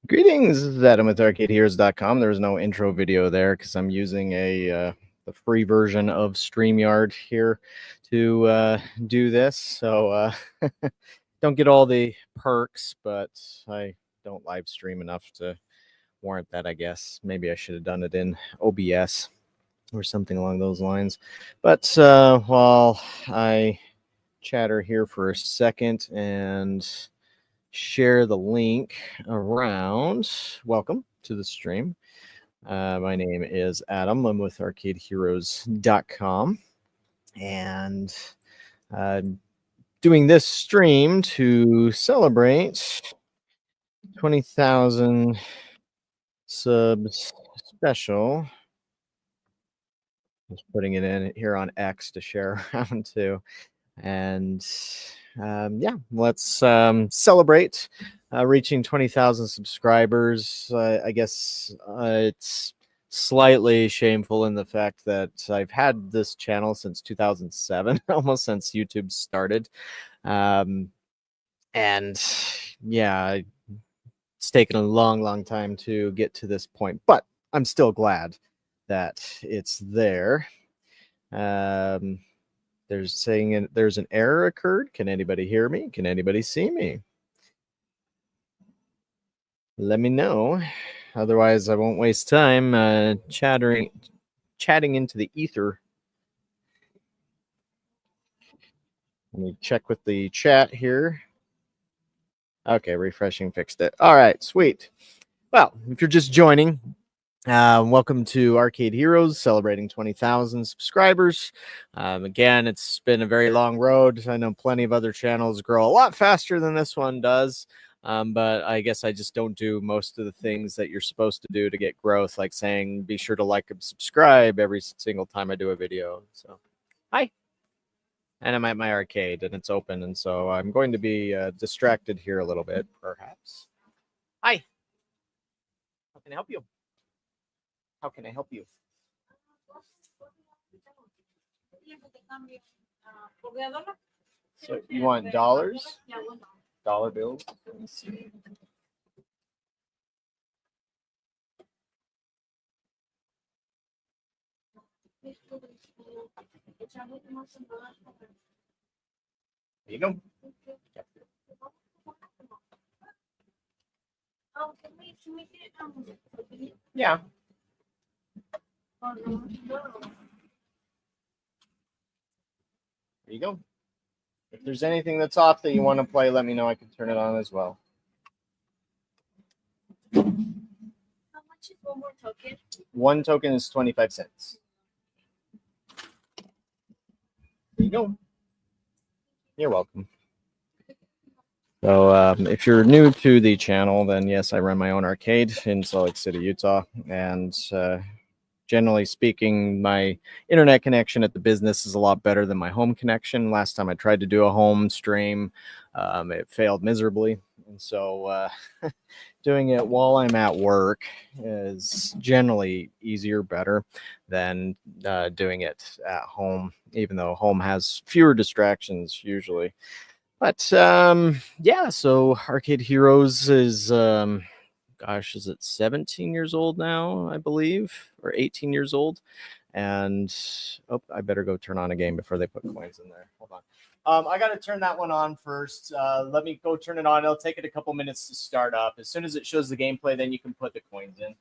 Greetings, this is Adam with ArcadeHeroes.com. There was no intro video there because I'm using the free version of StreamYard here to do this. So don't get all the perks, but I don't live stream enough to warrant that, I guess. Maybe I should have done it in OBS or something along those lines. But while I chatter here for a second and share the link around. Welcome to the stream. My name is Adam. I'm with ArcadeHeroes.com and doing this stream to celebrate 20,000 subs special. Just putting it in here on X to share around too. And yeah, let's celebrate reaching 20,000 subscribers. I guess it's slightly shameful in the fact that I've had this channel since 2007, almost since YouTube started. And yeah, it's taken a long time to get to this point, but I'm still glad that it's there. There's saying there's an error occurred. Can anybody hear me? Can anybody see me? Let me know. Otherwise, I won't waste time chatting into the ether. Let me check with the chat here. Okay, refreshing fixed it. All right, sweet. Well, if you're just joining, welcome to Arcade Heroes, celebrating 20,000 subscribers. Again, it's been a very long road. I know plenty of other channels grow a lot faster than this one does, but I guess I just don't do most of the things that you're supposed to do to get growth, like saying be sure to like and subscribe every single time I do a video. So, hi. And I'm at my arcade, and it's open, and so I'm going to be distracted here a little bit, perhaps. Hi. How can I help you? How can I help you? So you want dollars? Dollar bills? Let me see. There you go. Yep. Yeah. There you go. If there's anything that's off that you want to play, let me know. I can turn it on as well. How much is one more token? One token is 25 cents. There you go. You're welcome. So if you're new to the channel, then yes, I run my own arcade in Salt Lake City, Utah. And generally speaking, my internet connection at the business is a lot better than my home connection. Last time I tried to do a home stream, it failed miserably. And so doing it while I'm at work is generally easier, better than doing it at home, even though home has fewer distractions usually. But yeah, so Arcade Heroes is gosh, is it 17 years old now, I believe, or 18 years old? And oh, I better go turn on a game before they put coins in there. Hold on. I got to turn that one on first. Let me go turn it on. It'll take it a couple minutes to start up. As soon as it shows the gameplay, then you can put the coins in.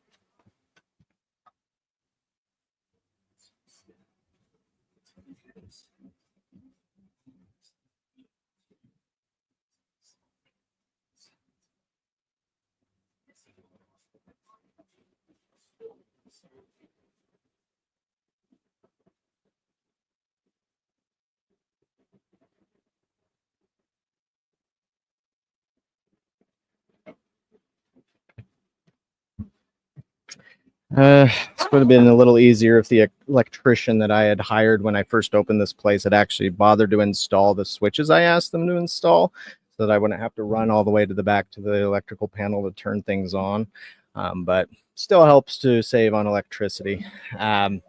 This would have been a little easier if the electrician that I had hired when I first opened this place had actually bothered to install the switches I asked them to install, so that I wouldn't have to run all the way to the back to the electrical panel to turn things on. But still helps to save on electricity. And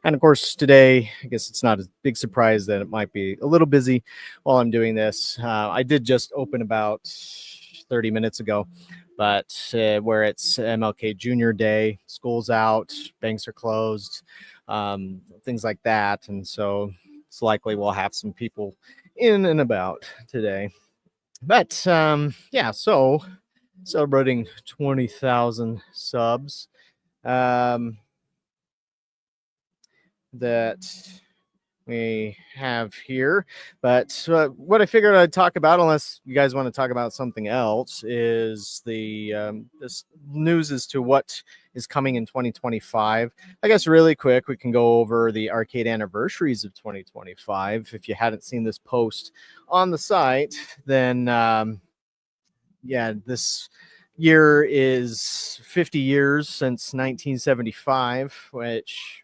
of course, today, I guess it's not a big surprise that it might be a little busy while I'm doing this. I did just open about 30 minutes ago. But where it's MLK Junior Day, school's out, banks are closed, things like that. And so it's likely we'll have some people in and about today. But yeah, so celebrating 20,000 subs. That we have here. But what I figured I'd talk about, unless you guys want to talk about something else, is the this news as to what is coming in 2025. I guess really quick, we can go over the arcade anniversaries of 2025. If you hadn't seen this post on the site, then yeah, this year is 50 years since 1975, which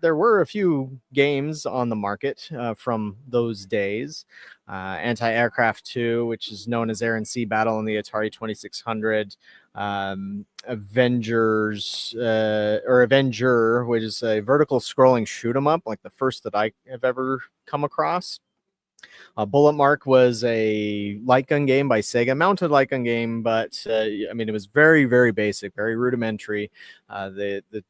there were a few games on the market from those days. Anti-Aircraft 2, which is known as Air and Sea Battle on the Atari 2600. Avengers or Avenger, which is a vertical scrolling shoot 'em up, like the first that I have ever come across. Bullet Mark was a light gun game by Sega, mounted light gun game, but I mean, it was very, very basic, very rudimentary. It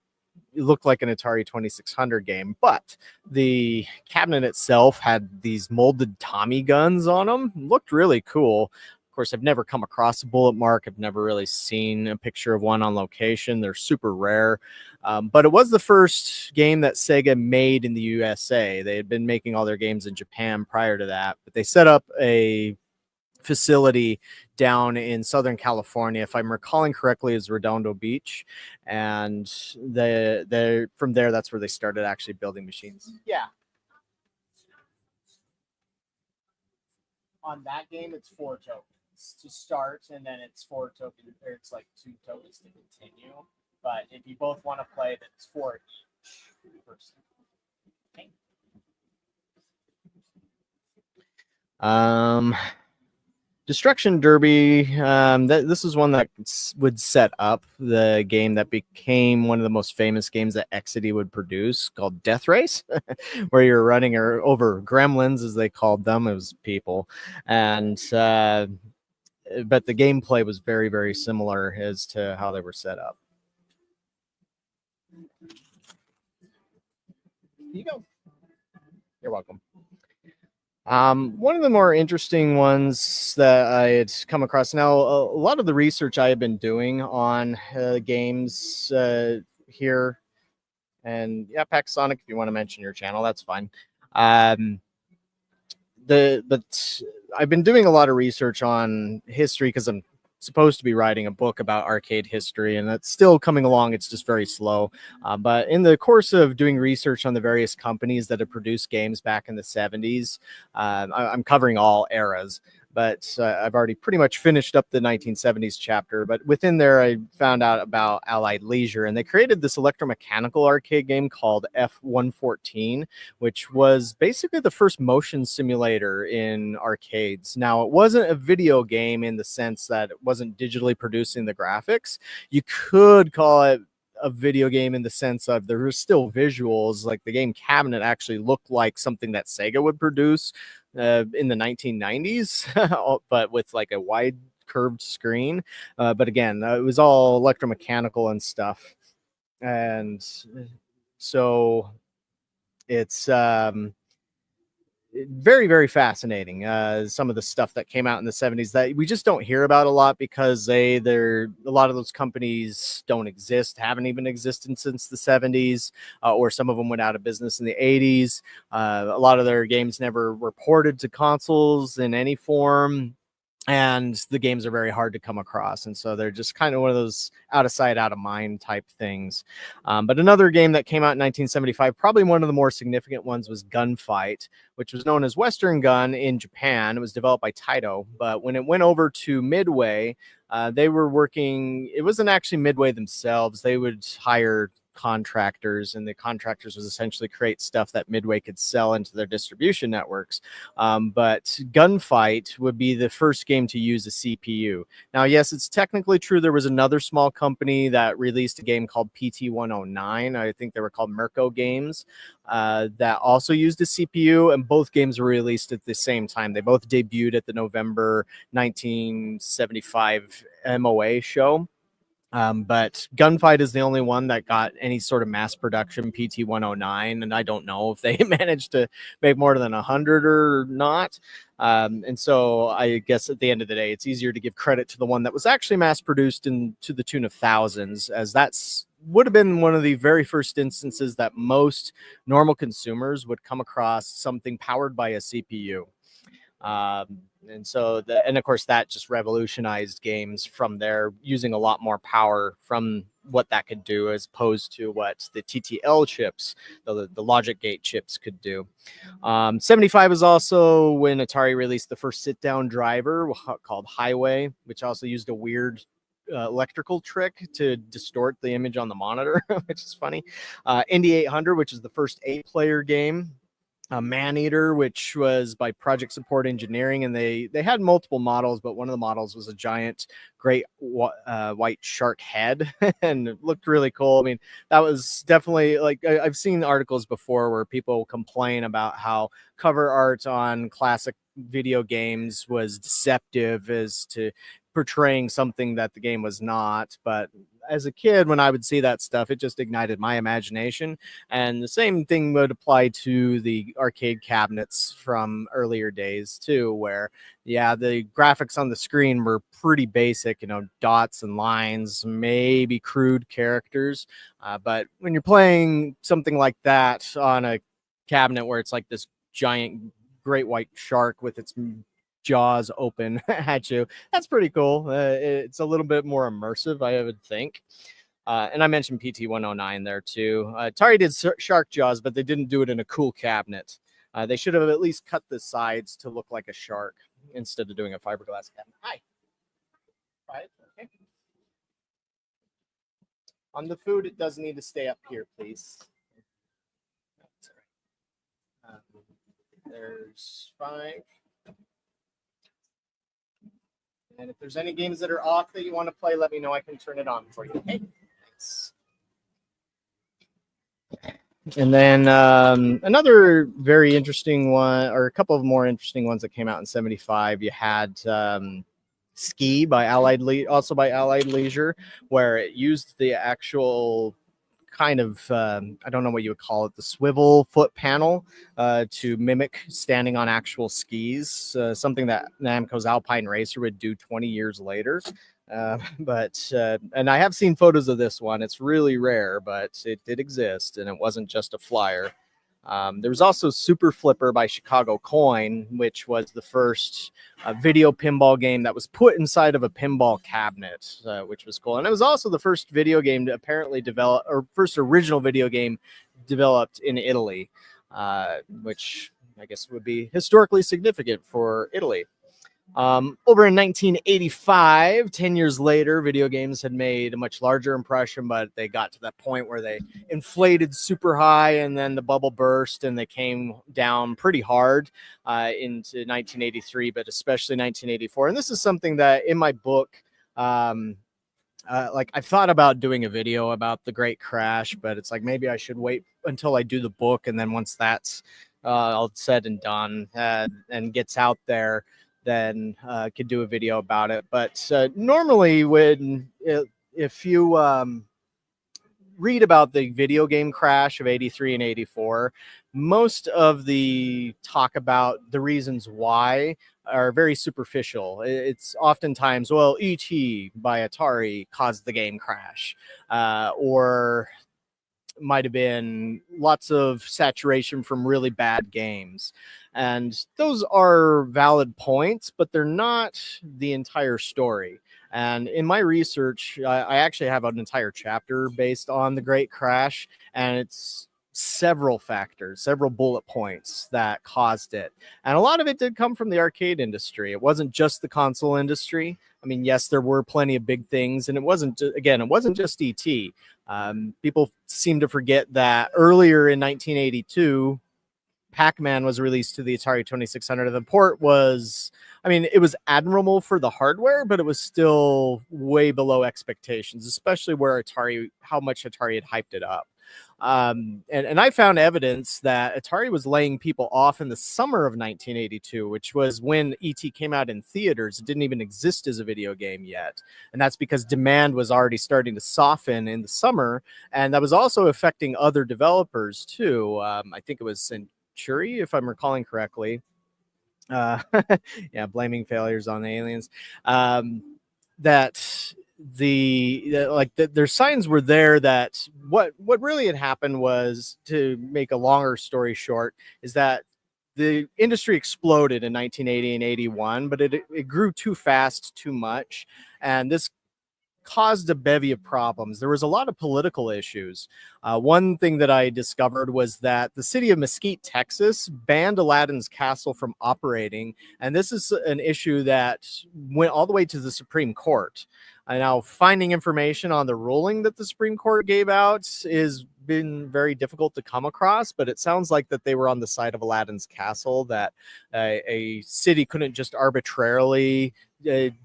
looked like an Atari 2600 game, but the cabinet itself had these molded Tommy guns on them. Looked really cool. Of course, I've never come across a Bullet Mark. I've never really seen a picture of one on location. They're super rare. But it was the first game that Sega made in the USA. They had been making all their games in Japan prior to that, but they set up a facility down in Southern California, if I'm recalling correctly, is Redondo Beach, and from there, that's where they started actually building machines. Yeah. On that game, it's 4 tokens to start, and then it's 4 tokens, or it's like 2 tokens to continue. But if you both want to play, then it's 4 each person. Okay. Destruction Derby, this is one that would set up the game that became one of the most famous games that Exidy would produce, called Death Race, where you're running over gremlins, as they called them. It was people. And but the gameplay was very, very similar as to how they were set up. Here you go. You're welcome. One of the more interesting ones that I had come across. Now, a lot of the research I have been doing on games here, and yeah, Pack Sonic, if you want to mention your channel, that's fine. But I've been doing a lot of research on history because I'm supposed to be writing a book about arcade history, and that's still coming along. It's just very slow. But in the course of doing research on the various companies that have produced games back in the 70s, I'm covering all eras. But I've already pretty much finished up the 1970s chapter. But within there, I found out about Allied Leisure, and they created this electromechanical arcade game called F-114, which was basically the first motion simulator in arcades. Now, it wasn't a video game in the sense that it wasn't digitally producing the graphics. You could call it a video game in the sense of there were still visuals. Like the game cabinet actually looked like something that Sega would produce in the 1990s, but with like a wide curved screen. But again, it was all electromechanical and stuff. And so it's very, very fascinating. Some of the stuff that came out in the 70s that we just don't hear about a lot because a lot of those companies don't exist, haven't even existed since the 70s, or some of them went out of business in the 80s. A lot of their games never were ported to consoles in any form, and the games are very hard to come across, and so they're just kind of one of those out of sight, out of mind type things. But another game that came out in 1975, probably one of the more significant ones, was Gunfight, which was known as Western Gun in Japan. It was developed by Taito, but when it went over to Midway, they were working. It wasn't actually Midway themselves. They would hire contractors, and the contractors was essentially create stuff that Midway could sell into their distribution networks. But Gunfight would be the first game to use a CPU. Now, yes, it's technically true there was another small company that released a game called PT-109. I think they were called Mirko Games, that also used a CPU, and both games were released at the same time. They both debuted at the November 1975 MOA show. But Gunfight is the only one that got any sort of mass production PT-109, and I don't know if they managed to make more than 100 or not. And so I guess at the end of the day, it's easier to give credit to the one that was actually mass produced in to the tune of thousands, as that's would have been one of the very first instances that most normal consumers would come across something powered by a CPU. And so, and of course, that just revolutionized games from there, using a lot more power from what that could do, as opposed to what the TTL chips, the logic gate chips, could do. 75 is also when Atari released the first sit-down driver called Highway, which also used a weird electrical trick to distort the image on the monitor, which is funny. Indy 800, which is the first 8-player game. Maneater, which was by Project Support Engineering, and they had multiple models, but one of the models was a giant great white shark head, and it looked really cool. I mean, that was definitely, like, I've seen articles before where people complain about how cover art on classic video games was deceptive as to portraying something that the game was not. But as a kid, when I would see that stuff, it just ignited my imagination. And the same thing would apply to the arcade cabinets from earlier days too, where, yeah, the graphics on the screen were pretty basic, dots and lines, maybe crude characters. But when you're playing something like that on a cabinet where it's like this giant great white shark with its jaws open at you, that's pretty cool. It's a little bit more immersive, I would think. And I mentioned PT-109 there too. Atari did shark jaws, but they didn't do it in a cool cabinet. They should have at least cut the sides to look like a shark instead of doing a fiberglass cabinet. Hi. Right. Okay. On the food, it does need to stay up here, please. There's 5. And if there's any games that are off that you want to play, let me know. I can turn it on for you. Okay. Thanks. And then another very interesting one, or a couple of more interesting ones that came out in 75. You had Ski by Allied also by Allied Leisure, where it used the actual kind of I don't know what you would call it, the swivel foot panel, to mimic standing on actual skis, something that Namco's Alpine Racer would do 20 years later. And I have seen photos of this one. It's really rare, but it did exist, and it wasn't just a flyer. There was also Super Flipper by Chicago Coin, which was the first video pinball game that was put inside of a pinball cabinet, which was cool. And it was also the first video game to apparently develop, or first original video game developed in Italy, which I guess would be historically significant for Italy. Over in 1985, 10 years later, video games had made a much larger impression, but they got to that point where they inflated super high, and then the bubble burst, and they came down pretty hard into 1983, but especially 1984. And this is something that in my book, like, I've thought about doing a video about the Great Crash, but it's like maybe I should wait until I do the book, and then once that's all said and done and gets out there, then could do a video about it. But normally if you read about the video game crash of 83 and 84, most of the talk about the reasons why are very superficial. It's oftentimes, well, E.T. by Atari caused the game crash, or might have been lots of saturation from really bad games. And those are valid points, but they're not the entire story. And in my research, I actually have an entire chapter based on the Great Crash, and it's several factors, several bullet points that caused it. And a lot of it did come from the arcade industry. It wasn't just the console industry. I mean, yes, there were plenty of big things, and it wasn't, again, it wasn't just ET. People seem to forget that earlier in 1982, Pac-Man was released to the Atari 2600. The port was, I mean, it was admirable for the hardware, but it was still way below expectations, especially where Atari, how much Atari had hyped it up. And I found evidence that Atari was laying people off in the summer of 1982, which was when ET came out in theaters. It didn't even exist as a video game yet. And that's because demand was already starting to soften in the summer. And that was also affecting other developers too. I think it was Century, if I'm recalling correctly. Uh, yeah, blaming failures on the aliens. That their signs were there that what really had happened was, to make a longer story short, is that the industry exploded in 1980 and 81, but it grew too fast, too much, and this caused a bevy of problems. There was a lot of political issues. One thing that I discovered was that the city of Mesquite, Texas, banned Aladdin's Castle from operating, and this is an issue that went all the way to the Supreme Court. Now, finding information on the ruling that the Supreme Court gave out is been very difficult to come across, but it sounds like that they were on the side of Aladdin's Castle, that a city couldn't just arbitrarily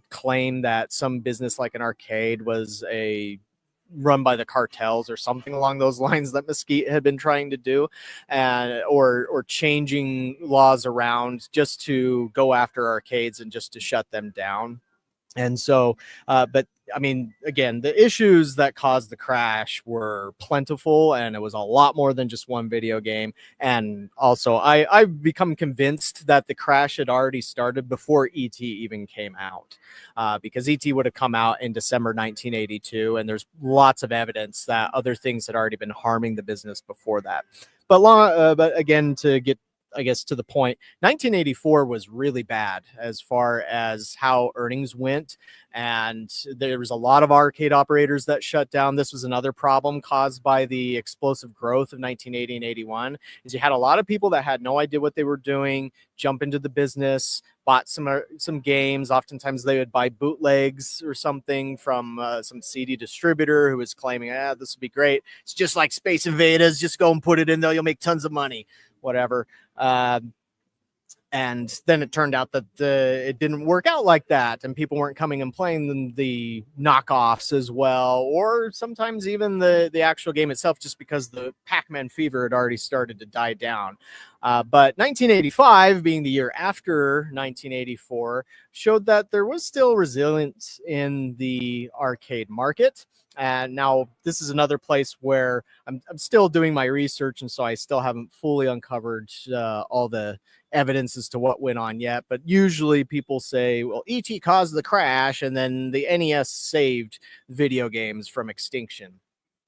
claim that some business like an arcade was run by the cartels or something along those lines that Mesquite had been trying to do, and or changing laws around just to go after arcades and just to shut them down. And so, but I mean, again, the issues that caused the crash were plentiful, and it was a lot more than just one video game. And also, I've become convinced that the crash had already started before ET even came out, because ET would have come out in December 1982, and there's lots of evidence that other things had already been harming the business before that. But again, to get, I guess, to the point, 1984 was really bad as far as how earnings went. And there was a lot of arcade operators that shut down. This was another problem caused by the explosive growth of 1980 and 81, is you had a lot of people that had no idea what they were doing, jump into the business, bought some games. Oftentimes they would buy bootlegs or something from some CD distributor who was claiming, this would be great. It's just like Space Invaders. Just go and put it in there. You'll make tons of money, whatever. And then it turned out that it didn't work out like that, and people weren't coming and playing the knockoffs as well, or sometimes even the actual game itself, just because the Pac-Man fever had already started to die down. But 1985, being the year after 1984, showed that there was still resilience in the arcade market. And now this is another place where I'm still doing my research, and so I still haven't fully uncovered all the evidence as to what went on yet. But usually people say, well, ET caused the crash, and then the NES saved video games from extinction.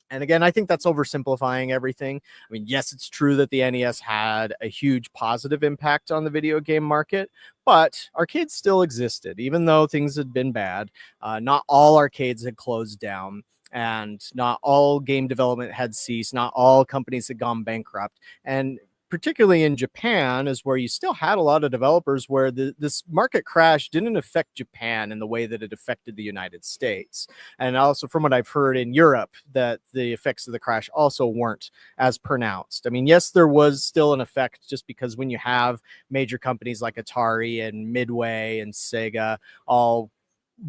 And again, I think that's oversimplifying everything. I mean, yes, it's true that the NES had a huge positive impact on the video game market, but arcades still existed, even though things had been bad. Not all arcades had closed down, and not all game development had ceased. Not all companies had gone bankrupt. And particularly in Japan is where you still had a lot of developers where this market crash didn't affect Japan in the way that it affected the United States. And also from what I've heard in Europe, that the effects of the crash also weren't as pronounced. I mean, yes, there was still an effect, just because when you have major companies like Atari and Midway and Sega all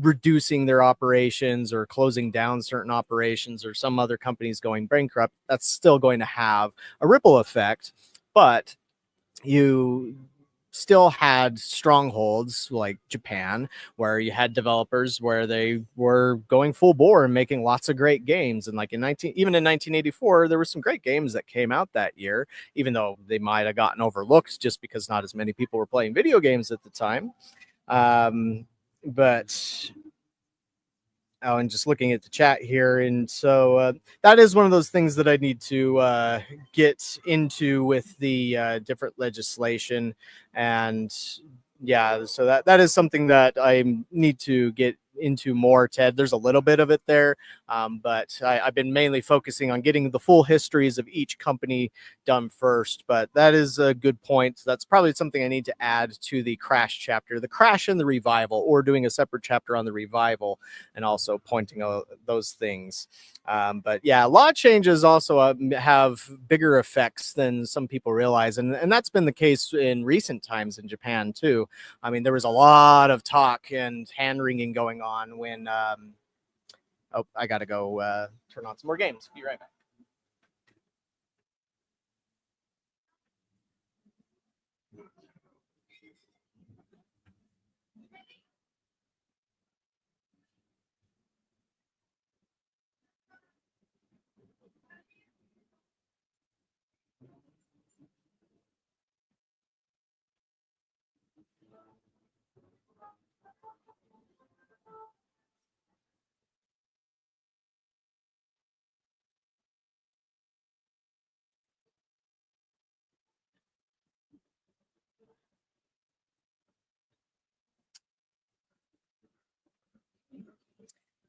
reducing their operations or closing down certain operations, or some other companies going bankrupt, that's still going to have a ripple effect. But you still had strongholds like Japan, where you had developers where they were going full bore and making lots of great games. And like even in 1984, there were some great games that came out that year, even though they might have gotten overlooked just because not as many people were playing video games at the time. But oh, and just looking at the chat here, and so that is one of those things that I need to get into with the different legislation. And yeah, so that is something that I need to get into more, Ted. There's a little bit of it there, but I've been mainly focusing on getting the full histories of each company done first. But that is a good point. That's probably something I need to add to the crash chapter, the crash and the revival, or doing a separate chapter on the revival and also pointing out those things. But yeah, law changes also have bigger effects than some people realize. And that's been the case in recent times in Japan too. I mean, there was a lot of talk and hand wringing going on when, oh, I got to go turn on some more games. Be right back.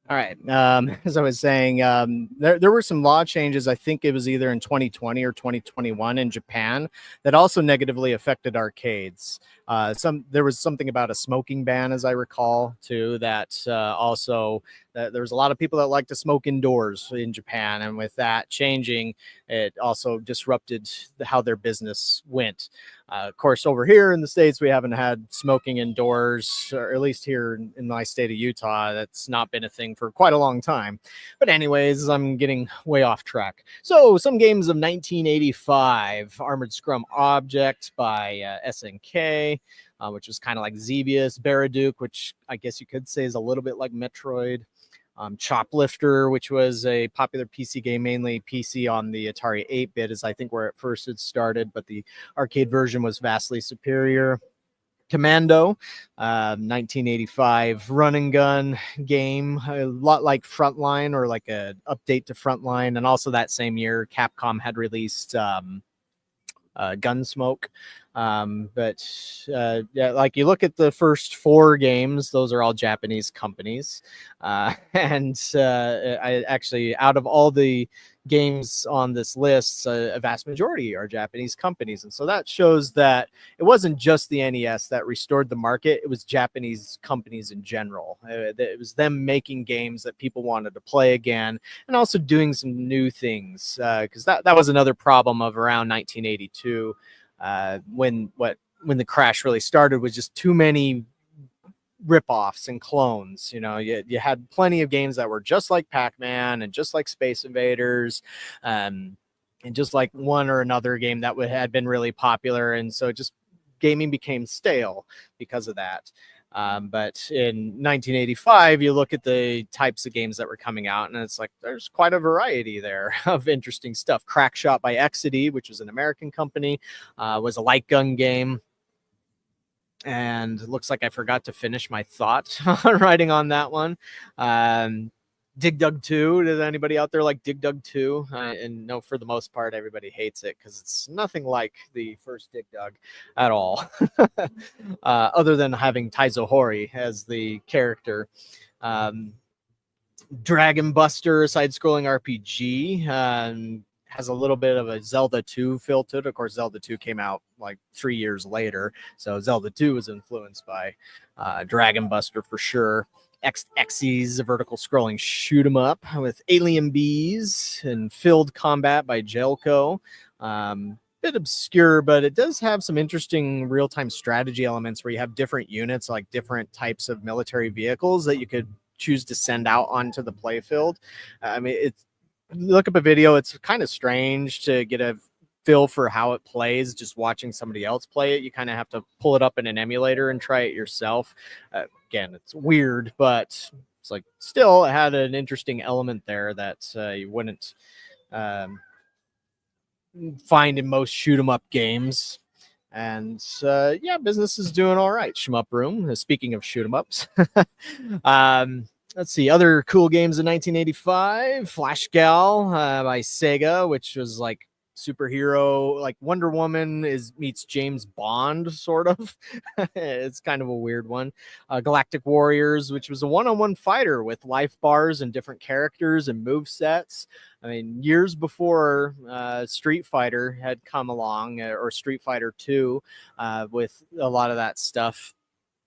All right. As I was saying, there were some law changes. I think it was either in 2020 or 2021 in Japan that also negatively affected arcades. There was something about a smoking ban, as I recall, too. That also there's a lot of people that like to smoke indoors in Japan, and with that changing, it also disrupted how their business went. Of course, over here in the States, we haven't had smoking indoors, or at least here in my state of Utah. That's not been a thing for quite a long time. But anyways, I'm getting way off track. So some games of 1985, Armored Scrum Object by SNK, which was kind of like Xevious, Baraduke, which I guess you could say is a little bit like Metroid. Choplifter, which was a popular PC game, mainly PC on the Atari 8-bit, is I think where it first had started, but the arcade version was vastly superior. Commando, 1985 run and gun game, a lot like Frontline, or like an update to Frontline. And also that same year, Capcom had released Gunsmoke. Yeah, like you look at the first four games, those are all Japanese companies. And I actually, out of all the games on this list, a vast majority are Japanese companies. And so that shows that it wasn't just the NES that restored the market, it was Japanese companies in general. It was them making games that people wanted to play again, and also doing some new things, because that was another problem of around 1982, when the crash really started, was just too many rip-offs and clones. You had plenty of games that were just like Pac-Man and just like Space Invaders, and just like one or another game that had been really popular, and so just gaming became stale because of that. But in 1985, you look at the types of games that were coming out, and it's like there's quite a variety there of interesting stuff. Crackshot by Exidy, which was an American company, was a light gun game. And it looks like I forgot to finish my thought on writing on that one. Dig Dug 2. Does anybody out there like Dig Dug 2? And no, for the most part, everybody hates it because it's nothing like the first Dig Dug at all, other than having Taizo Hori as the character. Dragon Buster, side-scrolling RPG, has a little bit of a Zelda 2 feel to it. Of course, Zelda 2 came out like 3 years later, so Zelda 2 was influenced by Dragon Buster for sure. Xyz, a vertical scrolling shoot 'em up with alien bees and filled combat by Jelko. Bit obscure, but it does have some interesting real-time strategy elements where you have different units, like different types of military vehicles that you could choose to send out onto the playfield. I mean, it's, look up a video. It's kind of strange to get a feel for how it plays just watching somebody else play it. You kind of have to pull it up in an emulator and try it yourself. Again, it's weird, but it's like still it had an interesting element there that you wouldn't find in most shoot 'em up games. And yeah, business is doing all right. Shmup Room. Speaking of shoot 'em ups, let's see other cool games in 1985. Flash Gal by Sega, which was like superhero, like Wonder Woman meets James Bond, sort of. It's kind of a weird one. Galactic Warriors, which was a one-on-one fighter with life bars and different characters and move sets. I mean, years before Street Fighter had come along, or Street Fighter 2, with a lot of that stuff.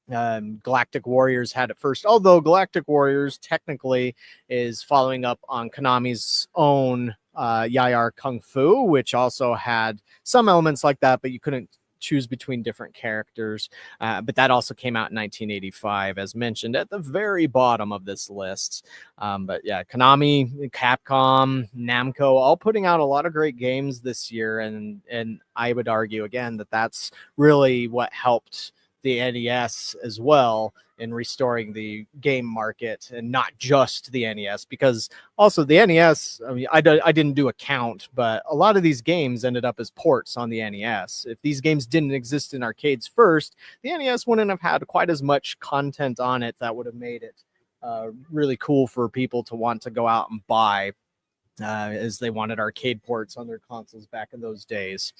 Galactic Warriors had it first, although Galactic Warriors technically is following up on Konami's own Yayar Kung Fu, which also had some elements like that, but you couldn't choose between different characters. But that also came out in 1985, as mentioned at the very bottom of this list. But yeah, Konami, Capcom, Namco, all putting out a lot of great games this year, and I would argue again that that's really what helped the NES as well in restoring the game market, and not just the NES, because also the NES, I mean, I didn't do a count, but a lot of these games ended up as ports on the NES. If these games didn't exist in arcades first, the NES wouldn't have had quite as much content on it that would have made it really cool for people to want to go out and buy. As they wanted arcade ports on their consoles back in those days.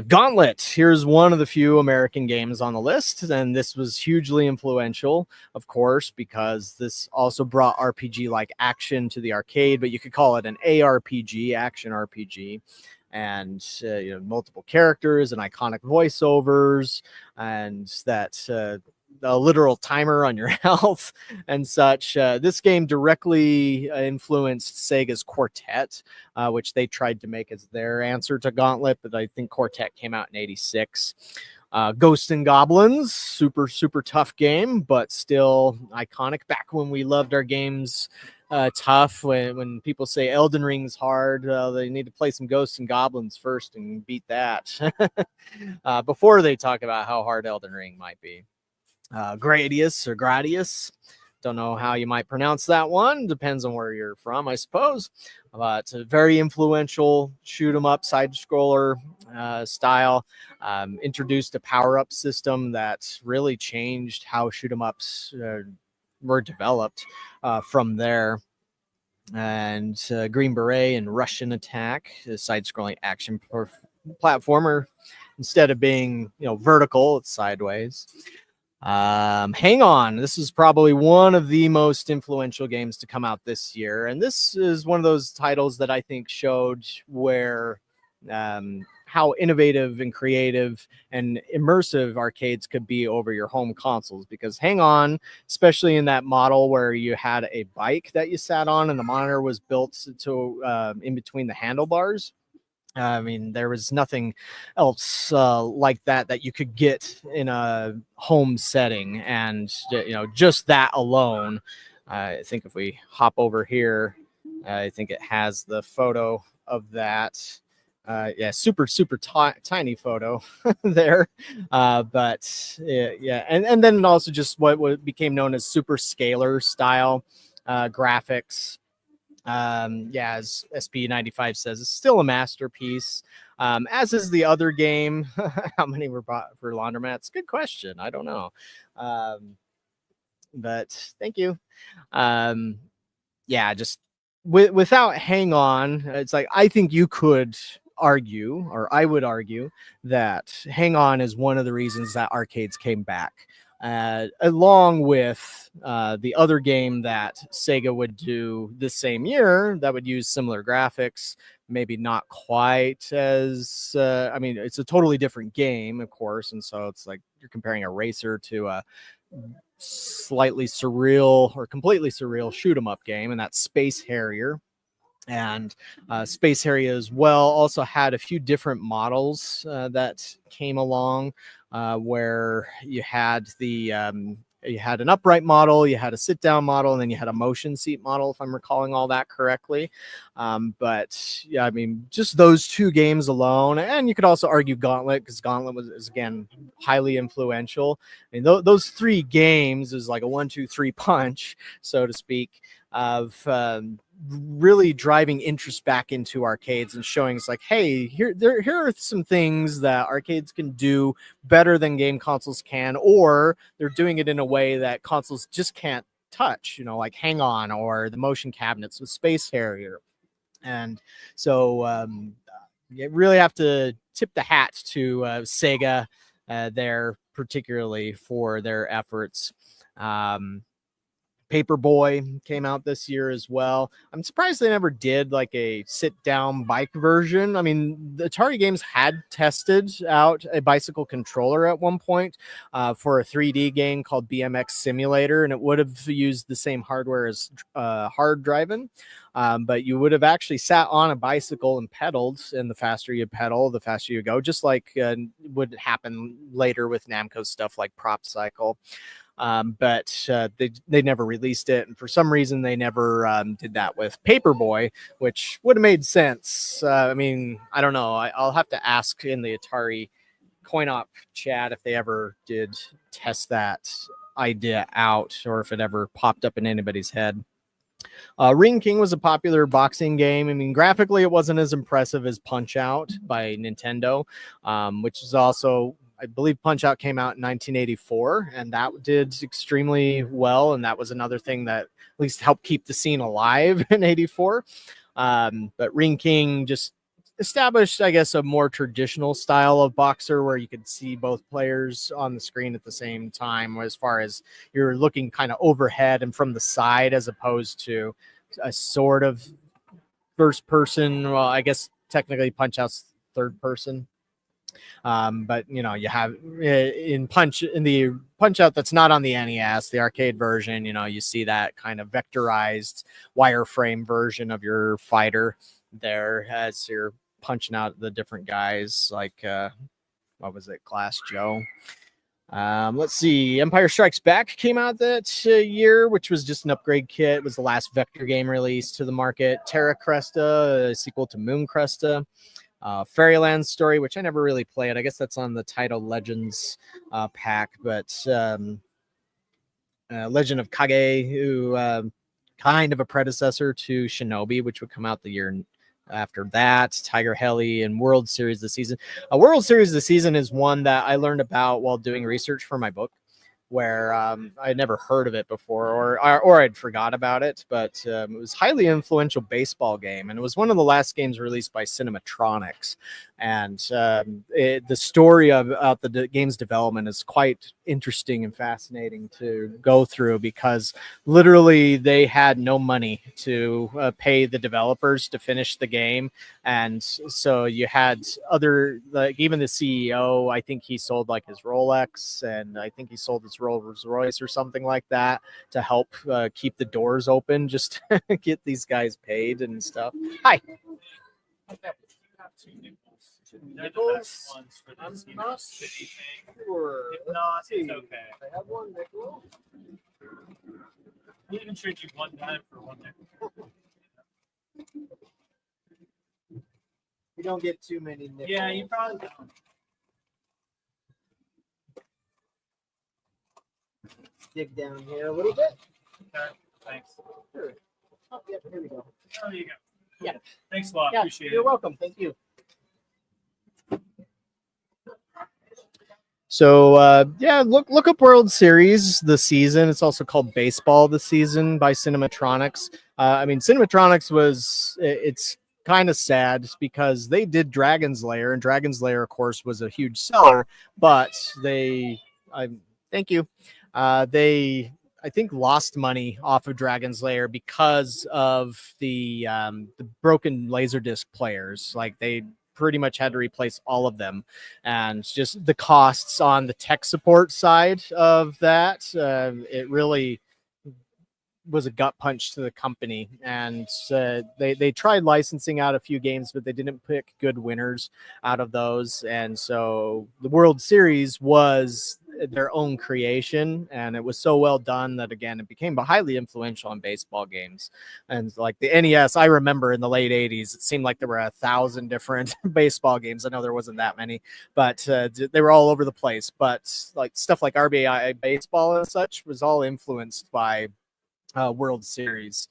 Gauntlet, here's one of the few American games on the list, and this was hugely influential, of course, because this also brought RPG-like action to the arcade, but you could call it an ARPG, action RPG. And multiple characters and iconic voiceovers, and that a literal timer on your health and such. This game directly influenced Sega's Quartet, which they tried to make as their answer to Gauntlet, but I think Quartet came out in '86. Ghosts and Goblins, super tough game, but still iconic. Back when we loved our games tough, when people say Elden Ring's hard, they need to play some Ghosts and Goblins first and beat that before they talk about how hard Elden Ring might be. Gradius or Gradius, don't know how you might pronounce that one. Depends on where you're from, I suppose. But it's a very influential shoot 'em up side scroller style. Introduced a power up system that really changed how shoot 'em ups were developed from there. And Green Beret and Russian Attack, a side scrolling action platformer. Instead of being vertical, it's sideways. Hang On. This is probably one of the most influential games to come out this year. And this is one of those titles that I think showed where how innovative and creative and immersive arcades could be over your home consoles. Because Hang On, especially in that model where you had a bike that you sat on and the monitor was built to in between the handlebars. I mean, there was nothing else like that you could get in a home setting, and just that alone. I think if we hop over here, I think it has the photo of that. Yeah, super tiny photo there, but yeah, and then also just what became known as super scalar style graphics. Yeah, as SP95 says, it's still a masterpiece, as is the other game. How many were bought for laundromats? Good question. I don't know, but thank you. Yeah, just without Hang On, it's like I think you could argue, or I would argue, that Hang On is one of the reasons that arcades came back. Along with the other game that Sega would do this same year that would use similar graphics, maybe not quite as, I mean, it's a totally different game, of course, and so it's like you're comparing a racer to a slightly surreal or completely surreal shoot 'em up game, and that's Space Harrier. And Space Harrier as well also had a few different models that came along, where you had you had an upright model, you had a sit down model, and then you had a motion seat model, if I'm recalling all that correctly. But yeah, I mean, just those two games alone, and you could also argue Gauntlet, because Gauntlet is again highly influential. I mean, those three games is like a 1-2-3 punch, so to speak, of really driving interest back into arcades and showing it's like, hey, here are some things that arcades can do better than game consoles can, or they're doing it in a way that consoles just can't touch, like Hang On or the motion cabinets with Space Harrier. And so you really have to tip the hat to Sega there, particularly for their efforts. Paperboy came out this year as well. I'm surprised they never did like a sit-down bike version. I mean, the Atari Games had tested out a bicycle controller at one point for a 3D game called BMX Simulator, and it would have used the same hardware as Hard Driving. But you would have actually sat on a bicycle and pedaled, and the faster you pedal, the faster you go, just like would happen later with Namco stuff like Prop Cycle. But they never released it, and for some reason they never did that with Paperboy, which would have made sense. I mean, I don't know. I'll have to ask in the Atari coin-op chat if they ever did test that idea out, or if it ever popped up in anybody's head. Ring King was a popular boxing game. I mean, graphically, it wasn't as impressive as Punch Out by Nintendo, which is also, I believe Punch Out came out in 1984, and that did extremely well. And that was another thing that at least helped keep the scene alive in 84. But Ring King just established, I guess, a more traditional style of boxer where you could see both players on the screen at the same time, as far as you're looking kind of overhead and from the side, as opposed to a sort of first person. Well, I guess technically Punch Out's third person. But you know, you have in the Punch Out that's not on the NES, the arcade version, you know, you see that kind of vectorized wireframe version of your fighter there as you're punching out the different guys, like what was it, Glass Joe. Let's see, Empire Strikes Back came out that year, which was just an upgrade kit. It was the last vector game released to the market. Terra Cresta, a sequel to Moon Cresta. Fairyland Story, which I never really played. I guess that's on the Title Legends pack, but Legend of Kage, who kind of a predecessor to Shinobi, which would come out the year after that. Tiger Heli and World Series of the Season. World Series of the Season is one that I learned about while doing research for my book, where I'd never heard of it before, or I'd forgot about it, but it was a highly influential baseball game, and it was one of the last games released by Cinematronics. And the story of the game's development is quite interesting and fascinating to go through, because literally they had no money to pay the developers to finish the game. And so you had other, like even the CEO, I think he sold like his Rolex, and I think he sold his Rolls Royce or something like that to help keep the doors open, just to get these guys paid and stuff. Hi. Nickels? I'm not sure. If not, it's okay. I have one nickel. We even trade you one dime for one nickel. You don't get too many nickels. Yeah, you probably don't. Dig down here a little bit. Okay, thanks. Sure. Oh, yeah, here we go. Oh, there you go. Yeah. Thanks a lot. Yeah, Appreciate you're it. welcome. Thank you. So yeah, look up World Series the Season. It's also called Baseball the Season by Cinematronics. I mean, Cinematronics it's kind of sad because they did Dragon's Lair, and Dragon's Lair, of course, was a huge seller, but thank you. They, I think, lost money off of Dragon's Lair because of the broken Laserdisc players. Like, they pretty much had to replace all of them, and just the costs on the tech support side of that, it really was a gut punch to the company. And they tried licensing out a few games, but they didn't pick good winners out of those. And so the World Series was their own creation, and it was so well done that, again, it became highly influential in baseball games. And like the NES, I remember in the late 80s, it seemed like there were 1,000 different baseball games. I know there wasn't that many, but they were all over the place. But like stuff like RBI baseball and such was all influenced by World Series.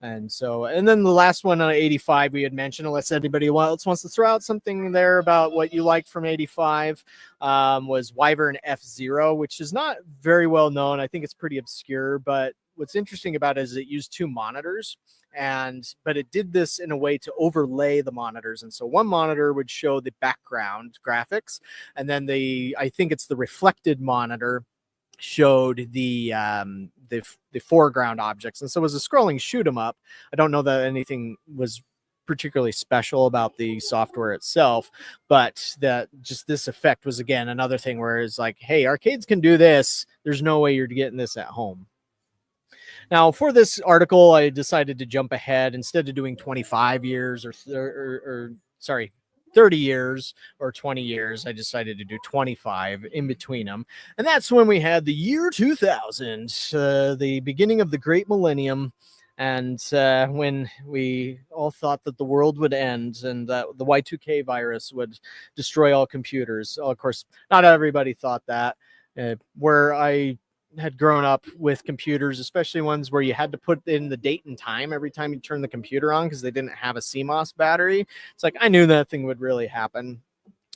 And then the last one on 85 we had mentioned, unless anybody else wants to throw out something there about what you liked from 85, was Wyvern F-Zero, which is not very well known. I think it's pretty obscure, but what's interesting about it is it used 2 monitors, but it did this in a way to overlay the monitors. And so one monitor would show the background graphics, and then I think it's the reflected monitor showed the foreground objects. And so it was a scrolling shoot 'em up. I don't know that anything was particularly special about the software itself, but that just this effect was again another thing where it's like, hey, arcades can do this. There's no way you're getting this at home. Now, for this article, I decided to jump ahead instead of doing 25 years or 30 years or 20 years. I decided to do 25 in between them. And that's when we had the year 2000, the beginning of the great millennium. And when we all thought that the world would end and that the Y2K virus would destroy all computers. Of course, not everybody thought that. Where I had grown up with computers, especially ones where you had to put in the date and time every time you turn the computer on because they didn't have a CMOS battery. It's like I knew nothing would really happen.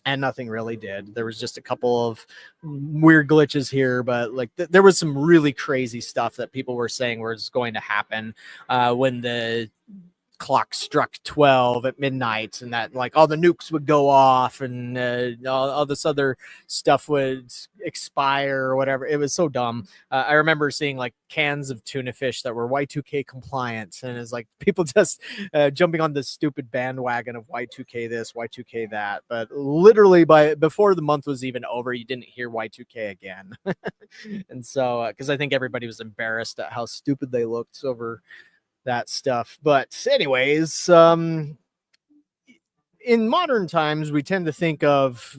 And nothing really did. There was just a couple of weird glitches here, but like there was some really crazy stuff that people were saying was going to happen when the clock struck 12 at midnight, and that like all the nukes would go off and all this other stuff would expire or whatever. It was so dumb. I remember seeing like cans of tuna fish that were Y2K compliant, and it's like people just jumping on this stupid bandwagon of Y2K this, Y2K that. But literally before the month was even over, you didn't hear Y2K again. And so because I think everybody was embarrassed at how stupid they looked over that stuff. But anyways, in modern times, we tend to think of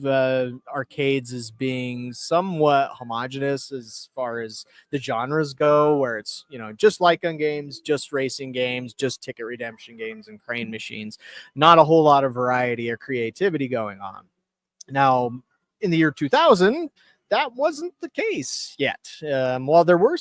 arcades as being somewhat homogenous as far as the genres go, where it's, just like gun games, just racing games, just ticket redemption games and crane machines. Not a whole lot of variety or creativity going on. Now, in the year 2000, that wasn't the case yet. While there were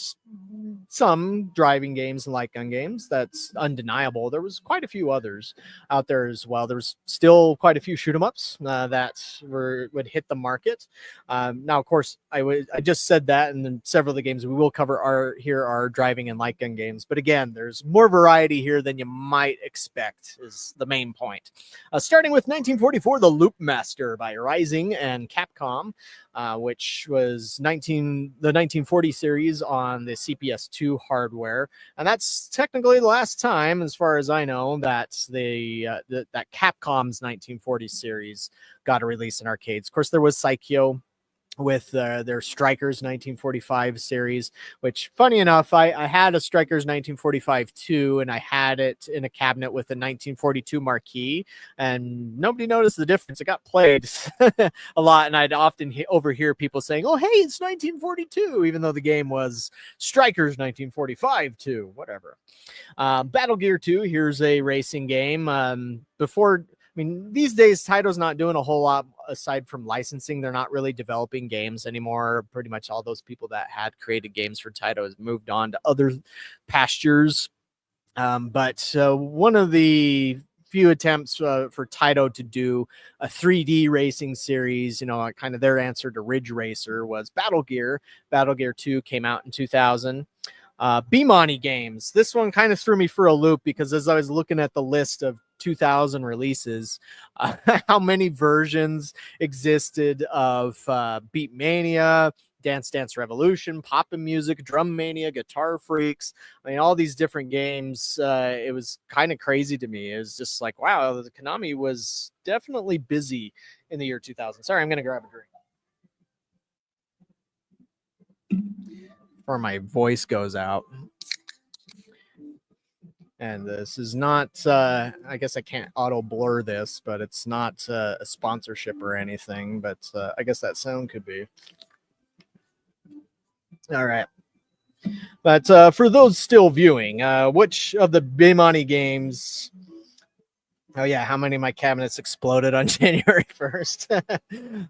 some driving games and light gun games, that's undeniable. There was quite a few others out there as well. There was still quite a few shoot 'em ups that would hit the market. Now, of course, I just said that, and then several of the games we will cover are driving and light gun games. But again, there's more variety here than you might expect. Is the main point. Starting with 1944, The Loop Master by Rising and Capcom. Which was the 1940 series on the CPS2 hardware, and that's technically the last time, as far as I know, that that Capcom's 1940 series got a release in arcades. Of course, there was Saikyo with their Strikers 1945 series, which, funny enough, I had a Strikers 1945 too, and I had it in a cabinet with a 1942 marquee, and nobody noticed the difference. It got played a lot, and I'd often overhear people saying, "Oh, hey, it's 1942," even though the game was Strikers 1945 too, whatever. Battle Gear 2, here's a racing game. These days, Taito's not doing a whole lot aside from licensing. They're not really developing games anymore. Pretty much all those people that had created games for Taito has moved on to other pastures. But one of the few attempts for Taito to do a 3D racing series, kind of their answer to Ridge Racer, was Battle Gear. Battle Gear 2 came out in 2000. B-Money games. This one kind of threw me for a loop because as I was looking at the list of 2000 releases, how many versions existed of Beatmania, Dance Dance Revolution, Poppin' Music, Drum Mania, Guitar Freaks. All these different games. It was kind of crazy to me. It was just like, wow, the Konami was definitely busy in the year 2000. Sorry, I'm going to grab a drink before my voice goes out. And this is not, I guess I can't auto blur this, but it's not a sponsorship or anything, but I guess that sound could be. All right. But for those still viewing, which of the B-Money games... Oh, yeah, how many of my cabinets exploded on January 1st?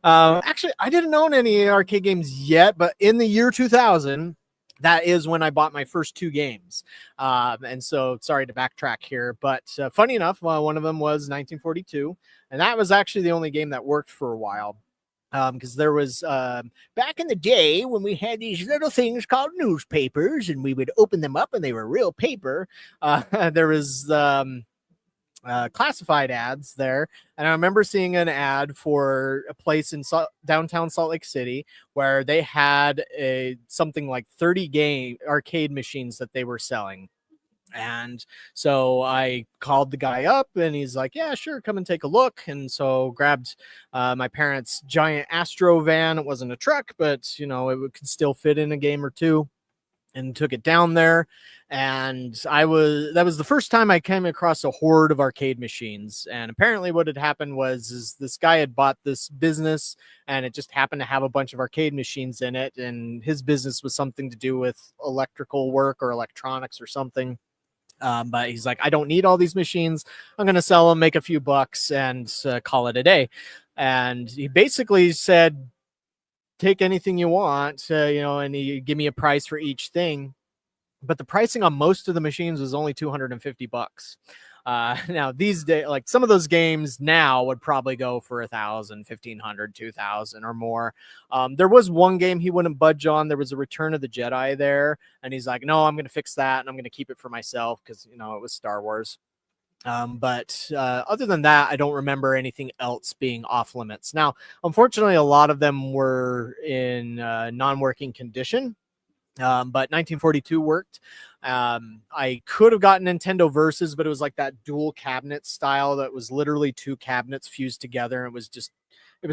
Actually, I didn't own any arcade games yet, but in the year 2000... that is when I bought my first 2 games. And so, sorry to backtrack here, but funny enough, one of them was 1942, and that was actually the only game that worked for a while. Because there was back in the day when we had these little things called newspapers, and we would open them up and they were real paper. There was classified ads there, and I remember seeing an ad for a place in downtown Salt Lake City where they had something like 30 game arcade machines that they were selling. And so I called the guy up and he's like, yeah, sure, come and take a look. And so grabbed my parents' giant Astro van. It wasn't a truck, but it could still fit in a game or two, and took it down there. And that was the first time I came across a horde of arcade machines. And apparently what had happened is this guy had bought this business, and it just happened to have a bunch of arcade machines in it. And his business was something to do with electrical work or electronics or something. But he's like, I don't need all these machines. I'm going to sell them, make a few bucks, and call it a day. And he basically said, take anything you want, and he give me a price for each thing. But the pricing on most of the machines was only $250. Now these days, like some of those games now would probably go for $1,000, $1,500, $2,000 or more. There was one game he wouldn't budge on. There was a Return of the Jedi there, and he's like, no, I'm going to fix that, and I'm going to keep it for myself because it was Star Wars. But other than that, I don't remember anything else being off limits. Now, unfortunately, a lot of them were in non-working condition. But 1942 worked. I could have gotten Nintendo Versus, but it was like that dual cabinet style that was literally two cabinets fused together. It was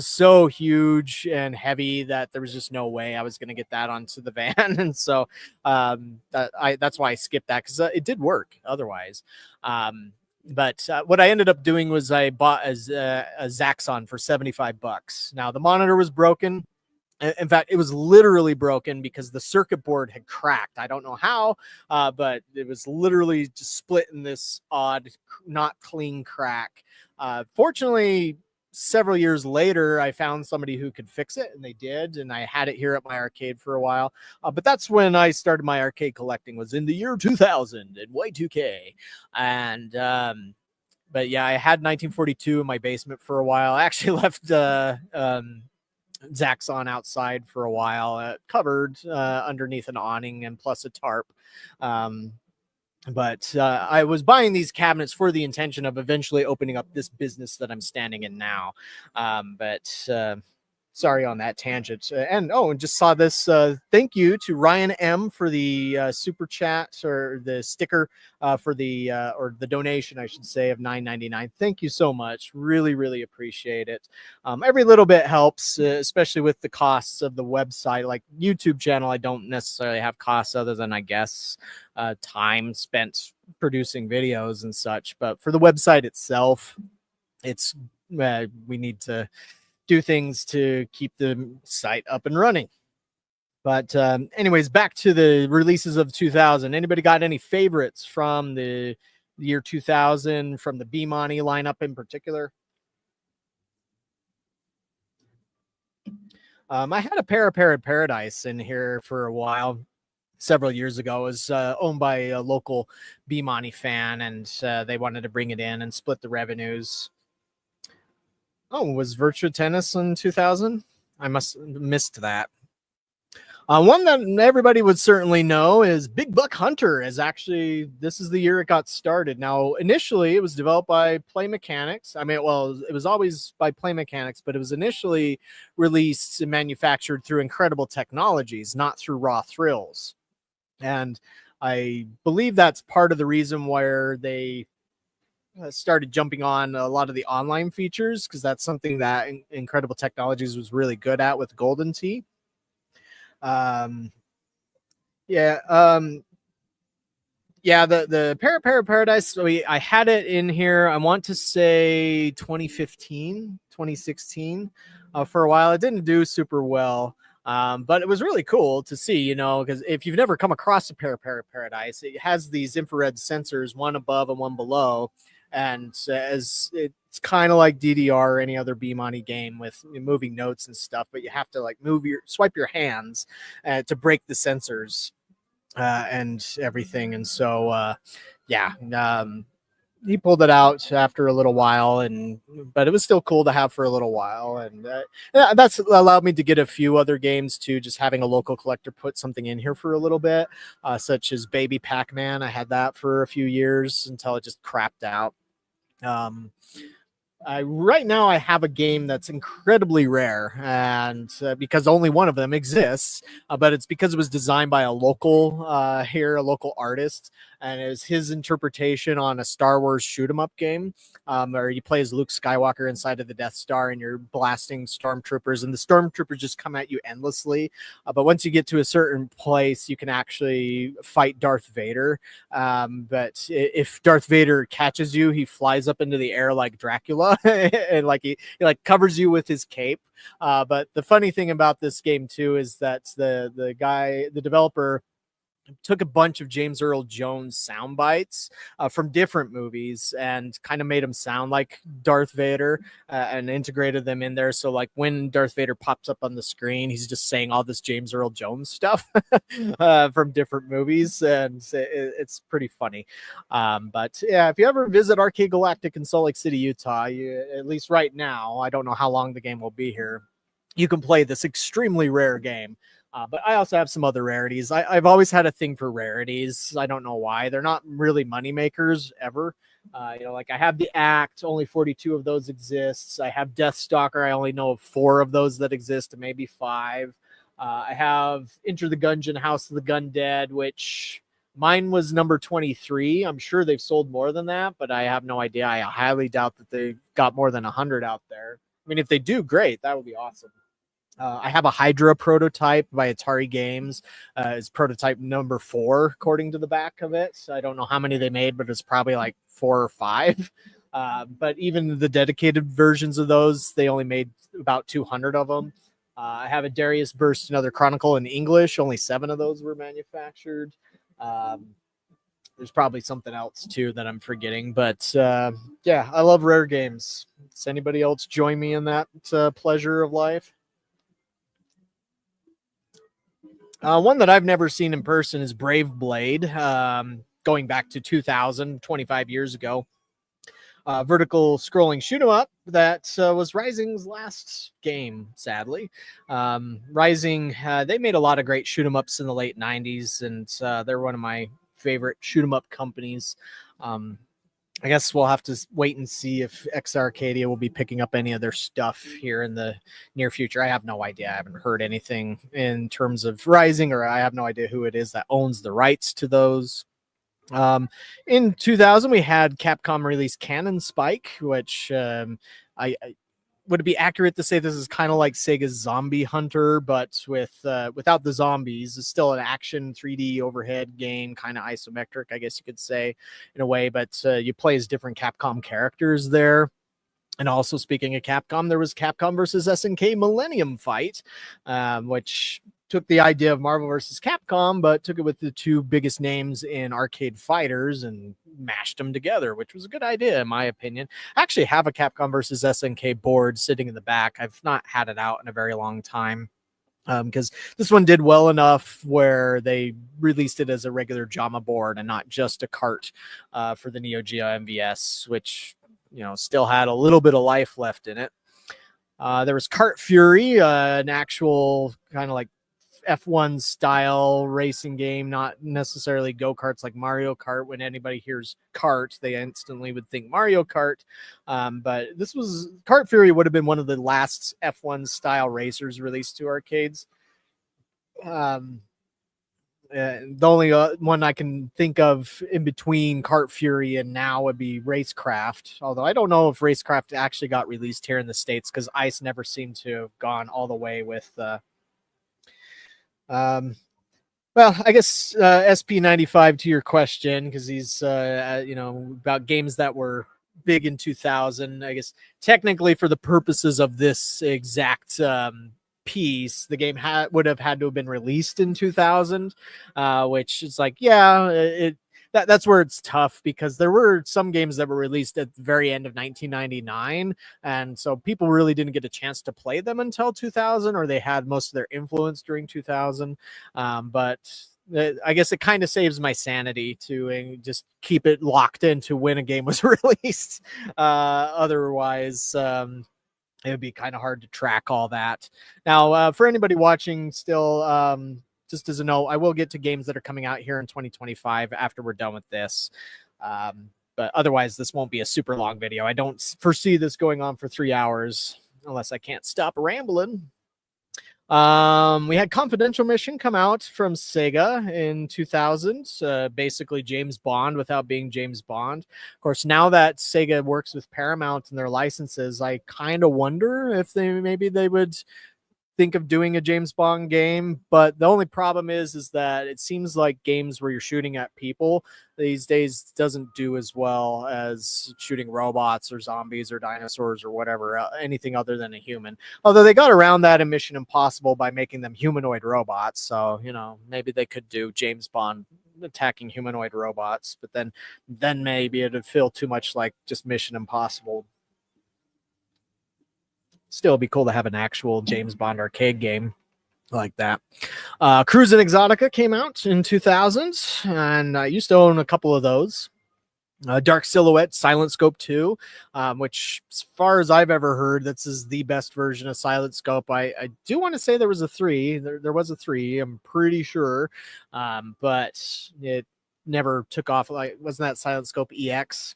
so huge and heavy that there was just no way I was going to get that onto the van. And so that's why I skipped that, because it did work otherwise. But what I ended up doing was I bought a Zaxxon for $75. Now the monitor was broken. In fact, it was literally broken because the circuit board had cracked. I don't know how, but it was literally just split in this odd, not clean crack. Fortunately, several years later, I found somebody who could fix it, and they did, and I had it here at my arcade for a while. But that's when I started my arcade collecting, was in the year 2000 in Y2K. And but yeah, I had 1942 in my basement for a while. I actually left Zaxxon outside for a while, covered underneath an awning and plus a tarp. But I was buying these cabinets for the intention of eventually opening up this business that I'm standing in now. But sorry on that tangent. And just saw this. Thank you to Ryan M for the super chat, or the sticker for the or the donation, I should say, of $9.99. Thank you so much. Really, really appreciate it. Every little bit helps, especially with the costs of the website. Like YouTube channel, I don't necessarily have costs other than, I guess, time spent producing videos and such. But for the website itself, it's we need to do things to keep the site up and running. But anyways, back to the releases of 2000. Anybody got any favorites from the year 2000, from the B-Money lineup in particular? I had a Paradise in here for a while. Several years ago. It was owned by a local B-Money fan, and they wanted to bring it in and split the revenues. Was Virtua Tennis in 2000? I must have missed that. One that everybody would certainly know is Big Buck Hunter. This is the year it got started. Now, initially, it was developed by Play Mechanics. It was always by Play Mechanics, but it was initially released and manufactured through Incredible Technologies, not through Raw Thrills. And I believe that's part of the reason where they started jumping on a lot of the online features, because that's something that Incredible Technologies was really good at with Golden Tee. The Paradise, I had it in here, I want to say 2015, 2016, for a while. It didn't do super well. But it was really cool to see, because if you've never come across a Paradise, it has these infrared sensors, one above and one below. And as it's kind of like DDR or any other B-Money game with moving notes and stuff, but you have to swipe your hands to break the sensors and everything. And so, he pulled it out after a little while, but it was still cool to have for a little while, and that's allowed me to get a few other games too. Just having a local collector put something in here for a little bit, such as Baby Pac-Man. I had that for a few years until it just crapped out. Right now I have a game that's incredibly rare, and because only one of them exists, but it's because it was designed by a local a local artist, and it was his interpretation on a Star Wars shoot 'em up game, where you play as Luke Skywalker inside of the Death Star, and you're blasting stormtroopers, and the stormtroopers just come at you endlessly. But once you get to a certain place, you can actually fight Darth Vader. But if Darth Vader catches you, he flies up into the air like Dracula, and like he like covers you with his cape. But the funny thing about this game too is that the developer took a bunch of James Earl Jones sound bites from different movies and kind of made them sound like Darth Vader, and integrated them in there. So like when Darth Vader pops up on the screen, he's just saying all this James Earl Jones stuff from different movies, and it's pretty funny. But yeah, if you ever visit Arcade Galactic in Salt Lake City, Utah, at least right now, I don't know how long the game will be here, you can play this extremely rare game. But I also have some other rarities. I've always had a thing for rarities. I don't know why. They're not really money makers ever. Like I have the Act, only 42 of those exists. I have Deathstalker. I only know of 4 of those that exist, maybe 5. I have Enter the Gungeon, House of the Gun Dead, which mine was number 23. I'm sure they've sold more than that, but I have no idea. I highly doubt that they got more than 100 out there. I mean, if they do, great. That would be awesome. I have a Hydra prototype by Atari Games. It's prototype number 4, according to the back of it. I don't know how many they made, but it's probably like 4 or 5. But even the dedicated versions of those, they only made about 200 of them. I have a Darius Burst, Another Chronicle in English. Only 7 of those were manufactured. There's probably something else too that I'm forgetting, but yeah, I love rare games. Does anybody else join me in that pleasure of life? One that I've never seen in person is Brave Blade, going back to 2000, 25 years ago. Vertical scrolling shoot 'em up that was Rising's last game, sadly. Rising, they made a lot of great shoot 'em ups in the late 90s, and they're one of my favorite shoot 'em up companies. I guess we'll have to wait and see if X Arcadia will be picking up any of their stuff here in the near future. I have no idea. I haven't heard anything in terms of Rising, or I have no idea who it is that owns the rights to those. In 2000, we had Capcom release Cannon Spike, which I would it be accurate to say this is kind of like Sega's Zombie Hunter, but without the zombies? It's still an action 3D overhead game, kind of isometric, I guess you could say, in a way. But you play as different Capcom characters there. And also, speaking of Capcom, there was Capcom versus SNK Millennium Fight, which took the idea of Marvel versus Capcom, but took it with the 2 biggest names in arcade fighters and mashed them together, which was a good idea, in my opinion. I actually have a Capcom versus SNK board sitting in the back. I've not had it out in a very long time, because this one did well enough where they released it as a regular JAMA board and not just a cart for the Neo Geo MVS, which still had a little bit of life left in it. There was Kart Fury, an actual kind of like F1 style racing game, not necessarily go-karts like Mario Kart. When anybody hears kart, they instantly would think Mario Kart. But this was Kart Fury would have been one of the last F1 style racers released to arcades. The only one I can think of in between Kart Fury and now would be Racecraft. Although I don't know if Racecraft actually got released here in the States, because ICE never seemed to have gone all the way with well, I guess SP95 to your question, because he's about games that were big in 2000. I guess technically, for the purposes of this exact piece, the game would have had to have been released in 2000, which is like, yeah, that's where it's tough, because there were some games that were released at the very end of 1999, and so people really didn't get a chance to play them until 2000, or they had most of their influence during 2000. But I guess it kind of saves my sanity to just keep it locked into when a game was released. Otherwise, it would be kind of hard to track all that. Now, for anybody watching still, just as a note, I will get to games that are coming out here in 2025 after we're done with this. But otherwise, this won't be a super long video. I don't foresee this going on for 3 hours unless I can't stop rambling. We had Confidential Mission come out from Sega in 2000, basically James Bond without being James Bond. Of course, now that Sega works with Paramount and their licenses, I kind of wonder if maybe they would think of doing a James Bond game. But the only problem is that it seems like games where you're shooting at people these days doesn't do as well as shooting robots or zombies or dinosaurs or whatever, anything other than a human. Although they got around that in Mission Impossible by making them humanoid robots. So, maybe they could do James Bond attacking humanoid robots, but then maybe it'd feel too much like just Mission Impossible. Still be cool to have an actual James Bond arcade game like that. Cruisin' Exotica came out in 2000, and I used to own a couple of those. Dark Silhouette, Silent Scope 2, which, as far as I've ever heard, this is the best version of Silent Scope. I do want to say there was a 3. There was a 3, I'm pretty sure, but it never took off. Wasn't that Silent Scope EX?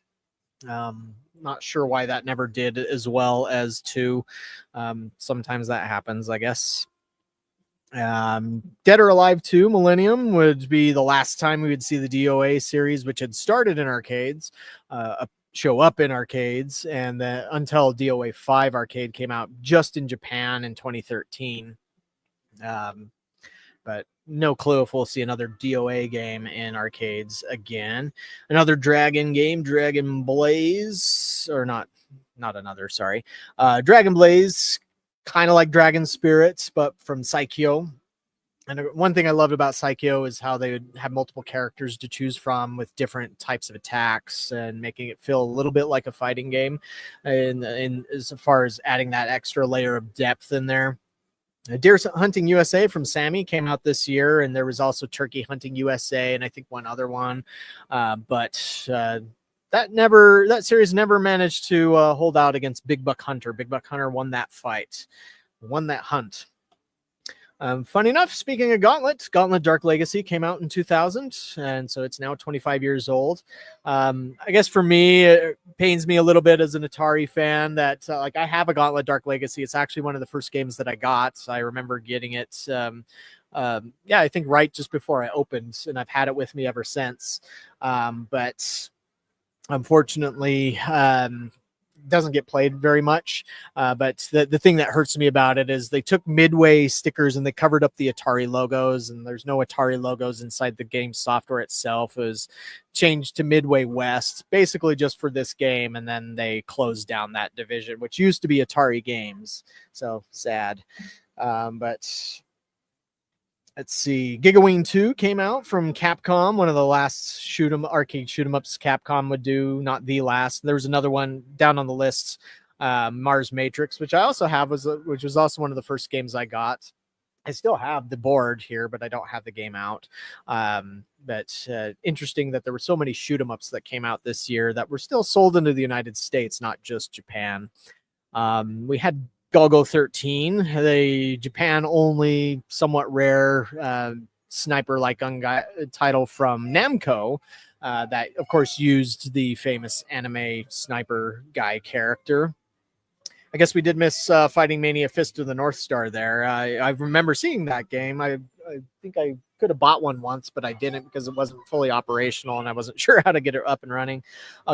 Not sure why that never did as well as 2. Sometimes that happens, I guess. Dead or Alive 2 Millennium would be the last time we would see the DOA series, which had started in arcades, show up in arcades, and then until DOA 5 arcade came out just in Japan in 2013. But no clue if we'll see another DOA game in arcades again. Another Dragon game, Dragon Blaze, or not another, sorry. Dragon Blaze, kind of like Dragon Spirits, but from Saikyo. And one thing I loved about Saikyo is how they would have multiple characters to choose from with different types of attacks and making it feel a little bit like a fighting game. And as far as adding that extra layer of depth in there. Deer Hunting USA from Sammy came out this year, and there was also Turkey Hunting USA and I think one other one. But that series never managed to hold out against Big Buck Hunter. Big Buck Hunter won that fight, won that hunt. Funny enough, speaking of Gauntlet Dark Legacy came out in 2000, and so it's now 25 years old. I guess for me, it pains me a little bit as an Atari fan that I have a Gauntlet Dark Legacy. It's actually one of the first games that I got. I remember getting it, I think right just before I opened, and I've had it with me ever since. But unfortunately, doesn't get played very much, but the thing that hurts me about it is they took Midway stickers and they covered up the Atari logos, and there's no Atari logos inside the game software itself. It was changed to Midway West basically just for this game, and then they closed down that division, which used to be Atari Games. So sad. But let's see. Gigawing 2 came out from Capcom, one of the last arcade shoot 'em ups Capcom would do, not the last. There was another one down on the list, Mars Matrix, which I also have, which was also one of the first games I got. I still have the board here, but I don't have the game out. But interesting that there were so many shoot 'em ups that came out this year that were still sold into the United States, not just Japan. We had Golgo 13, the Japan only, somewhat rare sniper-like gun title from Namco that, of course, used the famous anime sniper guy character. I guess we did miss Fighting Mania Fist of the North Star there. I remember seeing that game. I think I could have bought one once, but I didn't because it wasn't fully operational and I wasn't sure how to get it up and running.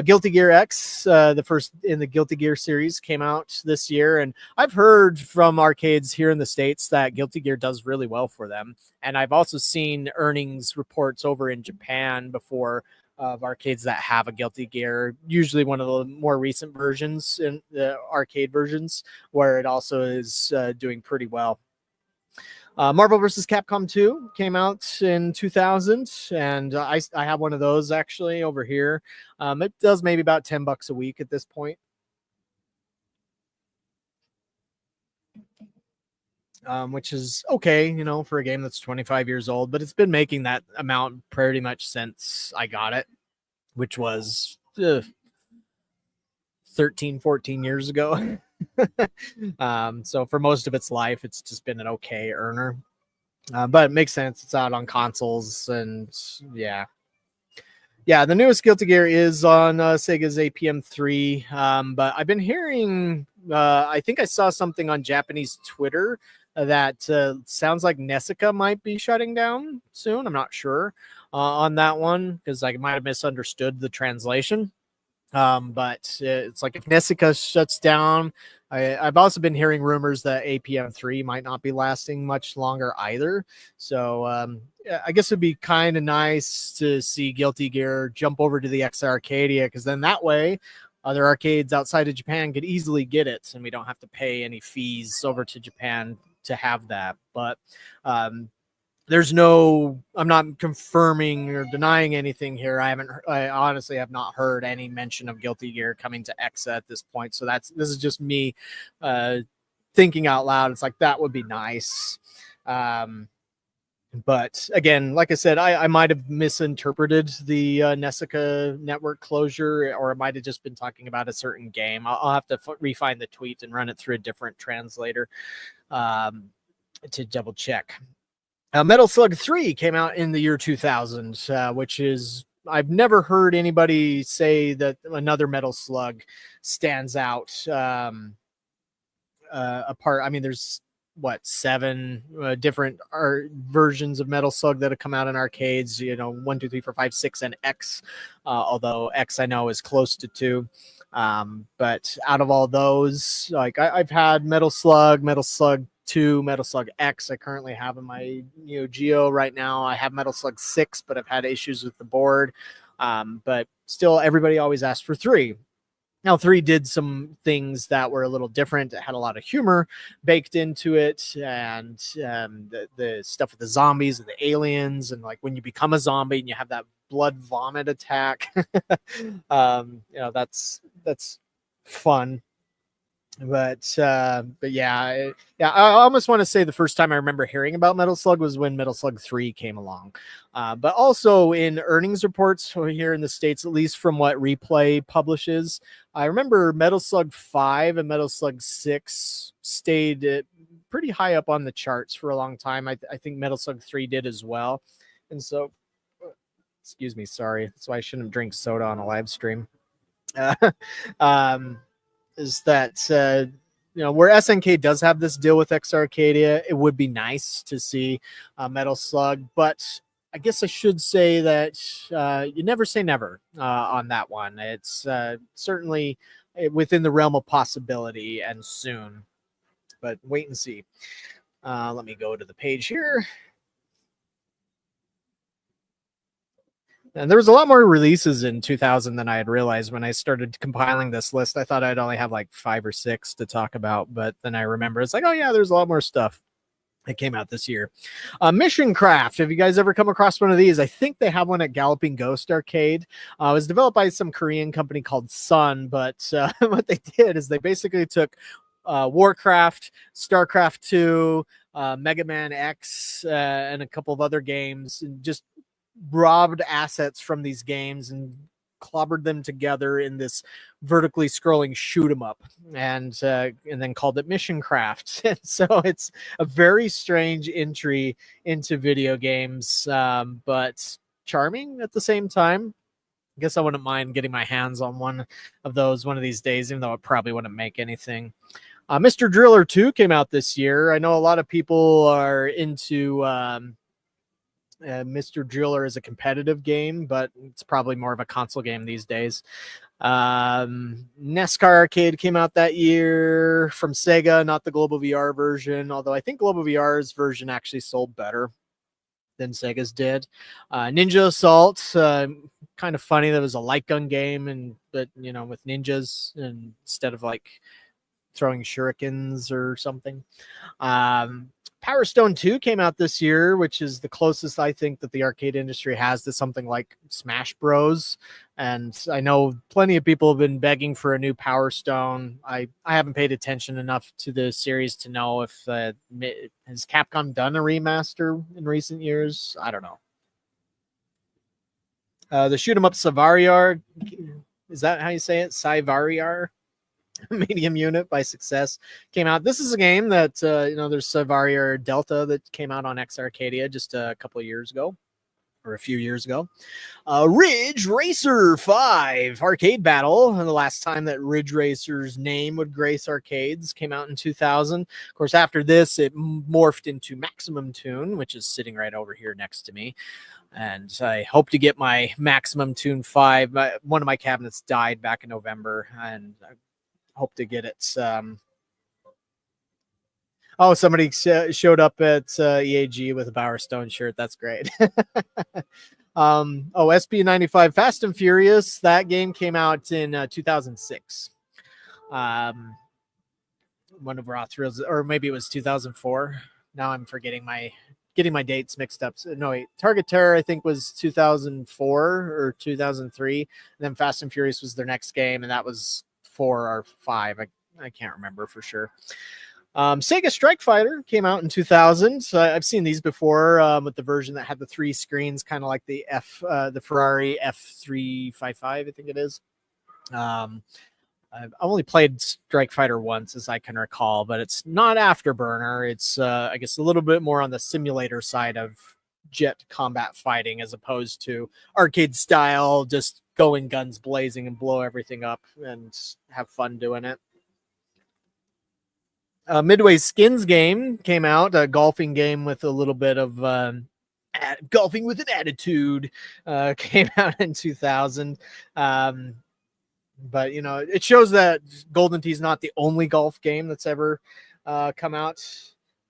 Guilty Gear X, the first in the Guilty Gear series, came out this year, and I've heard from arcades here in the States that Guilty Gear does really well for them. And I've also seen earnings reports over in Japan before of arcades that have a Guilty Gear, usually one of the more recent versions in the arcade versions, where it also is doing pretty well. Marvel vs. Capcom 2 came out in 2000, and I have one of those actually over here. It does maybe about $10 a week at this point. which is okay, you know, for a game that's 25 years old, but it's been making that amount pretty much since I got it, which was 13, 14 years ago. So for most of its life, it's just been an okay earner. But it makes sense. It's out on consoles, and yeah. Yeah, the newest Guilty Gear is on Sega's APM3. But I've been hearing, I think I saw something on Japanese Twitter that sounds like Nessica might be shutting down soon. I'm not sure on that one because I might have misunderstood the translation. But it's like if Nessica shuts down, I've also been hearing rumors that APM3 might not be lasting much longer either. So I guess it'd be kind of nice to see Guilty Gear jump over to the X Arcadia, because then that way other arcades outside of Japan could easily get it, and we don't have to pay any fees over to Japan to have that. But there's no, I'm not confirming or denying anything here. I honestly have not heard any mention of Guilty Gear coming to EXA at this point. So this is just me thinking out loud. It's like, that would be nice. But again, like I said, I might have misinterpreted the Nessica network closure, or it might have just been talking about a certain game. I'll have to refine the tweet and run it through a different translator to double check. Metal Slug 3 came out in the year 2000, which is, I've never heard anybody say that another Metal Slug stands out apart. I mean, there's what, 7 different versions of Metal Slug that have come out in arcades, you know, 1, 2, 3, 4, 5, 6, and X, although X I know is close to 2. But out of all those, like I've had Metal Slug 2, Metal Slug X I currently have in my Neo Geo right now. I have Metal Slug 6, but I've had issues with the board. But still, everybody always asked for 3. Now, 3 did some things that were a little different. It had a lot of humor baked into it, and the stuff with the zombies and the aliens, and like when you become a zombie and you have that blood vomit attack. You know, that's fun. But yeah, I almost want to say the first time I remember hearing about Metal Slug was when Metal Slug 3 came along. But also in earnings reports here in the States, at least from what Replay publishes, I remember Metal Slug 5 and Metal Slug 6 stayed pretty high up on the charts for a long time. I think Metal Slug 3 did as well. And so, excuse me, sorry. That's why I shouldn't drink soda on a live stream. Is that you know, where SNK does have this deal with X Arcadia, it would be nice to see Metal Slug, but I guess I should say that you never say never on that one. It's certainly within the realm of possibility, and soon, but wait and see. Let me go to the page here. And there was a lot more releases in 2000 than I had realized when I started compiling this list. I thought I'd only have like 5 or 6 to talk about, but then I remember it's like, oh yeah, there's a lot more stuff that came out this year. Mission Craft. Have you guys ever come across one of these? I think they have one at Galloping Ghost Arcade. It was developed by some Korean company called Sun, but what they did is they basically took Warcraft, StarCraft 2, Mega Man X, and a couple of other games, and just robbed assets from these games and clobbered them together in this vertically scrolling shoot 'em up, and then called it Mission Craft. And so it's a very strange entry into video games, but charming at the same time. I guess I wouldn't mind getting my hands on one of those one of these days, even though it probably wouldn't make anything. Mr. Driller 2 came out this year. I know a lot of people are into Mr. Driller is a competitive game, but it's probably more of a console game these days. NASCAR Arcade came out that year from Sega, not the Global VR version, although I think Global VR's version actually sold better than Sega's did. Ninja Assault, kind of funny. That was a light gun game, but you know, with ninjas and instead of like throwing shurikens or something. Power Stone 2 came out this year, which is the closest I think that the arcade industry has to something like Smash Bros. And I know plenty of people have been begging for a new Power Stone. I haven't paid attention enough to the series to know if has Capcom done a remaster in recent years. I don't know. The shoot 'em up Savariar, is that how you say it? Savariar? Medium unit by Success came out. This is a game that there's Savariar Delta that came out on X Arcadia just a couple of years ago, or a few years ago. Ridge Racer 5 Arcade Battle, and the last time that Ridge Racer's name would grace arcades, came out in 2000. Of course, after this, it morphed into Maximum Tune, which is sitting right over here next to me. And I hope to get my Maximum Tune 5. One of my cabinets died back in November, and I hope to get it. Oh, somebody showed up at EAG with a Power Stone shirt. That's great. SP95 Fast and Furious. That game came out in 2006. One of Raw Thrills, or maybe it was 2004. Now I'm getting my dates mixed up. No, wait. Target Terror, I think, was 2004 or 2003. And then Fast and Furious was their next game, and that was 4 or 5. I can't remember for sure. Sega Strike Fighter came out in 2000. So I've seen these before with the version that had the 3 screens, kind of like the Ferrari F355, I think it is. I've only played Strike Fighter once, as I can recall, but it's not Afterburner. It's, I guess, a little bit more on the simulator side of jet combat fighting, as opposed to arcade style, just going guns blazing and blow everything up and have fun doing it. Midway Skins game came out, a golfing game with a little bit of golfing with an attitude, came out in 2000. But, it shows that Golden Tee is not the only golf game that's ever come out.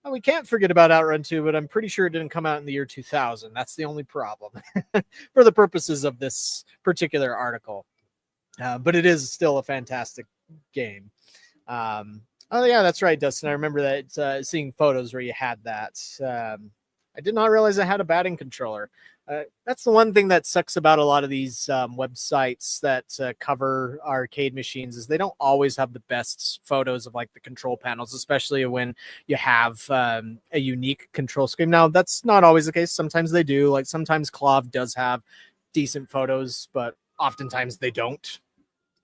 Well, we can't forget about Outrun 2, but I'm pretty sure it didn't come out in the year 2000. That's the only problem for the purposes of this particular article. But it is still a fantastic game. Oh, yeah, that's right, Dustin. I remember that seeing photos where you had that. I did not realize I had a batting controller. That's the one thing that sucks about a lot of these websites that cover arcade machines is they don't always have the best photos of like the control panels, especially when you have a unique control scheme. Now, that's not always the case. Sometimes they do. Like sometimes Clov does have decent photos, but oftentimes they don't.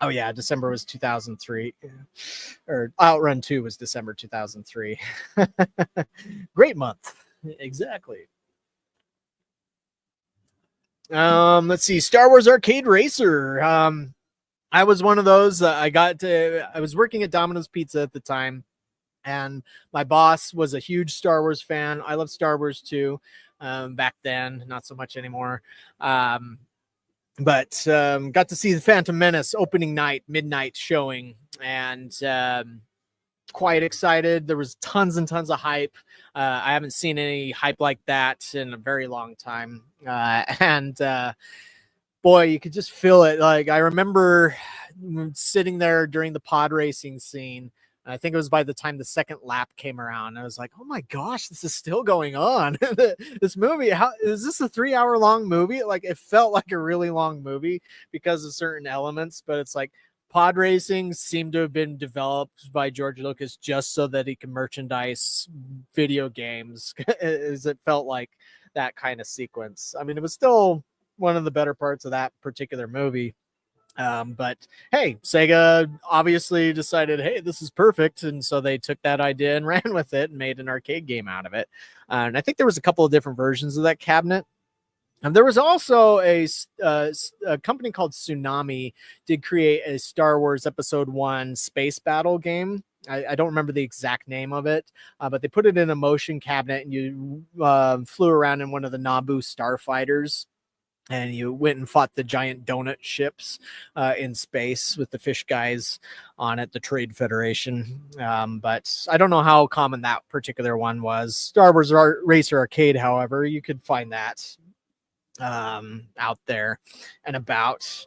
Oh, yeah, December was 2003. Or Outrun 2 was December 2003. Great month. Exactly. Let's see. Star Wars Arcade Racer. I was one of those. I was working at Domino's Pizza at the time, and my boss was a huge Star Wars fan. I love Star Wars too. Back then, not so much anymore. But got to see the Phantom Menace opening night, midnight showing, and quite excited. There was tons and tons of hype. I haven't seen any hype like that in a very long time. And boy, you could just feel it. Like I remember sitting there during the pod racing scene. I think it was by the time the second lap came around. I was like, oh my gosh, this is still going on. This movie, how is this a 3-hour long movie? Like it felt like a really long movie because of certain elements, but it's like pod racing seemed to have been developed by George Lucas just so that he can merchandise video games. As it felt like that kind of sequence. I mean, it was still one of the better parts of that particular movie. But hey, Sega obviously decided, hey, this is perfect. And so they took that idea and ran with it and made an arcade game out of it. And I think there was a couple of different versions of that cabinet. And there was also a company called Tsunami did create a Star Wars Episode 1 space battle game. I don't remember the exact name of it, but they put it in a motion cabinet and you flew around in one of the Naboo starfighters. And you went and fought the giant donut ships in space with the fish guys on it, the Trade Federation. But I don't know how common that particular one was. Star Wars Racer Arcade, however, you could find that out there and about.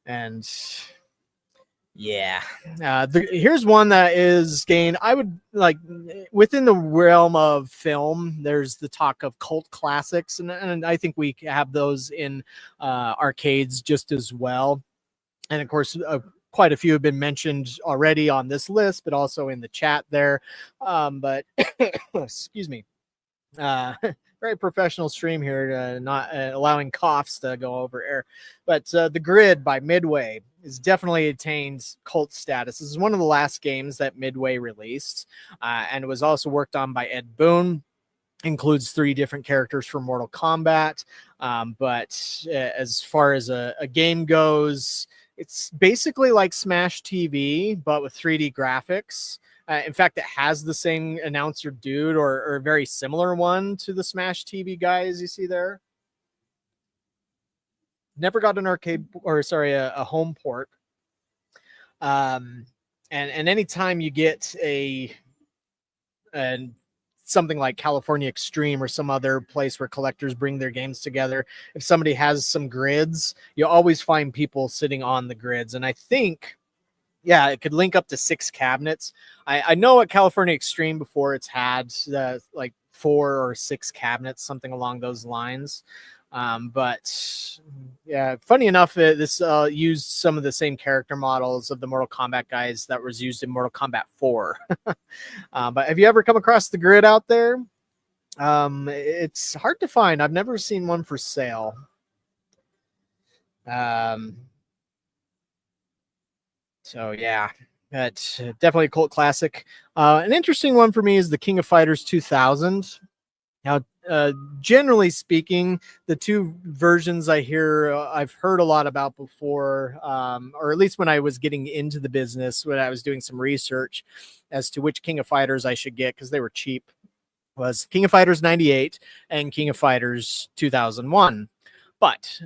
And Yeah. Here's one that is gained. I would like within the realm of film, there's the talk of cult classics, and I think we have those in arcades just as well. And of course, quite a few have been mentioned already on this list, but also in the chat there. But excuse me. Very professional stream here, not allowing coughs to go over air. But The Grid by Midway has definitely attained cult status. This is one of the last games that Midway released, and it was also worked on by Ed Boon. Includes 3 different characters from Mortal Kombat. But as far as a game goes, it's basically like Smash TV, but with 3D graphics. In fact, it has the same announcer dude or a very similar one to the Smash TV guys you see there. Never got an arcade or sorry, a home port. And anytime you get something like California Extreme or some other place where collectors bring their games together, if somebody has some grids, you always find people sitting on the grids. And I think, yeah, it could link up to 6 cabinets. I know at California Extreme before it's had like 4 or 6 cabinets, something along those lines. But yeah, funny enough, this used some of the same character models of the Mortal Kombat guys that was used in Mortal Kombat 4. But have you ever come across the grid out there? It's hard to find. I've never seen one for sale. So yeah, that's definitely a cult classic. An interesting one for me is the King of Fighters 2000. Now, generally speaking, the 2 versions I've heard a lot about before, or at least when I was getting into the business, when I was doing some research as to which King of Fighters I should get because they were cheap, was King of Fighters 98 and King of Fighters 2001. But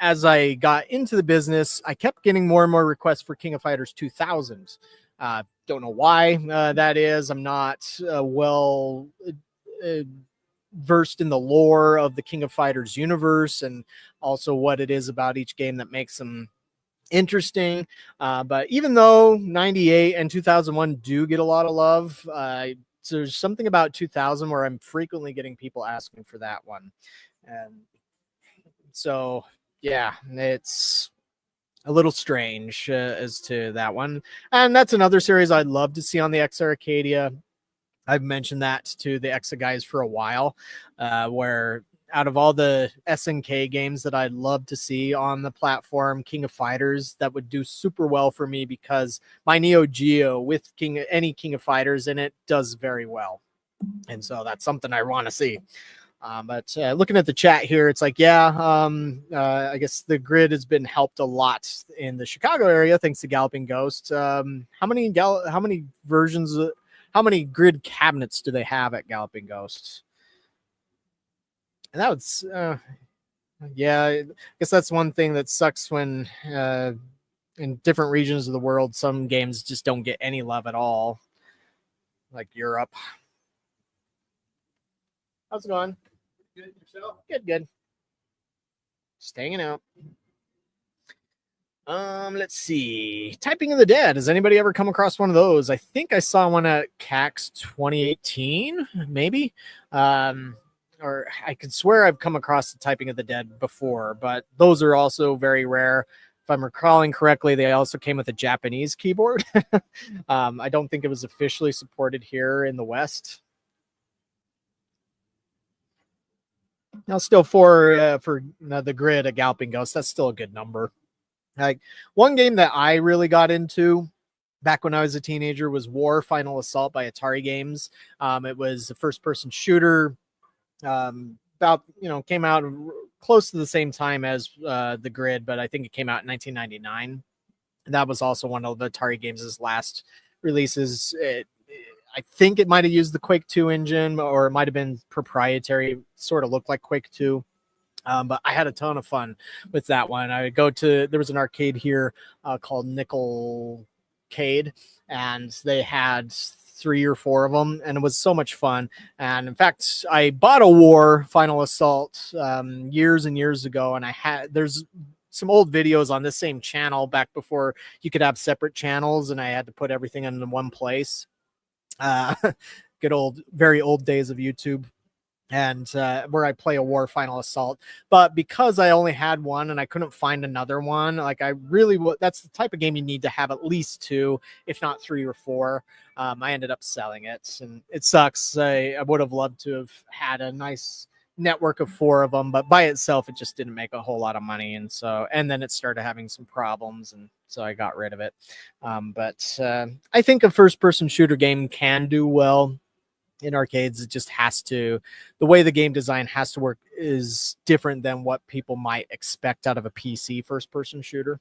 as I got into the business, I kept getting more and more requests for King of Fighters 2000. Don't know why that is. I'm not versed in the lore of the King of Fighters universe and also what it is about each game that makes them interesting. But even though 98 and 2001 do get a lot of love, so there's something about 2000 where I'm frequently getting people asking for that one. And so, yeah, it's a little strange as to that one. And that's another series I'd love to see on the X Arcadia. I've mentioned that to the Exa guys for a while, where out of all the SNK games that I'd love to see on the platform, King of Fighters, that would do super well for me because my Neo Geo with any King of Fighters in it does very well. And so that's something I want to see. But looking at the chat here, it's like, yeah, I guess the grid has been helped a lot in the Chicago area thanks to Galloping Ghost. How many versions? How many grid cabinets do they have at Galloping Ghost? And that was, yeah, I guess that's one thing that sucks when in different regions of the world, some games just don't get any love at all, like Europe. How's it going? Good yourself? Good. Just hanging out. Let's see. Typing of the Dead. Has anybody ever come across one of those? I think I saw one at CAX 2018, maybe. Or I could swear I've come across the Typing of the Dead before, but those are also very rare. If I'm recalling correctly, they also came with a Japanese keyboard. I don't think it was officially supported here in the West. Now, still for the grid at Galloping Ghost, that's still a good number. Like one game that I really got into back when I was a teenager was War Final Assault by Atari Games. It was a first-person shooter. About came out close to the same time as the Grid, but I think it came out in 1999. And that was also one of the Atari Games' last releases. I think it might have used the Quake 2 engine, or it might have been proprietary. Sort of looked like Quake 2. But I had a ton of fun with that one. I would go to, there was an arcade here called Nickelcade, and they had 3 or 4 of them, and it was so much fun. And in fact, I bought a War Final Assault years and years ago, and there's some old videos on this same channel back before you could have separate channels, and I had to put everything into one place. Good old, very old days of YouTube. And where I play a war final assault. But because I only had one and I couldn't find another one, like I really that's the type of game you need to have at least 2, if not 3 or 4. I ended up selling it, and it sucks. I would have loved to have had a nice network of 4 of them, but by itself it just didn't make a whole lot of money, and then it started having some problems, and so I got rid of it. But I think a first-person shooter game can do well in arcades. It just has to, the way the game design has to work is different than what people might expect out of a PC first person shooter.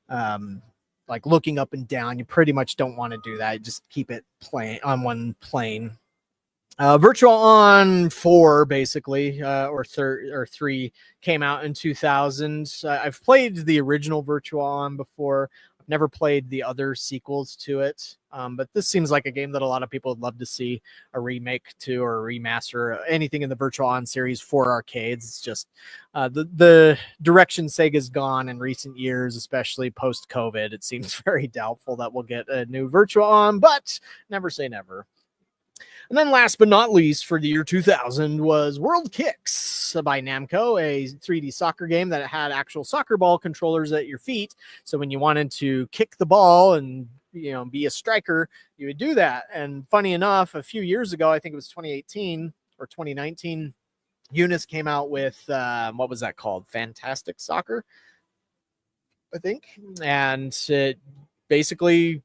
Like looking up and down, you pretty much don't want to do that. You just keep it playing on one plane. Virtual On 4 basically, or 3 came out in 2000. I've played the original Virtual On before. I've never played the other sequels to it, but this seems like a game that a lot of people would love to see a remake to, or a remaster, anything in the Virtual On series for arcades. It's just the direction Sega's gone in recent years, especially post-COVID. It seems very doubtful that we'll get a new Virtual On, but never say never. And then last but not least for the year 2000 was World Kicks by Namco, a 3D soccer game that had actual soccer ball controllers at your feet. So when you wanted to kick the ball and be a striker, you would do that. And funny enough, a few years ago, I think it was 2018 or 2019, Eunice came out with what was that called? Fantastic Soccer, I think. And it basically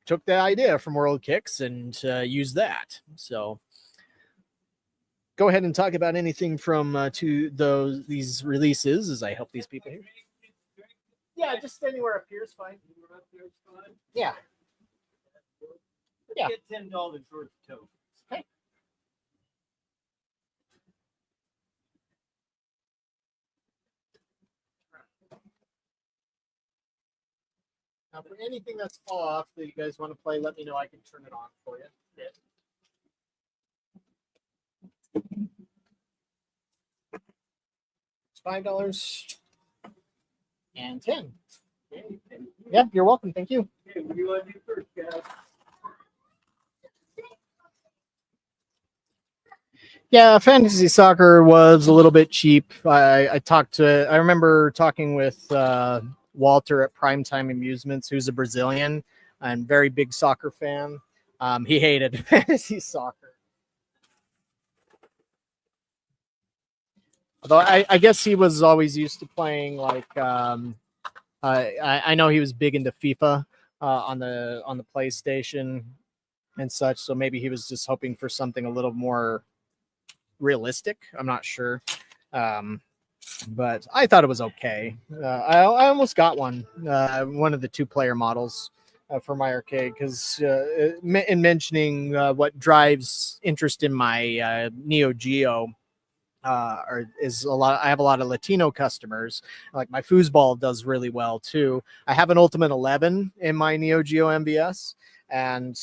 took the idea from World Kicks and used that. So go ahead and talk about anything from these releases as I help these people here. Yeah, just anywhere up here is fine. Yeah. Yeah. Get $10 worth of tokens. Okay. Now, for anything that's off that you guys want to play, let me know. I can turn it on for you. Yeah. It's $5 and 10. Yeah, you're welcome. Thank you. Okay, what do you want to do first, guys? Yeah, fantasy soccer was a little bit cheap. I remember talking with Walter at Primetime Amusements, who's a Brazilian and very big soccer fan. He hated fantasy soccer. Although I guess he was always used to playing like I know he was big into FIFA on the PlayStation and such. So maybe he was just hoping for something a little more realistic. I'm not sure. But I thought it was okay. I almost got one of the 2-player models for my arcade, because in mentioning what drives interest in my Neo Geo is a lot. I have a lot of Latino customers. Like my foosball does really well too. I have an Ultimate 11 in my Neo Geo MVS, and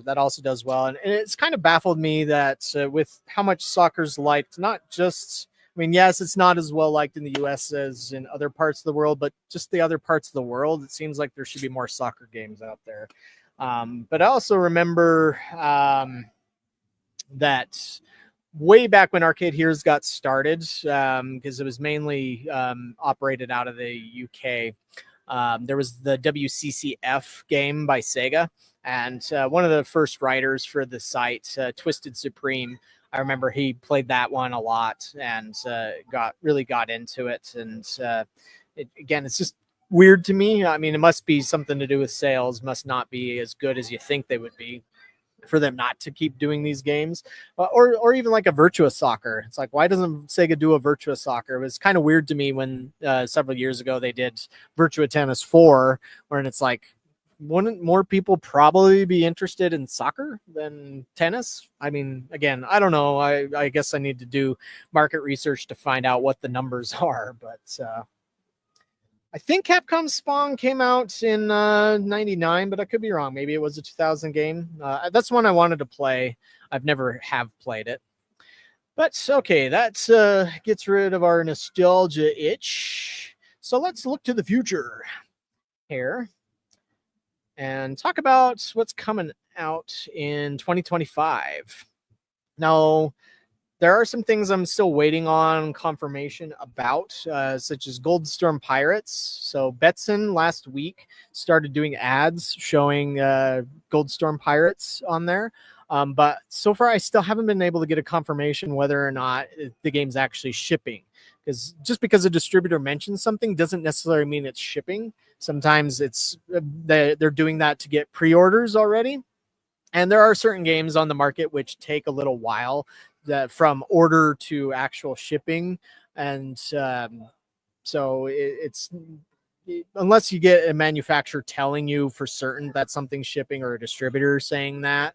that also does well. And it's kind of baffled me that with how much soccer's liked, not just, I mean, yes, it's not as well liked in the US as in other parts of the world, but just the other parts of the world, it seems like there should be more soccer games out there. But I also remember that way back when Arcade Heroes got started, because it was mainly operated out of the UK, there was the WCCF game by Sega. And one of the first writers for the site, Twisted Supreme, I remember he played that one a lot and really got into it. And again, it's just weird to me. I mean, it must be something to do with sales, must not be as good as you think they would be for them not to keep doing these games, or even like a Virtua Soccer. It's like, why doesn't Sega do a Virtua Soccer? It was kind of weird to me when several years ago they did Virtua Tennis 4, when it's like, wouldn't more people probably be interested in soccer than tennis? I mean, again, I don't know. I guess I need to do market research to find out what the numbers are, but I think Capcom Spawn came out in 99, but I could be wrong. Maybe it was a 2000 game. That's one I wanted to play. I've never have played it. But okay, that gets rid of our nostalgia itch. So let's look to the future here and talk about what's coming out in 2025. Now, there are some things I'm still waiting on confirmation about, such as Goldstorm Pirates. So Betson last week started doing ads showing Goldstorm Pirates on there. But so far, I still haven't been able to get a confirmation whether or not the game's actually shipping. Because just because a distributor mentions something doesn't necessarily mean it's shipping. Sometimes it's they're doing that to get pre-orders already. And there are certain games on the market which take a little while that from order to actual shipping. And so it's unless you get a manufacturer telling you for certain that something's shipping or a distributor saying that,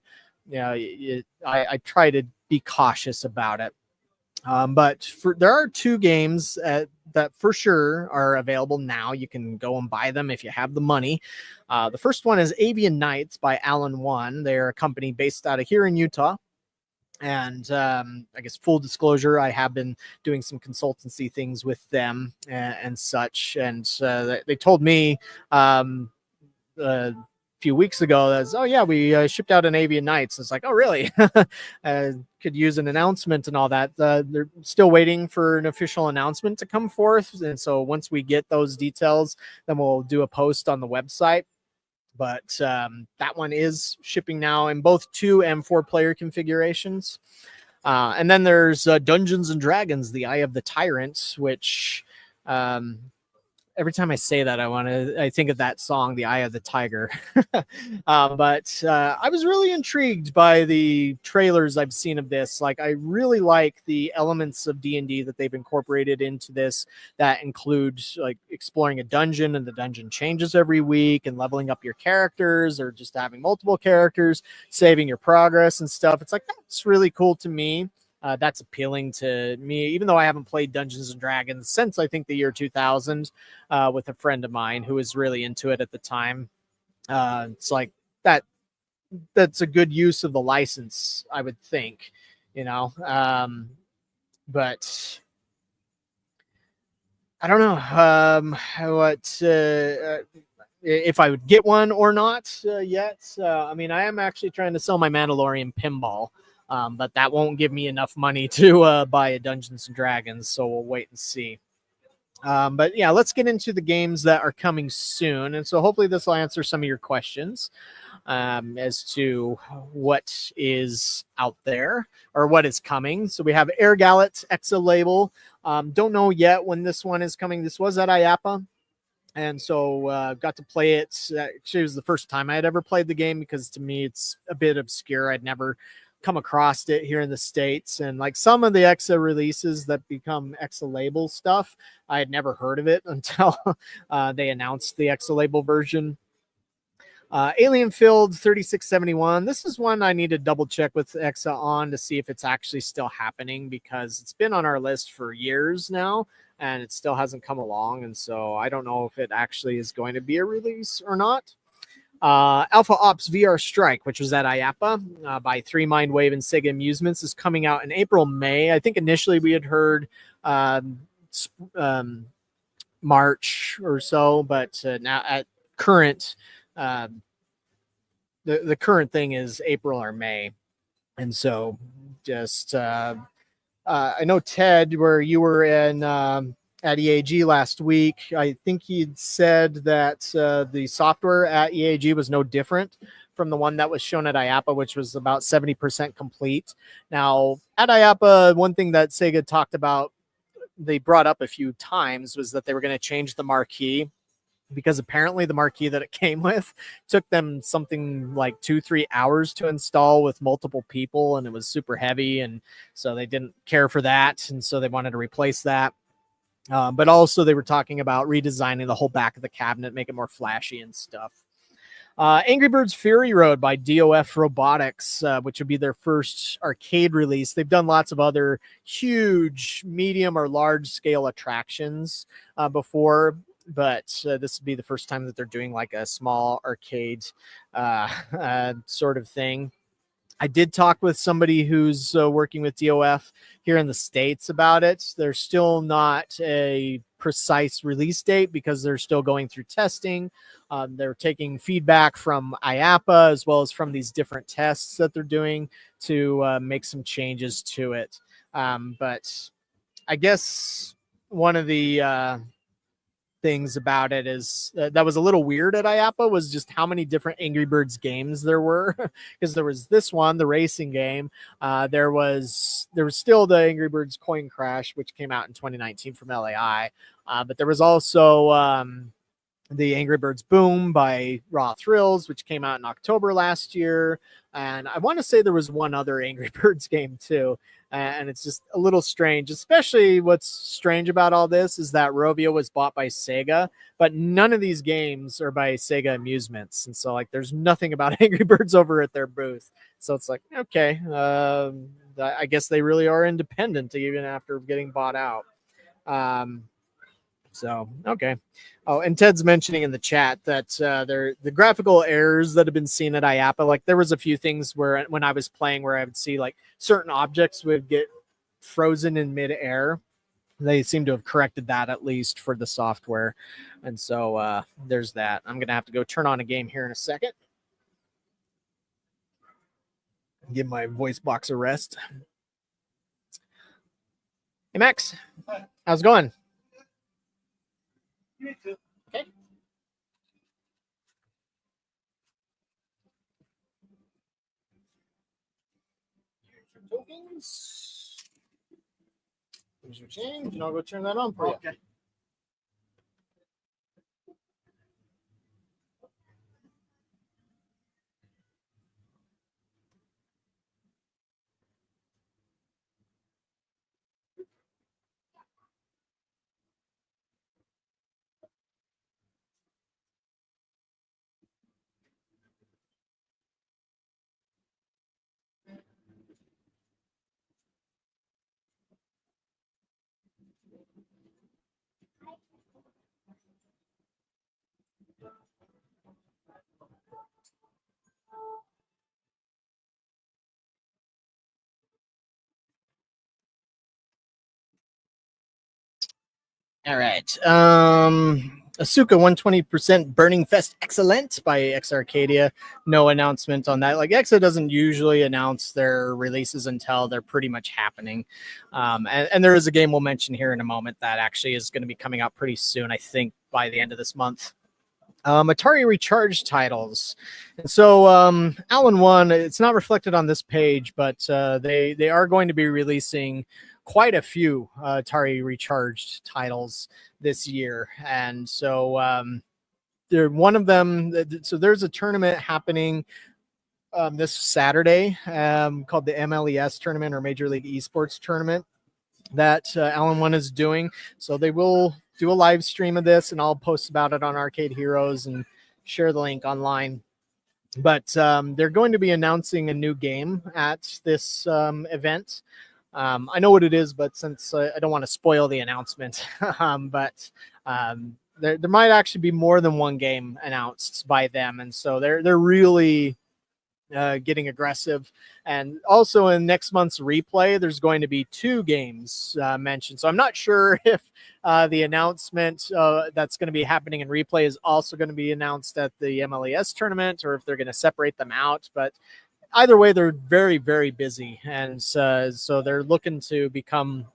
I try to be cautious about it. But there are two games that for sure are available now. You can go and buy them if you have the money. The first one is Avian Nights by Alan One. They're a company based out of here in Utah. And I guess full disclosure, I have been doing some consultancy things with them and such. And they told me few weeks ago that's, oh yeah, we shipped out an Avian Nights. It's like, oh really? Could use an announcement and all that. They're still waiting for an official announcement to come forth, and so once we get those details, then we'll do a post on the website. But that one is shipping now in both 2 and 4 player configurations. And then there's Dungeons and Dragons: The Eye of the Tyrant, which every time I say that, I think of that song, The Eye of the Tiger. But I was really intrigued by the trailers I've seen of this. Like, I really like the elements of D&D that they've incorporated into this that include like exploring a dungeon, and the dungeon changes every week, and leveling up your characters, or just having multiple characters, saving your progress and stuff. It's like, that's really cool to me. That's appealing to me, even though I haven't played Dungeons and Dragons since I think the year 2000 with a friend of mine who was really into it at the time. It's like that's a good use of the license, I would think, but I don't know what if I would get one or not yet. I mean, I am actually trying to sell my Mandalorian pinball. But that won't give me enough money to buy a Dungeons and Dragons, so we'll wait and see. But yeah, let's get into the games that are coming soon. And so hopefully this will answer some of your questions as to what is out there or what is coming. So we have Air Gallet Exa Label. Don't know yet when this one is coming. This was at IAPA. And so got to play it. Actually, it was the first time I had ever played the game, because to me it's a bit obscure. I'd never come across it here in the States, and like some of the Exa releases that become Exa label stuff, I had never heard of it until they announced the Exa label version. Alien Field 3671. This is one I need to double check with Exa on to see if it's actually still happening, because it's been on our list for years now and it still hasn't come along, and so I don't know if it actually is going to be a release or not. Alpha Ops VR Strike, which was at IAPA by 3 Mindwave and Sega Amusements, is coming out in April, May. I think initially we had heard March or so, but now at current, the current thing is April or May. And so just, I know Ted, where you were in, at EAG last week, I think he'd said that the software at EAG was no different from the one that was shown at IAPA, which was about 70% complete. Now, at IAPA, one thing that Sega talked about, they brought up a few times, was that they were going to change the marquee, because apparently the marquee that it came with took them something like 2-3 hours to install with multiple people, and it was super heavy, and so they didn't care for that, and so they wanted to replace that. But also they were talking about redesigning the whole back of the cabinet, make it more flashy and stuff. Angry Birds Fury Road by DOF Robotics, which would be their first arcade release. They've done lots of other huge, medium, or large scale attractions before, but this would be the first time that they're doing like a small arcade sort of thing. I did talk with somebody who's working with DOF here in the States about it. There's still not a precise release date because they're still going through testing. They're taking feedback from IAPA as well as from these different tests that they're doing to make some changes to it. But I guess one of the things about it is that was a little weird at IAPA was just how many different Angry Birds games there were, because there was this one, the racing game. There was still the Angry Birds Coin Crash, which came out in 2019 from LAI, but there was also the Angry Birds Boom by Raw Thrills, which came out in October last year. And I want to say there was one other Angry Birds game too. And it's just a little strange, especially what's strange about all this is that Rovio was bought by Sega, but none of these games are by Sega Amusements. And so like, there's nothing about Angry Birds over at their booth. So it's like, okay, I guess they really are independent even after getting bought out. So, okay. Oh, and Ted's mentioning in the chat that the graphical errors that have been seen at IAPA, like there was a few things where when I was playing where I would see like certain objects would get frozen in midair. They seem to have corrected that at least for the software. And so there's that. I'm going to have to go turn on a game here in a second. Give my voice box a rest. Hey, Max. How's it going? Me too. Okay. Here's your tokens. Here's your change, and I'll go turn that on for you. Okay. All right. Asuka 120% Burning Fest Excellent by X Arcadia. No announcement on that. Like Exa doesn't usually announce their releases until they're pretty much happening. And there is a game we'll mention here in a moment that actually is going to be coming out pretty soon, I think by the end of this month. Atari Recharge titles. And so Alan One, it's not reflected on this page, but they are going to be releasing quite a few Atari Recharged titles this year. And so they're one of them. So there's a tournament happening this Saturday called the MLES tournament or Major League Esports tournament that Alan One is doing. So they will do a live stream of this and I'll post about it on Arcade Heroes and share the link online. But they're going to be announcing a new game at this event. I know what it is, but since I don't want to spoil the announcement, but there might actually be more than one game announced by them. And so they're really getting aggressive. And also in next month's replay, there's going to be 2 games mentioned. So I'm not sure if the announcement that's going to be happening in replay is also going to be announced at the MLES tournament or if they're going to separate them out. But either way, they're very, very busy. And so they're looking to become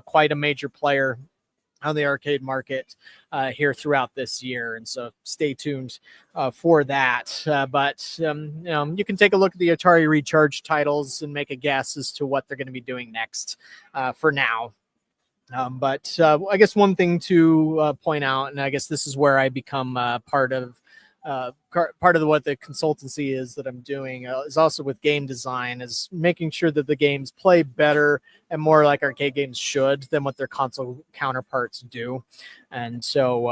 quite a major player on the arcade market here throughout this year. And so stay tuned for that. But you can take a look at the Atari Recharge titles and make a guess as to what they're going to be doing next for now. But I guess one thing to point out, and I guess this is where I become part of what the consultancy is that I'm doing is also with game design, is making sure that the games play better and more like arcade games should than what their console counterparts do. And so,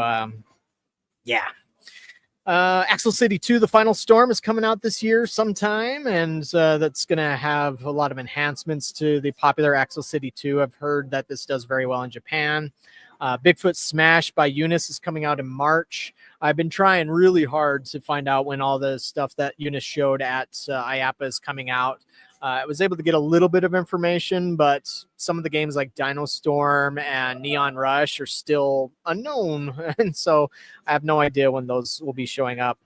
Axel City 2, The Final Storm is coming out this year sometime, and that's going to have a lot of enhancements to the popular Axel City 2. I've heard that this does very well in Japan. Bigfoot Smash by Eunice is coming out in March. I've been trying really hard to find out when all the stuff that Eunice showed at IAPA is coming out. I was able to get a little bit of information, but some of the games like Dino Storm and Neon Rush are still unknown. And so I have no idea when those will be showing up.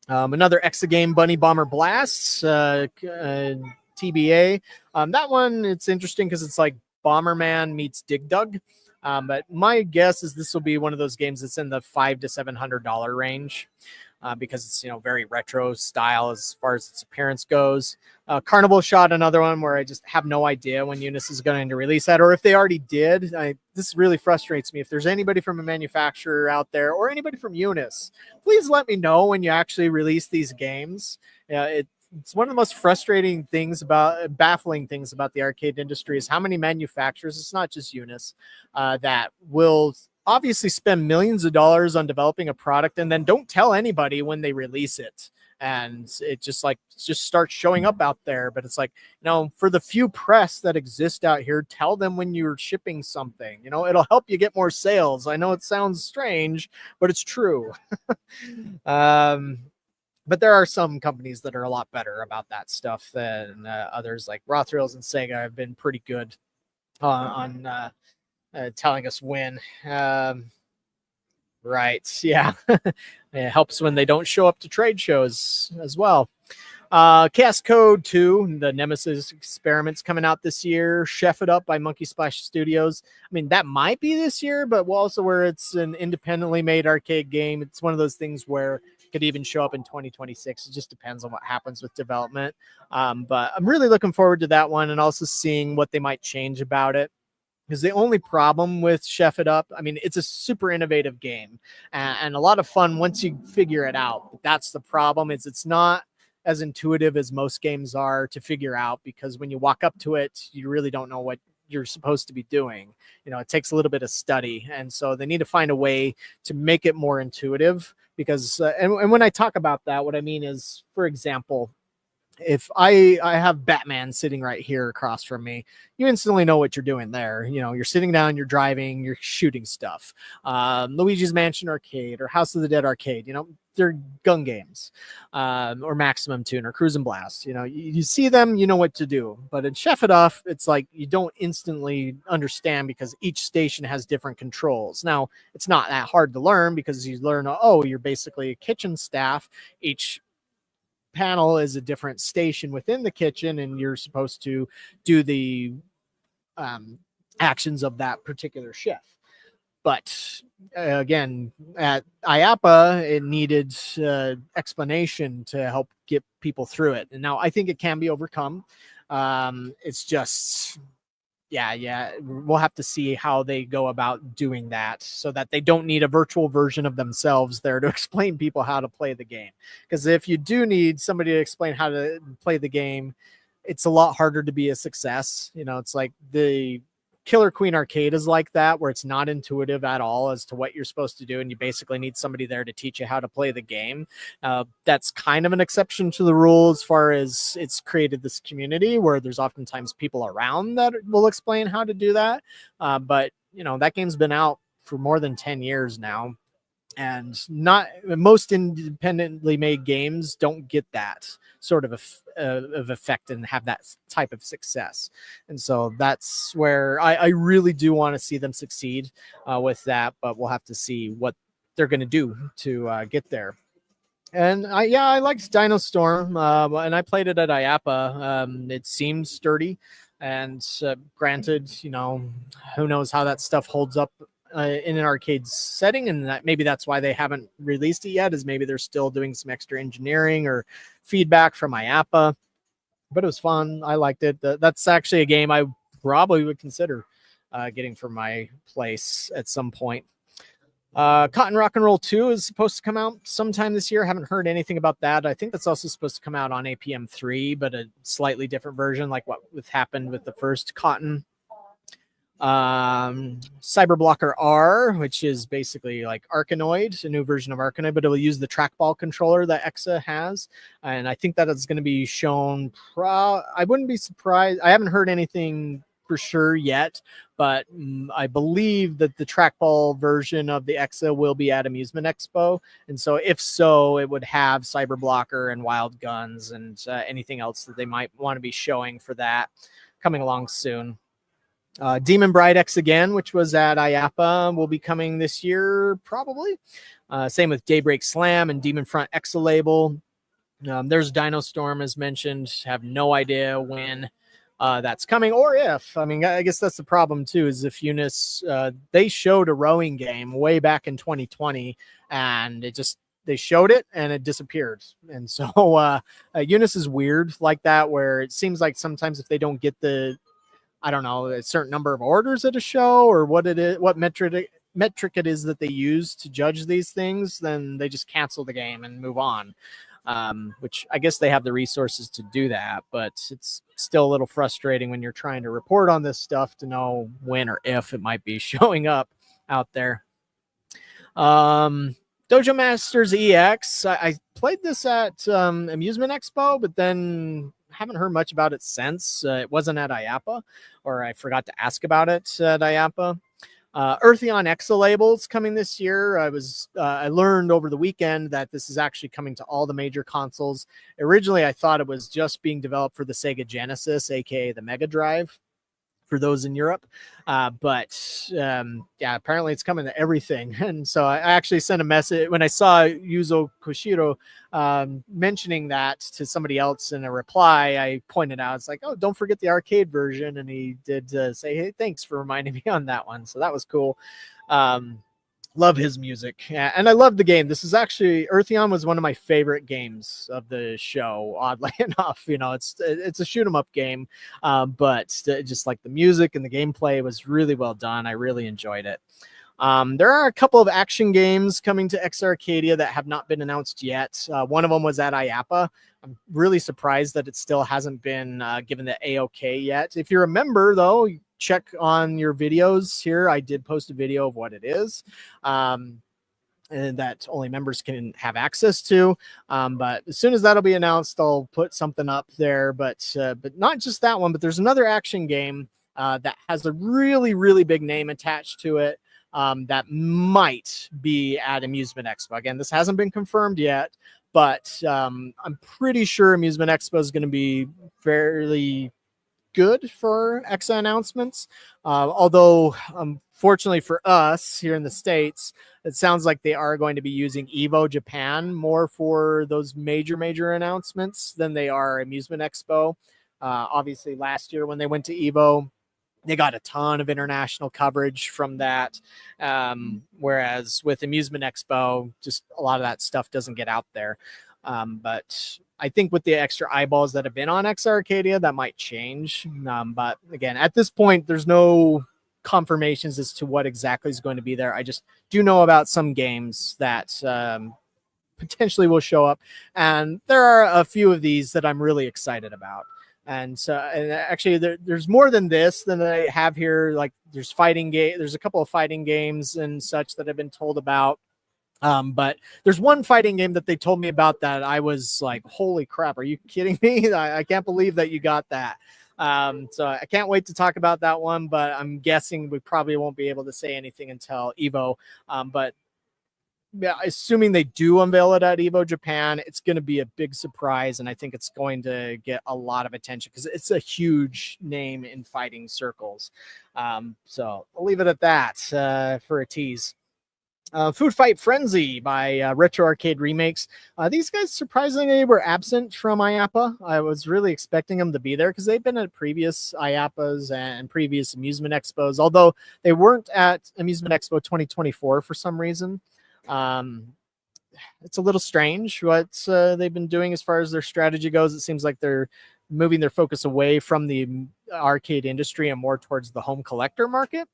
Another Exa game, Bunny Bomber Blasts, TBA. That one, it's interesting because it's like Bomberman meets Dig Dug. But my guess is this will be one of those games that's in the $500 to $700 range. Because it's very retro style as far as its appearance goes. Carnival shot another one where I just have no idea when Eunice is going to release that, or if they already did. This really frustrates me. If there's anybody from a manufacturer out there or anybody from Eunice, please let me know when you actually release these games. It's one of the most baffling things about the arcade industry is how many manufacturers, it's not just Eunice, that will obviously spend millions of dollars on developing a product and then don't tell anybody when they release it. And it just starts showing up out there. But it's like, for the few press that exist out here, tell them when you're shipping something. It'll help you get more sales. I know it sounds strange, but it's true. But there are some companies that are a lot better about that stuff than others, like Raw Thrills and Sega have been pretty good on telling us when. Right. Yeah. It helps when they don't show up to trade shows as well. Chaos Code 2, the Nemesis Experiments coming out this year. Chef It Up by Monkey Splash Studios. I mean, that might be this year, but also where it's an independently made arcade game. It's one of those things where it could even show up in 2026. It just depends on what happens with development. But I'm really looking forward to that one and also seeing what they might change about it. Because the only problem with Chef It Up, I mean, it's a super innovative game and a lot of fun once you figure it out. But that's the problem, is it's not as intuitive as most games are to figure out, because when you walk up to it, you really don't know what you're supposed to be doing. It takes a little bit of study. And so they need to find a way to make it more intuitive because, and when I talk about that, what I mean is, for example, if I have Batman sitting right here across from me, you instantly know what you're doing there. You're sitting down, you're driving, you're shooting stuff. Luigi's Mansion Arcade or House of the Dead Arcade, they're gun games, or Maximum Tune or Cruise and Blast. You see them, you know what to do. But in Chef It Up, it's like you don't instantly understand because each station has different controls. Now, it's not that hard to learn because you learn, you're basically a kitchen staff. Each panel is a different station within the kitchen, and you're supposed to do the actions of that particular chef. But again, at IAPA, it needed explanation to help get people through it. And now I think it can be overcome. It's just, we'll have to see how they go about doing that so that they don't need a virtual version of themselves there to explain people how to play the game. Because if you do need somebody to explain how to play the game, it's a lot harder to be a success. It's like the Killer Queen Arcade is like that, where it's not intuitive at all as to what you're supposed to do, and you basically need somebody there to teach you how to play the game. That's kind of an exception to the rule as far as it's created this community where there's oftentimes people around that will explain how to do that. But that game's been out for more than 10 years now, and not most independently made games don't get that sort of effect and have that type of success. And so that's where I really do want to see them succeed with that, but we'll have to see what they're going to do to get there. And I liked Dino Storm, and I played it at IAPA. It seemed sturdy, and granted, who knows how that stuff holds up in an arcade setting, and maybe that's why they haven't released it yet, is maybe they're still doing some extra engineering or feedback from IAPA. But it was fun. I liked it. That's actually a game I probably would consider getting for my place at some point. Cotton Rock and Roll 2 is supposed to come out sometime this year. I haven't heard anything about that. I think that's also supposed to come out on APM 3, but a slightly different version, like what happened with the first Cotton. Cyberblocker R, which is basically like Arkanoid, a new version of Arkanoid, but it will use the trackball controller that Exa has. And I think that is going to be shown. I wouldn't be surprised. I haven't heard anything for sure yet, but I believe that the trackball version of the Exa will be at Amusement Expo. And so if so, it would have Cyber Blocker and Wild Guns and anything else that they might want to be showing for that coming along soon. Demon Bride X again, which was at IAPA, will be coming this year probably. Same with Daybreak Slam and Demon Front Exa label. There's Dino Storm as mentioned. Have no idea when that's coming or if. I mean, I guess that's the problem too, is if Eunice, they showed a rowing game way back in 2020 and they showed it and it disappeared. And so Eunice is weird like that, where it seems like sometimes if they don't get I don't know, a certain number of orders at a show or what it is, what metric it is that they use to judge these things, then they just cancel the game and move on. Which I guess they have the resources to do that, but it's still a little frustrating when you're trying to report on this stuff to know when or if it might be showing up out there. Dojo Masters EX. I played this at Amusement Expo, but then haven't heard much about it since. It wasn't at IAPA, or I forgot to ask about it at IAPA. Eartheon Exa labels coming this year. I learned over the weekend that this is actually coming to all the major consoles. Originally, I thought it was just being developed for the Sega Genesis, aka the Mega Drive, for those in Europe. But apparently it's coming to everything. And so I actually sent a message when I saw Yuzo Koshiro mentioning that to somebody else in a reply. I pointed out, it's like, oh, don't forget the arcade version. And he did say, hey, thanks for reminding me on that one. So that was cool. Love his music, and I love the game. This is actually, Eartheon was one of my favorite games of the show, oddly enough. You know, it's a shoot 'em up game, but just like the music and the gameplay was really well done. I really enjoyed it. There are a couple of action games coming to X Arcadia that have not been announced yet. One of them was at IAPA. I'm really surprised that it still hasn't been given the A-OK yet. If you remember, though, check on your videos here. I did post a video of what it is, and that only members can have access to. But as soon as that'll be announced, I'll put something up there. But not just that one, but there's another action game that has a really, really big name attached to it. That might be at Amusement Expo. Again, this hasn't been confirmed yet, but I'm pretty sure Amusement Expo is going to be fairly good for Exa announcements. Although, fortunately for us here in the States, it sounds like they are going to be using Evo Japan more for those major announcements than they are Amusement Expo. Obviously, last year when they went to Evo, they got a ton of international coverage from that. Whereas with Amusement Expo, just a lot of that stuff doesn't get out there. But I think with the extra eyeballs that have been on X Arcadia, that might change. But again, at this point, there's no confirmations as to what exactly is going to be there. I just do know about some games that potentially will show up. And there are a few of these that I'm really excited about. And so, and actually, there's more than this than I have here. Like there's a couple of fighting games and such that I've been told about. But there's one fighting game that they told me about that I was like, holy crap, are you kidding me? I can't believe that you got that. So I can't wait to talk about that one, but I'm guessing we probably won't be able to say anything until Evo. But yeah, assuming they do unveil it at Evo Japan, it's going to be a big surprise, and I think it's going to get a lot of attention because it's a huge name in fighting circles. So I'll leave it at that for a tease. Food Fight Frenzy by Retro Arcade Remakes. These guys surprisingly were absent from IAPA. I was really expecting them to be there because they've been at previous IAPAs and previous Amusement Expos, although they weren't at Amusement Expo 2024 for some reason. It's a little strange what they've been doing as far as their strategy goes. It seems like they're moving their focus away from the arcade industry and more towards the home collector market.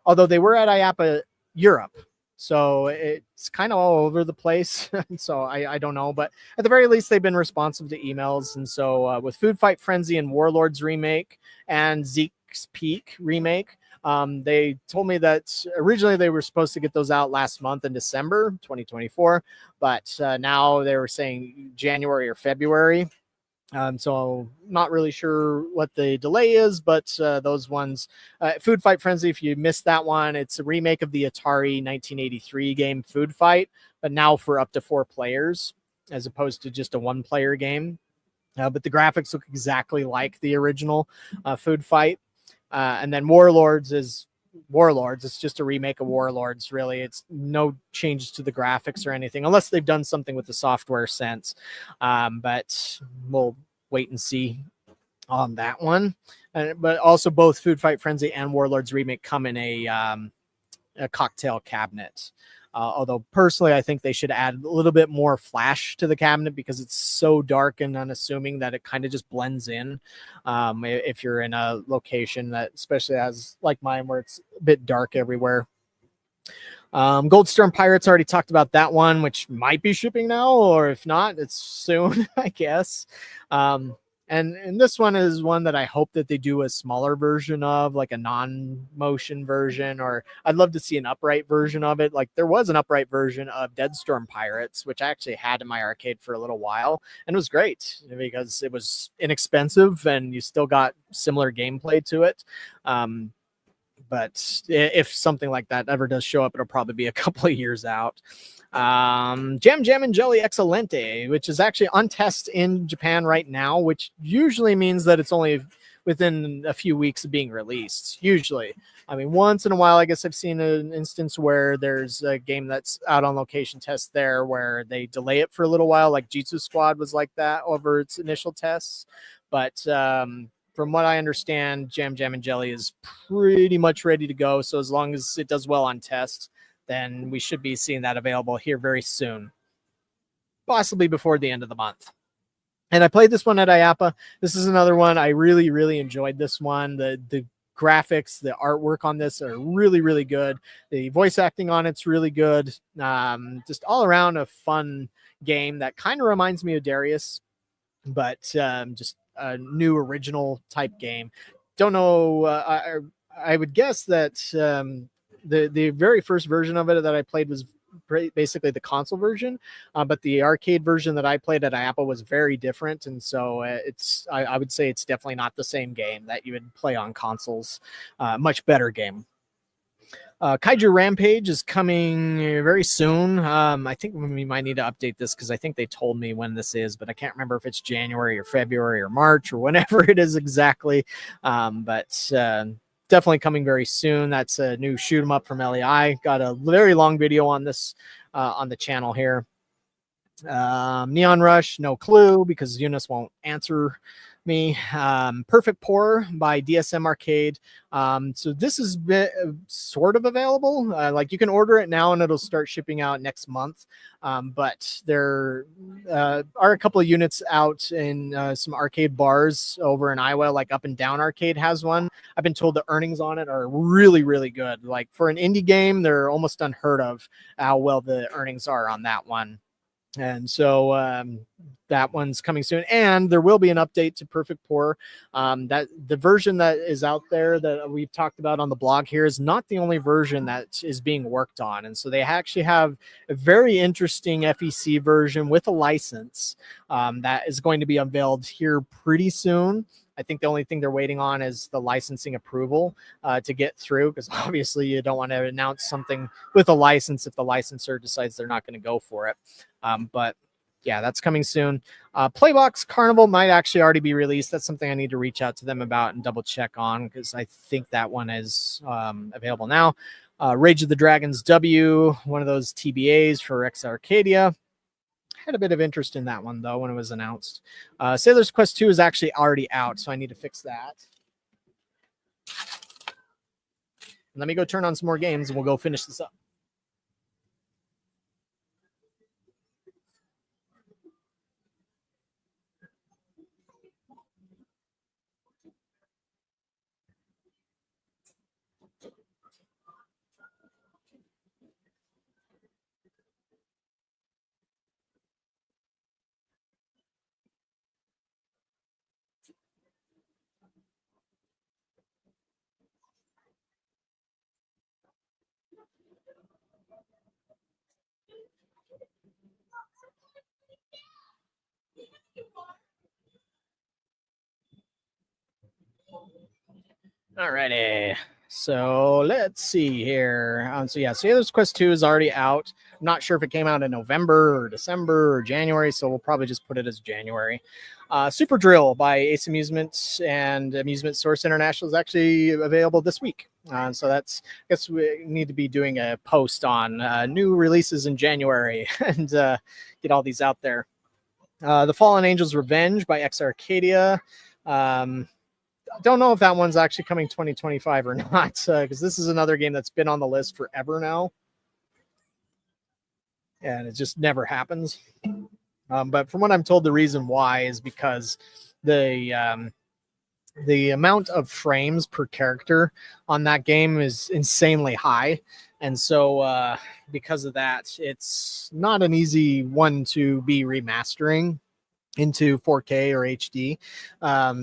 Although they were at IAPA Europe, so it's kind of all over the place. So I don't know, but at the very least, they've been responsive to emails. And so with Food Fight Frenzy and Warlords remake and Zeke's Peak remake, they told me that originally they were supposed to get those out last month in December 2024, but now they were saying January or February. So not really sure what the delay is, but those ones, Food Fight Frenzy, if you missed that one, it's a remake of the Atari 1983 game Food Fight, but now for up to 4 players as opposed to just a 1-player game. But the graphics look exactly like the original Food Fight. And then Warlords is Warlords. It's just a remake of Warlords, really. It's no changes to the graphics or anything, unless they've done something with the software since. But we'll wait and see on that one. But also, both Food Fight Frenzy and Warlords remake come in a cocktail cabinet. Although personally, I think they should add a little bit more flash to the cabinet because it's so dark and unassuming that it kind of just blends in. If you're in a location that, especially as like mine, where it's a bit dark everywhere. Goldstorm Pirates, already talked about that one, which might be shipping now, or if not, it's soon, I guess. And this one is one that I hope that they do a smaller version of, like a non-motion version, or I'd love to see an upright version of it. Like there was an upright version of Deadstorm Pirates, which I actually had in my arcade for a little while, and it was great because it was inexpensive and you still got similar gameplay to it. But if something like that ever does show up, it'll probably be a couple of years out. Jam and Jelly Excelente, which is actually on test in Japan right now, which usually means that it's only within a few weeks of being released. Usually, I mean, once in a while, I guess I've seen an instance where there's a game that's out on location test there where they delay it for a little while, like Jitsu Squad was like that over its initial tests. But from what I understand, Jam and Jelly is pretty much ready to go. So as long as it does well on test, then we should be seeing that available here very soon, possibly before the end of the month. And I played this one at IAPA. This is another one. I really, really enjoyed this one. The graphics, the artwork on this are really, really good. The voice acting on it's really good. Just all around a fun game that kind of reminds me of Darius, but just a new original type game. Don't know. I would guess that the very first version of it that I played was basically the console version, but the arcade version that I played at Apple was very different, and so I would say it's definitely not the same game that you would play on consoles. Much better game. Kaiju Rampage is coming very soon. I think we might need to update this because I think they told me when this is, but I can't remember if it's January or February or March or whenever it is exactly. But definitely coming very soon. That's a new shoot 'em up from LEI. Got a very long video on this on the channel here. Neon Rush, no clue because Eunice won't answer me. Perfect Pour by DSM Arcade. So this is sort of available. Like you can order it now and it'll start shipping out next month. But there are a couple of units out in some arcade bars over in Iowa, like Up and Down Arcade has one. I've been told the earnings on it are really, really good. Like for an indie game, they're almost unheard of how well the earnings are on that one. And so that one's coming soon, and there will be an update to Perfect Pour. That the version that is out there that we've talked about on the blog here is not the only version that is being worked on, and so they actually have a very interesting FEC version with a license that is going to be unveiled here pretty soon. I think the only thing they're waiting on is the licensing approval to get through, because obviously you don't want to announce something with a license if the licensor decides they're not going to go for it. But yeah, that's coming soon. Playbox Carnival might actually already be released. That's something I need to reach out to them about and double check on, because I think that one is available now. Rage of the Dragons W, one of those TBAs for X Arcadia. Had a bit of interest in that one, though, when it was announced. Sailor's Quest 2 is actually already out, so I need to fix that. Let me go turn on some more games, and we'll go finish this up. Alrighty. So let's see here. So yeah, Sailor's Quest 2 is already out. I'm not sure if it came out in November or December or January, so we'll probably just put it as January. Super Drill by Ace Amusement and Amusement Source International is actually available this week. So that's, I guess we need to be doing a post on new releases in January and get all these out there. The Fallen Angels Revenge by X Arcadia. Don't know if that one's actually coming 2025 or not, because this is another game that's been on the list forever now, and it just never happens. But from what I'm told, the reason why is because the amount of frames per character on that game is insanely high, and so because of that, it's not an easy one to be remastering into 4K or HD.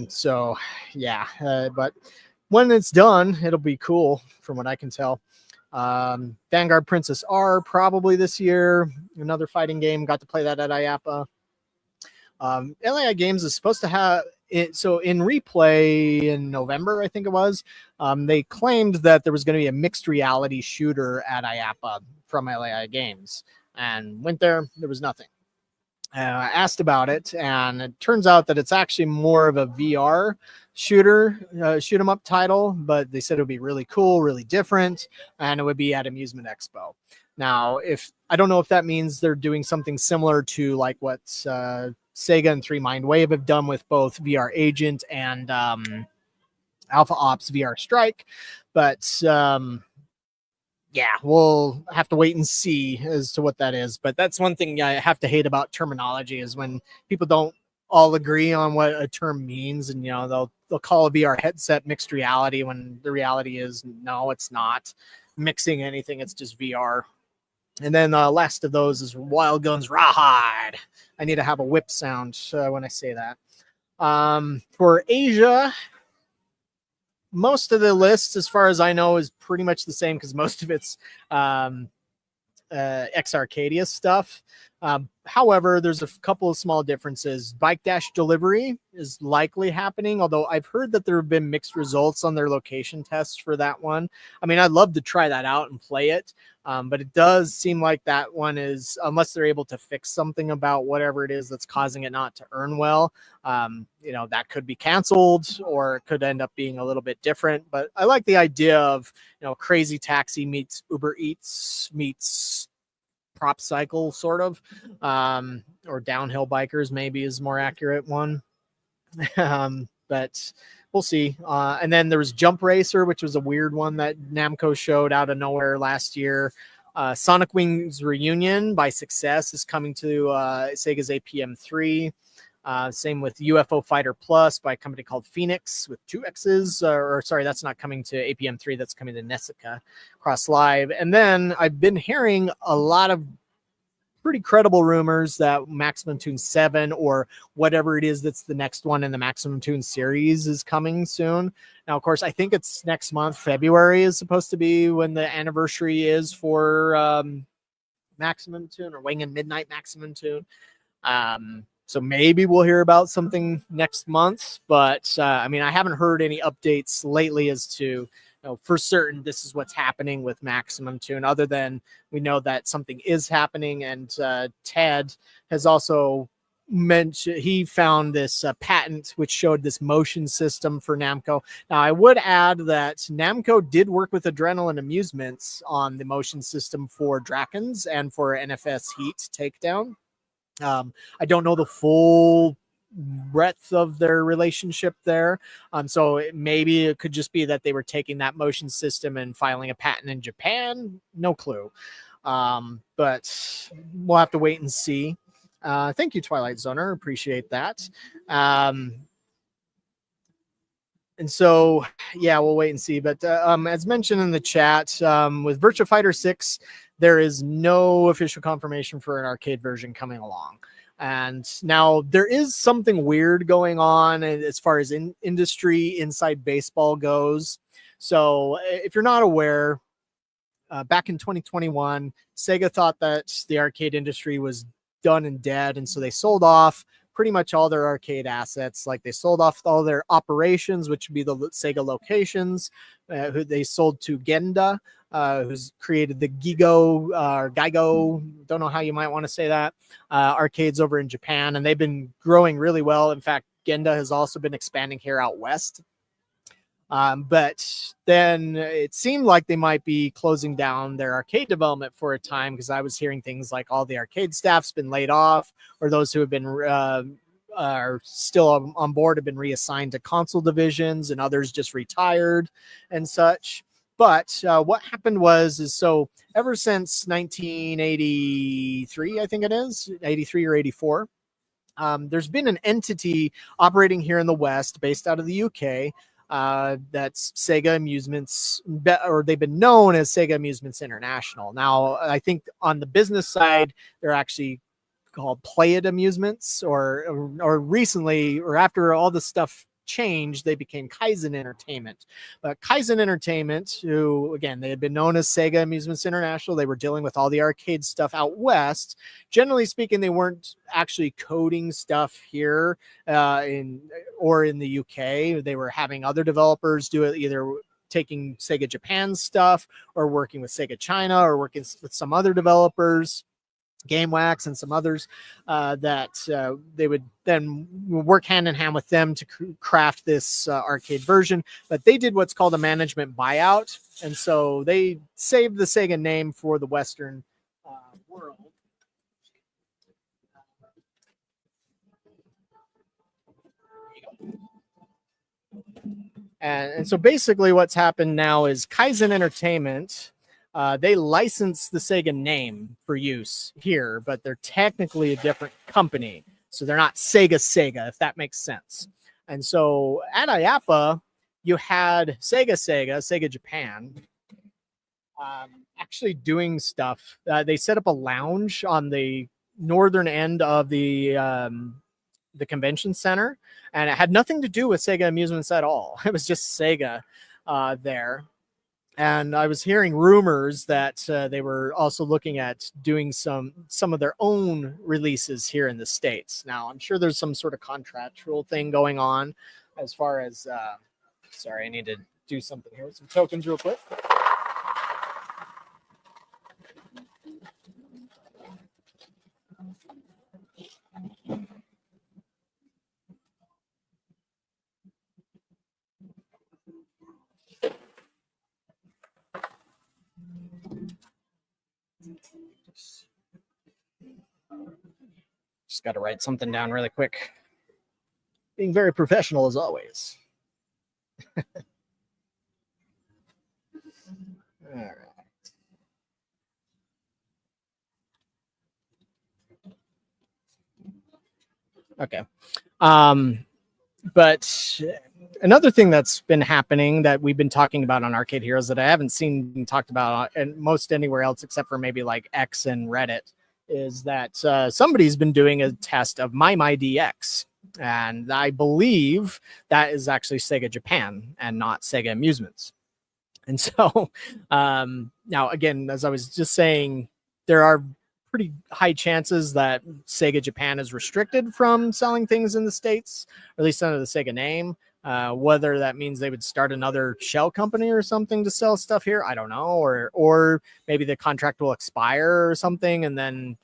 So yeah, but when it's done, it'll be cool from what I can tell. Vanguard Princess R probably this year, another fighting game. Got to play that at IAPA. LAI Games is supposed to have it. So in replay in November, I think it was, they claimed that there was going to be a mixed reality shooter at IAPA from LAI Games, and went there was nothing. I asked about it, and it turns out that it's actually more of a VR shooter, shoot 'em up title, but they said it would be really cool, really different, and it would be at Amusement Expo. Now, if I don't know if that means they're doing something similar to like what Sega and 3 Mind Wave have done with both VR Agent and Alpha Ops VR Strike, but yeah, we'll have to wait and see as to what that is. But that's one thing I have to hate about terminology is when people don't all agree on what a term means, and they'll call a VR headset mixed reality when the reality is no, it's not mixing anything. It's just VR. And then the last of those is Wild Guns Rawhide. I need to have a whip sound when I say that. For Asia, most of the list, as far as I know, is pretty much the same because most of it's X Arcadia stuff. However, there's a couple of small differences. Bike Dash Delivery is likely happening, although I've heard that there have been mixed results on their location tests for that one. I mean, I'd love to try that out and play it, but it does seem like that one is, unless they're able to fix something about whatever it is that's causing it not to earn well, that could be canceled or it could end up being a little bit different. But I like the idea of, Crazy Taxi meets Uber Eats meets Prop Cycle, sort of, or Downhill Bikers maybe is more accurate one. But we'll see. And then there was Jump Racer, which was a weird one that Namco showed out of nowhere last year. Sonic Wings Reunion by Success is coming to Sega's APM3. Same with UFO Fighter Plus by a company called Phoenix with 2 X's. Sorry, that's not coming to APM3. That's coming to Nessica Cross Live. And then I've been hearing a lot of pretty credible rumors that Maximum Tune 7 or whatever it is that's the next one in the Maximum Tune series is coming soon. Now, of course, I think it's next month. February is supposed to be when the anniversary is for Maximum Tune or Wing and Midnight Maximum Tune. So maybe we'll hear about something next month, but I mean, I haven't heard any updates lately as to, for certain this is what's happening with Maximum Tune, other than we know that something is happening. And Ted has also mentioned he found this patent which showed this motion system for Namco. Now, I would add that Namco did work with Adrenaline Amusements on the motion system for Drakens and for NFS Heat Takedown. I don't know the full breadth of their relationship there. So maybe it could just be that they were taking that motion system and filing a patent in Japan. No clue. But we'll have to wait and see. Thank you, Twilight Zoner. Appreciate that. And so, yeah, we'll wait and see. But as mentioned in the chat, with Virtua Fighter 6, there is no official confirmation for an arcade version coming along. And now there is something weird going on as far as industry inside baseball goes. So if you're not aware, back in 2021, Sega thought that the arcade industry was done and dead. And so they sold off pretty much all their arcade assets. Like they sold off all their operations, which would be the Sega locations, who they sold to Genda, who's created the Gigo or Geigo, don't know how you might want to say that, arcades over in Japan. And they've been growing really well. In fact, Genda has also been expanding here out west. But then it seemed like they might be closing down their arcade development for a time, because I was hearing things like all the arcade staff's been laid off, or those who have been are still on board have been reassigned to console divisions, and others just retired and such. But what happened is so ever since 1983, I think it is 83 or 84. There's been an entity operating here in the West based out of the UK. That's Sega Amusements, or they've been known as Sega Amusements International. Now, I think on the business side, they're actually called Play It Amusements, or recently, or after all the stuff changed, they became Kaizen Entertainment. But Kaizen Entertainment, who again, they had been known as Sega Amusements International, they were dealing with all the arcade stuff out west. Generally speaking, they weren't actually coding stuff here in the UK. They were having other developers do it, either taking Sega Japan stuff or working with Sega China or working with some other developers, GameWax and some others, that they would then work hand in hand with them to craft this arcade version. But they did what's called a management buyout, and so they saved the Sega name for the Western world. And so basically what's happened now is Kaizen Entertainment, they license the Sega name for use here, but they're technically a different company. So they're not Sega, if that makes sense. And so at IAPA, you had Sega Japan, actually doing stuff. They set up a lounge on the northern end of the convention center, and it had nothing to do with Sega Amusements at all. It was just Sega there. And I was hearing rumors that they were also looking at doing some of their own releases here in the States. Now, I'm sure there's some sort of contractual thing going on as far as, sorry, I need to do something here with some tokens real quick. Just got to write something down really quick. Being very professional as always. All right. Okay. But another thing that's been happening that we've been talking about on Arcade Heroes that I haven't seen being talked about and most anywhere else except for maybe like X and Reddit is that somebody's been doing a test of MyDX. And I believe that is actually Sega Japan and not Sega Amusements. And so now, again, as I was just saying, there are pretty high chances that Sega Japan is restricted from selling things in the States, or at least under the Sega name. Whether that means they would start another shell company or something to sell stuff here, I don't know. Or maybe the contract will expire or something, and then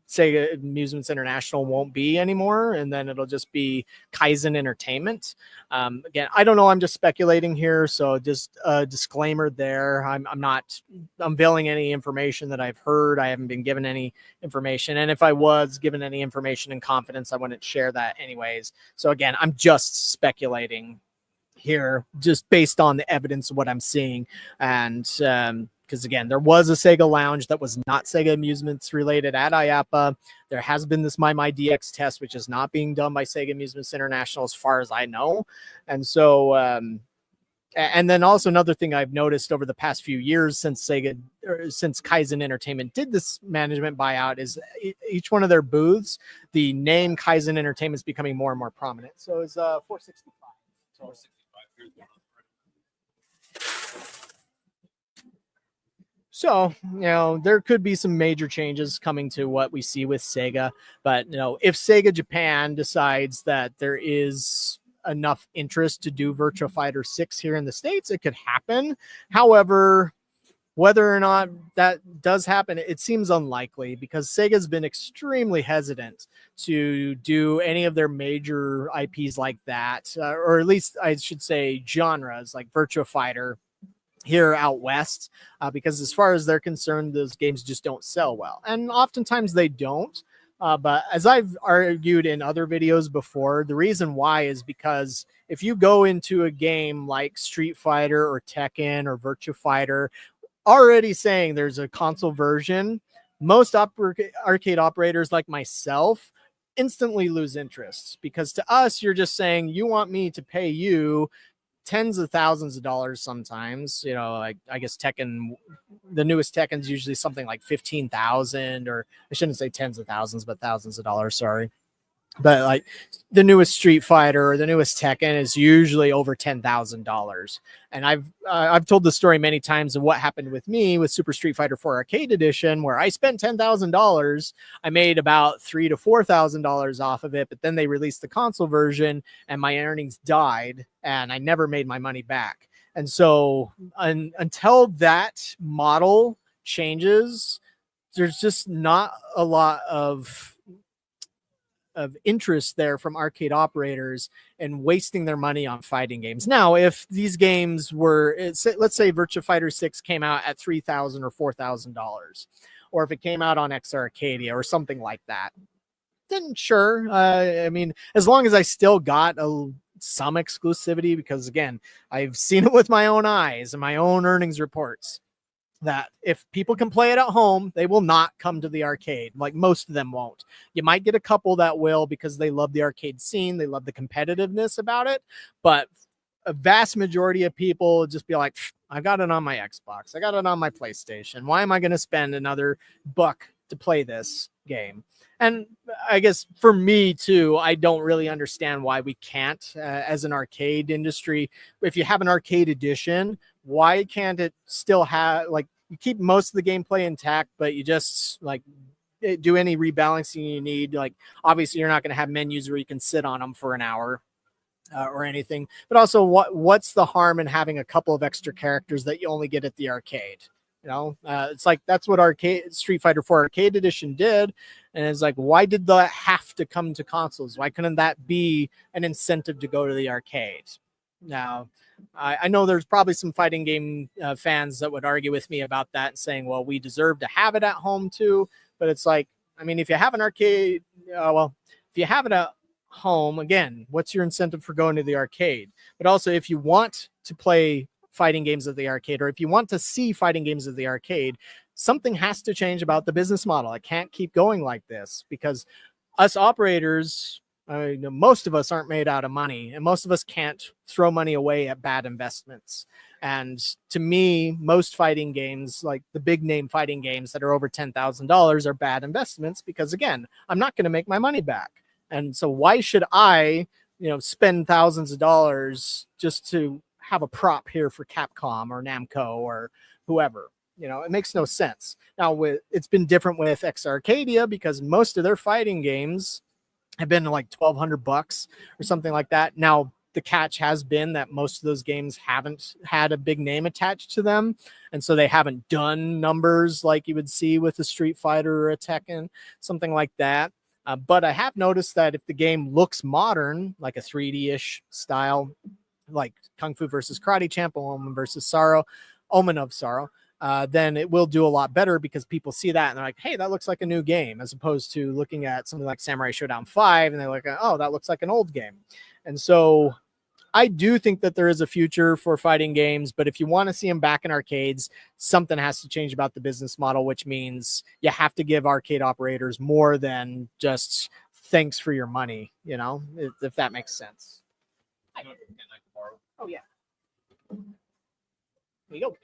Sega Amusements International won't be anymore, and then it'll just be Kaizen Entertainment. Again, I don't know. I'm just speculating here, so just a disclaimer there. I'm not unveiling any information that I've heard. I haven't been given any information, and if I was given any information in confidence, I wouldn't share that anyways. So again, I'm just speculating here, just based on the evidence of what I'm seeing, and because again, there was a Sega lounge that was not Sega Amusements related at IAPA. There has been this MyDX test, which is not being done by Sega Amusements International, as far as I know. And so, and then also another thing I've noticed over the past few years since Kaizen Entertainment did this management buyout is each one of their booths, the name Kaizen Entertainment is becoming more and more prominent. So it's 465. So, 465. So, there could be some major changes coming to what we see with Sega. But, if Sega Japan decides that there is enough interest to do Virtua Fighter 6 here in the States, it could happen. However, whether or not that does happen, it seems unlikely because Sega's been extremely hesitant to do any of their major IPs like that, or at least I should say genres like Virtua Fighter here out west, because as far as they're concerned, those games just don't sell well. And oftentimes they don't. But as I've argued in other videos before, the reason why is because if you go into a game like Street Fighter or Tekken or Virtua Fighter, already saying there's a console version, most arcade operators like myself instantly lose interest, because to us, you're just saying you want me to pay you tens of thousands of dollars sometimes. Like I guess Tekken, the newest Tekken's usually something like 15,000, or I shouldn't say tens of thousands, but thousands of dollars. Sorry. But like the newest Street Fighter or the newest Tekken is usually over $10,000. And I've told the story many times of what happened with me with Super Street Fighter 4 Arcade Edition, where I spent $10,000. I made about $3,000 to $4,000 off of it, but then they released the console version and my earnings died and I never made my money back. And so until that model changes, there's just not a lot of interest there from arcade operators and wasting their money on fighting games. Now, if these games were, let's say Virtua Fighter 6 came out at $3,000 or $4,000, or if it came out on X Arcadia or something like that, then sure. I mean, as long as I still got some exclusivity, because again, I've seen it with my own eyes and my own earnings reports, that if people can play it at home, they will not come to the arcade. Like most of them won't. You might get a couple that will because they love the arcade scene. They love the competitiveness about it. But a vast majority of people just be like, I got it on my Xbox. I got it on my PlayStation. Why am I going to spend another buck to play this game? And I guess for me too, I don't really understand why we can't, as an arcade industry, if you have an arcade edition, why can't it still have, like, you keep most of the gameplay intact, but you just like do any rebalancing you need. Like, obviously you're not going to have menus where you can sit on them for an hour or anything, but also what's the harm in having a couple of extra characters that you only get at the arcade? It's like, that's what Street Fighter 4 Arcade Edition did. And it's like, why did that have to come to consoles? Why couldn't that be an incentive to go to the arcade? Now, I know there's probably some fighting game fans that would argue with me about that and saying, well, we deserve to have it at home too. But it's like, I mean, if you have an arcade, if you have it at home, again, what's your incentive for going to the arcade? But also, if you want to play fighting games at the arcade, or if you want to see fighting games at the arcade, something has to change about the business model. It can't keep going like this, because us operators, most of us aren't made out of money, and most of us can't throw money away at bad investments. And to me, most fighting games, like the big name fighting games that are over $10,000, are bad investments, because again, I'm not going to make my money back. And so why should I, spend thousands of dollars just to have a prop here for Capcom or Namco or whoever? It makes no sense. Now, it's been different with X Arcadia, because most of their fighting games have been like $1,200 or something like that. Now, the catch has been that most of those games haven't had a big name attached to them, and so they haven't done numbers like you would see with a Street Fighter or a Tekken, something like that. But I have noticed that if the game looks modern, like a 3D-ish style, like Kung Fu versus Karate Champ, Omen versus Sorrow, Omen of Sorrow, then it will do a lot better, because people see that and they're like, hey, that looks like a new game, as opposed to looking at something like Samurai Showdown 5 and they're like, oh, that looks like an old game. And so I do think that there is a future for fighting games, but if you want to see them back in arcades, something has to change about the business model, which means you have to give arcade operators more than just thanks for your money, if that makes sense. Oh, yeah. There you go.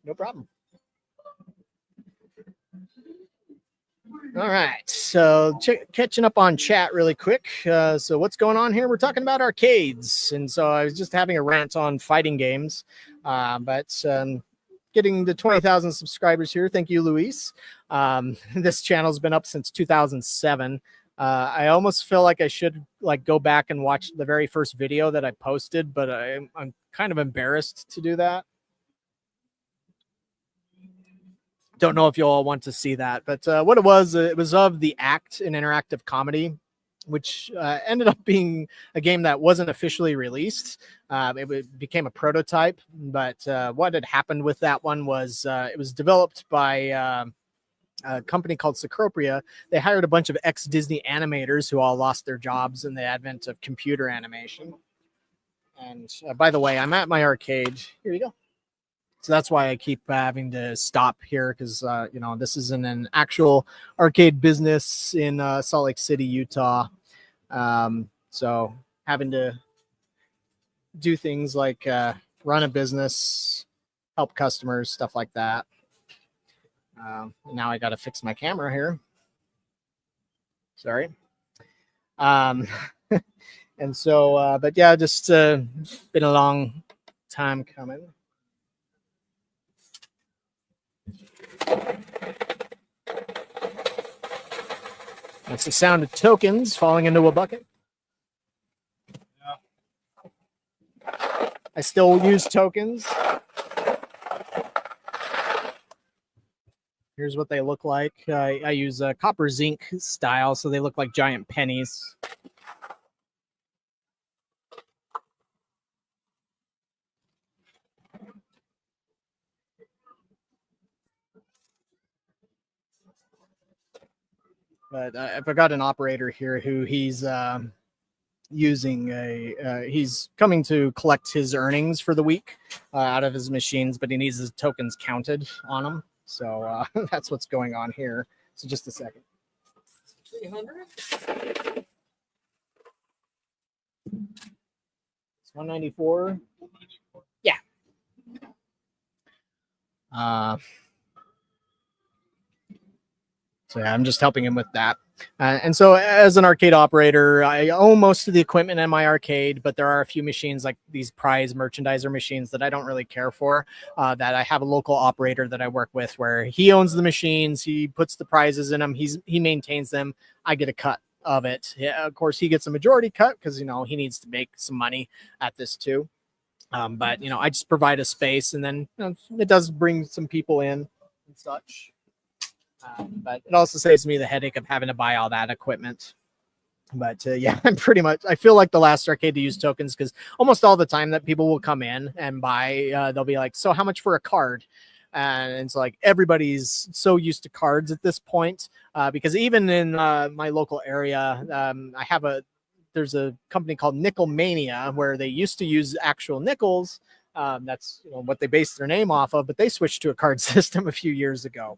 No problem. All right, so catching up on chat really quick. So what's going on here? We're talking about arcades, and so I was just having a rant on fighting games, but getting to 20,000 subscribers here. Thank you, Luis. This channel's been up since 2007. I almost feel like I should like go back and watch the very first video that I posted, but I'm kind of embarrassed to do that. Don't know if you all want to see that, but what it was of the Act, an interactive comedy, which ended up being a game that wasn't officially released. Became a prototype, but what had happened with that one was it was developed by a company called Sacropia. They hired a bunch of ex-Disney animators who all lost their jobs in the advent of computer animation. And by the way, I'm at my arcade. Here you go. So that's why I keep having to stop here because, you know, this isn't an actual arcade business in Salt Lake City, Utah. So having to do things like run a business, help customers, stuff like that. Now I got to fix my camera here. Sorry. And so, but yeah, just been a long time coming. That's the sound of tokens falling into a bucket. I still use tokens. Here's what they look like. I use a copper zinc style, so they look like giant pennies. But I forgot an operator here who he's using he's coming to collect his earnings for the week out of his machines, but he needs his tokens counted on them. So that's what's going on here. So just a second. 300. It's 194. Yeah. So yeah, I'm just helping him with that. And so as an arcade operator, I own most of the equipment in my arcade, but there are a few machines like these prize merchandiser machines that I don't really care for, that I have a local operator that I work with where he owns the machines. He puts the prizes in them. He maintains them. I get a cut of it. Yeah, of course, he gets a majority cut because, you know, he needs to make some money at this too. But, you know, I just provide a space and then, you know, it does bring some people in and such. But it also saves me the headache of having to buy all that equipment. But yeah, I feel like the last arcade to use tokens because almost all the time that people will come in and buy, they'll be like, so how much for a card? And it's like everybody's so used to cards at this point because even in my local area, there's a company called Nickel Mania where they used to use actual nickels. That's, you know, what they base their name off of, but they switched to a card system a few years ago.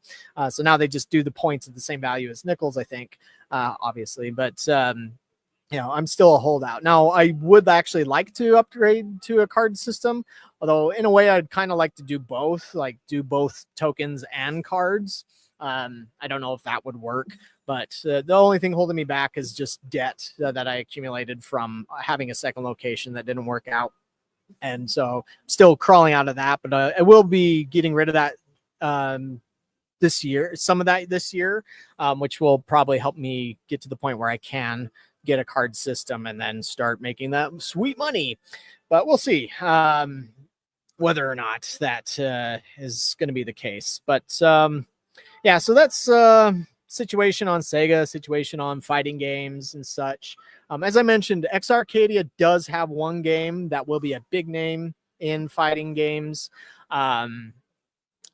So now they just do the points at the same value as nickels, I think, obviously. But, you know, I'm still a holdout. Now, I would actually like to upgrade to a card system, although in a way I'd kind of like to do both, like do both tokens and cards. I don't know if that would work, but the only thing holding me back is just debt that I accumulated from having a second location that didn't work out. And so still crawling out of that, but I will be getting rid of that this year, some of that this year, which will probably help me get to the point where I can get a card system and then start making that sweet money. But we'll see whether or not that is going to be the case. But yeah, so that's situation on Sega, situation on fighting games and such. As I mentioned, X Arcadia does have one game that will be a big name in fighting games. I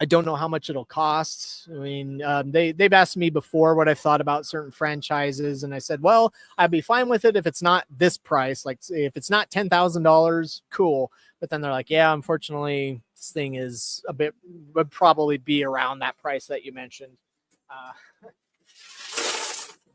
don't know how much it'll cost. I mean, they've asked me before what I thought about certain franchises, and I said, well, I'd be fine with it if it's not this price. Like, if it's not $10,000, cool. But then they're like, yeah, unfortunately, this thing is would probably be around that price that you mentioned.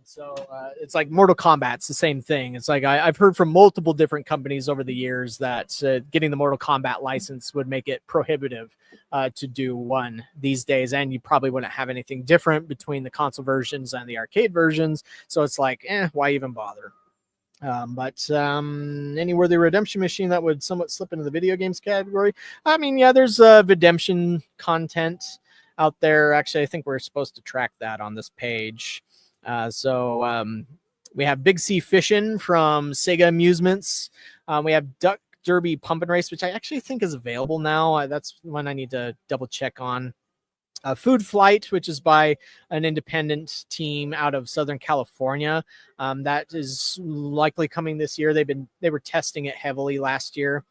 So it's like Mortal Kombat's the same thing. It's like I've heard from multiple different companies over the years that getting the Mortal Kombat license would make it prohibitive to do one these days. And you probably wouldn't have anything different between the console versions and the arcade versions. So it's like, why even bother? But any worthy redemption machine that would somewhat slip into the video games category. I mean, yeah, there's redemption content out there. Actually, I think we're supposed to track that on this page. We have Big Sea Fishin' from Sega Amusements. We have Duck Derby Pump and Race, which I actually think is available now. That's one I need to double check on. Food Flight, which is by an independent team out of Southern California. That is likely coming this year. They were testing it heavily last year.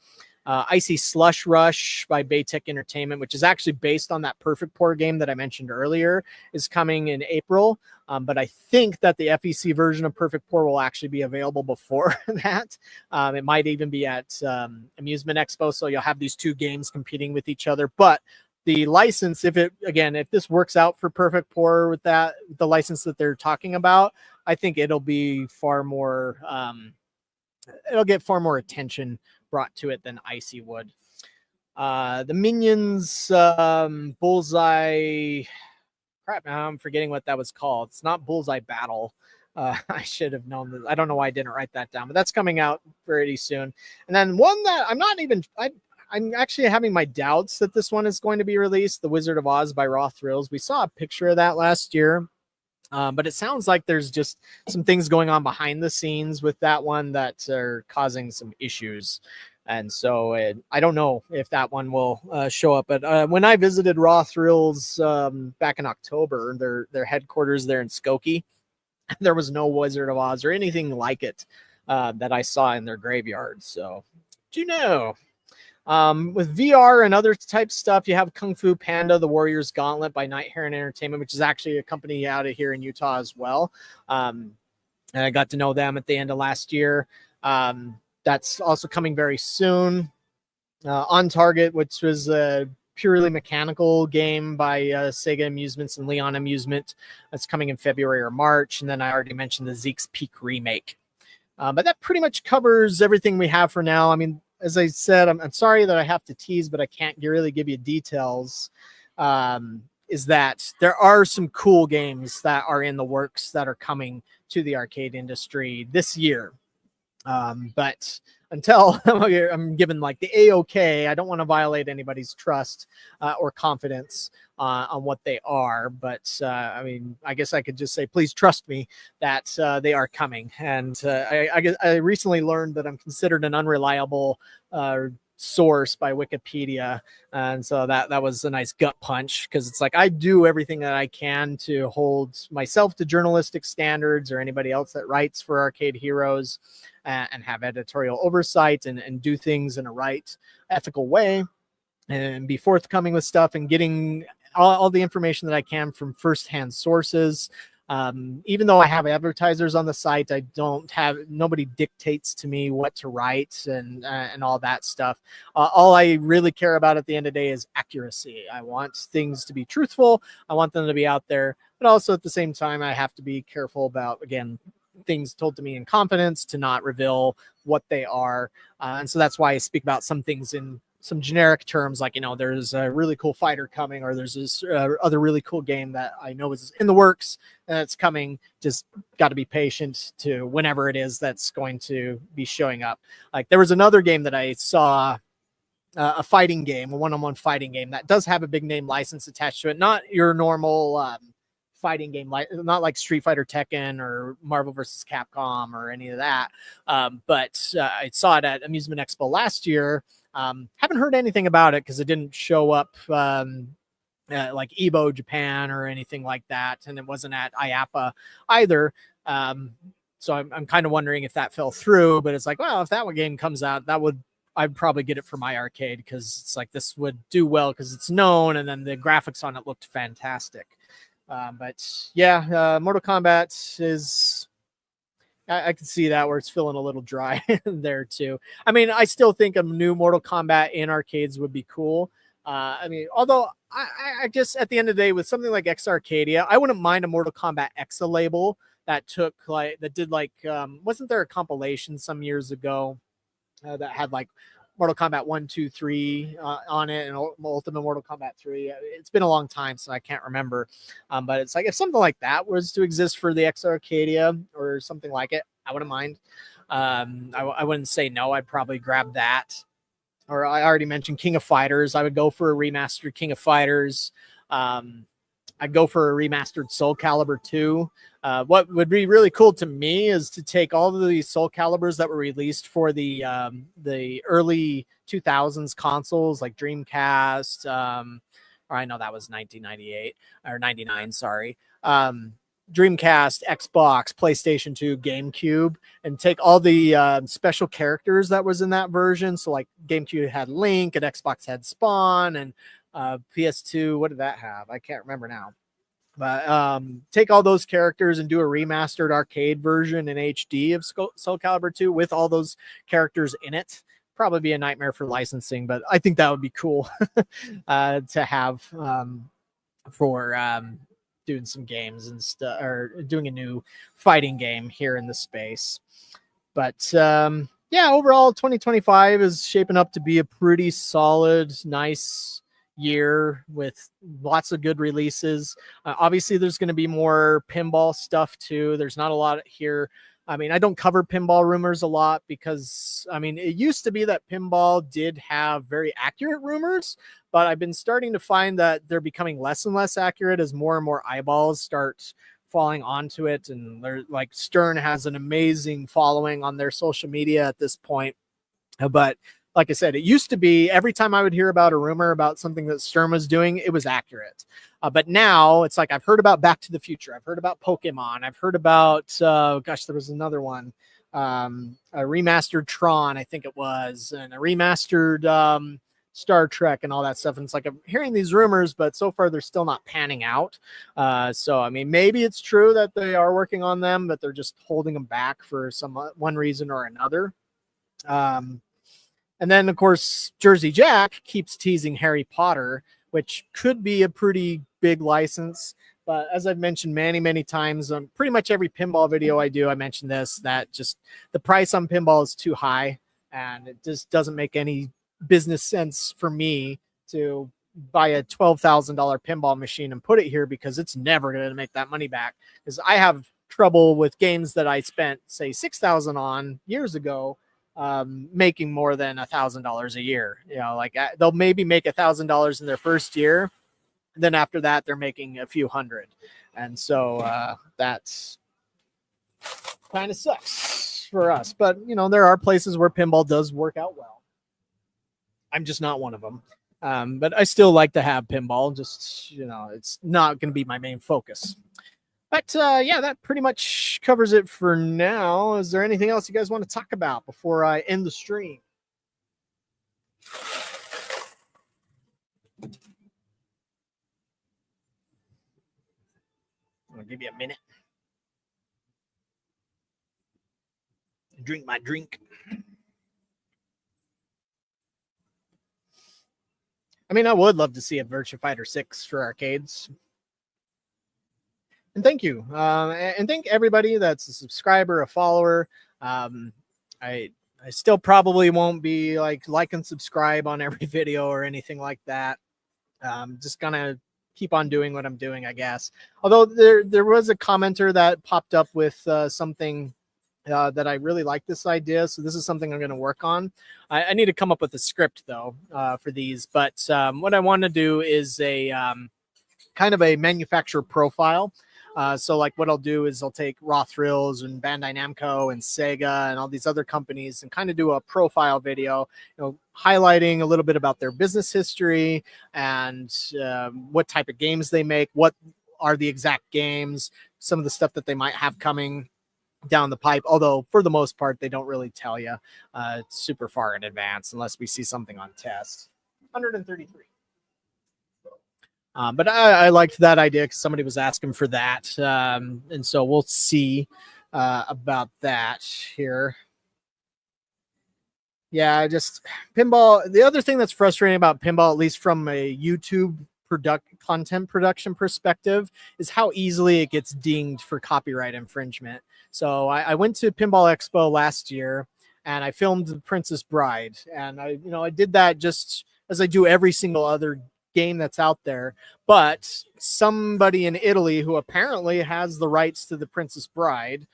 Icy Slush Rush by Baytech Entertainment, which is actually based on that Perfect Pour game that I mentioned earlier, is coming in April. But I think that the FEC version of Perfect Pour will actually be available before that. It might even be at Amusement Expo, so you'll have these two games competing with each other. But the license, if this works out for Perfect Pour with the license that they're talking about, I think it'll be far more, it'll get far more attention brought to it than Icy would. The Minions Bullseye, crap, now I'm forgetting what that was called. It's not Bullseye Battle. I should have known this. I don't know why I didn't write that down, but that's coming out pretty soon. And then one that I'm actually having my doubts that this one is going to be released, The Wizard of Oz by Raw Thrills. We saw a picture of that last year, but it sounds like there's just some things going on behind the scenes with that one that are causing some issues. And so I don't know if that one will show up. But when I visited Raw Thrills back in October, their headquarters there in Skokie, there was no Wizard of Oz or anything like it that I saw in their graveyard. So, do you know? With VR and other type stuff, you have Kung Fu Panda, The Warrior's Gauntlet by Night Heron Entertainment, which is actually a company out of here in Utah as well. And I got to know them at the end of last year. That's also coming very soon. On Target, which was a purely mechanical game by Sega Amusements and Leon Amusement. That's coming in February or March. And then I already mentioned the Zeke's Peak remake. But that pretty much covers everything we have for now. I mean, as I said, I'm sorry that I have to tease, but I can't really give you details. Is that there are some cool games that are in the works that are coming to the arcade industry this year. But until I'm given like the A-OK, I don't want to violate anybody's trust or confidence on what they are. But I mean, I guess I could just say, please trust me that they are coming. And I recently learned that I'm considered an unreliable source by Wikipedia, and so that was a nice gut punch, because it's like I do everything that I can to hold myself to journalistic standards, or anybody else that writes for Arcade Heroes, and have editorial oversight and do things in a right, ethical way, and be forthcoming with stuff and getting all the information that I can from firsthand sources. Even though I have advertisers on the site, nobody dictates to me what to write and all that stuff. All I really care about at the end of the day is accuracy. I want things to be truthful. I want them to be out there, but also at the same time, I have to be careful about, again, things told to me in confidence, to not reveal what they are. And so that's why I speak about some things in some generic terms, like, there's a really cool fighter coming, or there's this other really cool game that I know is in the works and it's coming. Just got to be patient to whenever it is that's going to be showing up. Like, there was another game that I saw, a fighting game, a one-on-one fighting game that does have a big name license attached to it. Not your normal fighting game, not like Street Fighter, Tekken, or Marvel vs. Capcom, or any of that. But I saw it at Amusement Expo last year. Haven't heard anything about it because it didn't show up like Evo Japan or anything like that, and it wasn't at IAPA either. So I'm kind of wondering if that fell through. But it's like, well, if that game comes out, I'd probably get it for my arcade, because it's like this would do well because it's known, and then the graphics on it looked fantastic. But yeah, Mortal Kombat is, I can see that where it's feeling a little dry there too. I mean, I still think a new Mortal Kombat in arcades would be cool. I mean, although I guess at the end of the day, with something like X Arcadia, I wouldn't mind a Mortal Kombat Exa label that wasn't there a compilation some years ago that had like Mortal Kombat 1, 2, 3 on it, and Ultimate Mortal Kombat 3. It's been a long time, so I can't remember. But it's like, if something like that was to exist for the X Arcadia or something like it, I wouldn't mind. I wouldn't say no. I'd probably grab that. Or I already mentioned King of Fighters. I would go for a remastered King of Fighters. I'd go for a remastered Soul Calibur 2. What would be really cool to me is to take all of these Soul Caliburs that were released for the early 2000s consoles like Dreamcast, or I know that was 1998 or 99, sorry. Dreamcast, Xbox, PlayStation 2, GameCube, and take all the special characters that was in that version. So like GameCube had Link and Xbox had Spawn, and PS2, what did that have? I can't remember now. But take all those characters and do a remastered arcade version in HD of Soul Calibur 2 with all those characters in it. Probably be a nightmare for licensing, but I think that would be cool to have for doing some games and stuff, or doing a new fighting game here in the space. But yeah, overall 2025 is shaping up to be a pretty solid, nice year with lots of good releases. Obviously there's going to be more pinball stuff too. There's not a lot here. I mean, I don't cover pinball rumors a lot because, I mean, it used to be that pinball did have very accurate rumors, but I've been starting to find that they're becoming less and less accurate as more and more eyeballs start falling onto it. And they're like, Stern has an amazing following on their social media at this point. But like I said, it used to be every time I would hear about a rumor about something that Stern was doing, it was accurate. But now it's like I've heard about Back to the Future. I've heard about Pokemon. I've heard about, gosh, there was another one, a remastered Tron, I think it was, and a remastered Star Trek and all that stuff. And it's like I'm hearing these rumors, but so far they're still not panning out. So, I mean, maybe it's true that they are working on them, but they're just holding them back for one reason or another. And then, of course, Jersey Jack keeps teasing Harry Potter, which could be a pretty big license. But as I've mentioned many, many times on pretty much every pinball video I do, I mention this, that just the price on pinball is too high. And it just doesn't make any business sense for me to buy a $12,000 pinball machine and put it here because it's never going to make that money back. Because I have trouble with games that I spent, say, $6,000 on years ago, making more than $1,000 a year. You know, like they'll maybe make $1,000 in their first year, then after that they're making a few hundred, and so that's kind of sucks for us. But you know, there are places where pinball does work out well. I'm just not one of them, but I still like to have pinball. Just, you know, it's not going to be my main focus. But yeah, that pretty much covers it for now. Is there anything else you guys want to talk about before I end the stream? I'll give you a minute. Drink my drink. I mean, I would love to see a Virtua Fighter 6 for arcades. And thank you. And thank everybody that's a subscriber, a follower. I still probably won't be like and subscribe on every video or anything like that. Just gonna keep on doing what I'm doing, I guess. Although there was a commenter that popped up with something that I really like this idea. So this is something I'm going to work on. I need to come up with a script though for these. But what I want to do is a kind of a manufacturer profile. So like what I'll do is I'll take Raw Thrills and Bandai Namco and Sega and all these other companies and kind of do a profile video, you know, highlighting a little bit about their business history and what type of games they make, what are the exact games, some of the stuff that they might have coming down the pipe. Although for the most part, they don't really tell you super far in advance unless we see something on test. 133. But I liked that idea because somebody was asking for that. And so we'll see about that here. Yeah, just pinball. The other thing that's frustrating about pinball, at least from a YouTube content production perspective, is how easily it gets dinged for copyright infringement. So I went to Pinball Expo last year and I filmed The Princess Bride. And I did that just as I do every single other game that's out there. But somebody in Italy who apparently has the rights to The Princess Bride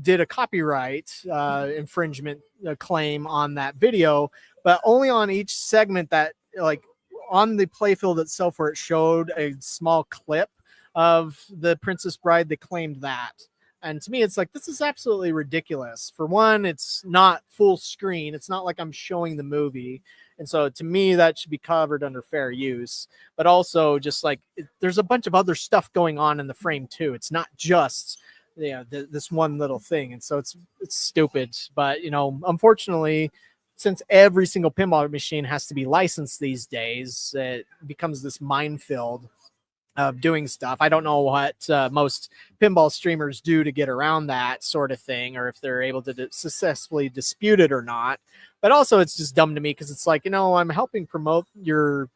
did a copyright infringement claim on that video, but only on each segment that, like, on the playfield itself where it showed a small clip of the Princess Bride, they claimed that. And to me, it's like, this is absolutely ridiculous. For one, it's not full screen. It's not like I'm showing the movie. And so to me, that should be covered under fair use. But also, just like, there's a bunch of other stuff going on in the frame too. It's not just, you know, this one little thing. And so it's stupid. But, you know, unfortunately, since every single pinball machine has to be licensed these days, it becomes this minefield of doing stuff. I don't know what most pinball streamers do to get around that sort of thing, or if they're able to successfully dispute it or not. But also, it's just dumb to me because it's like, you know, I'm helping promote your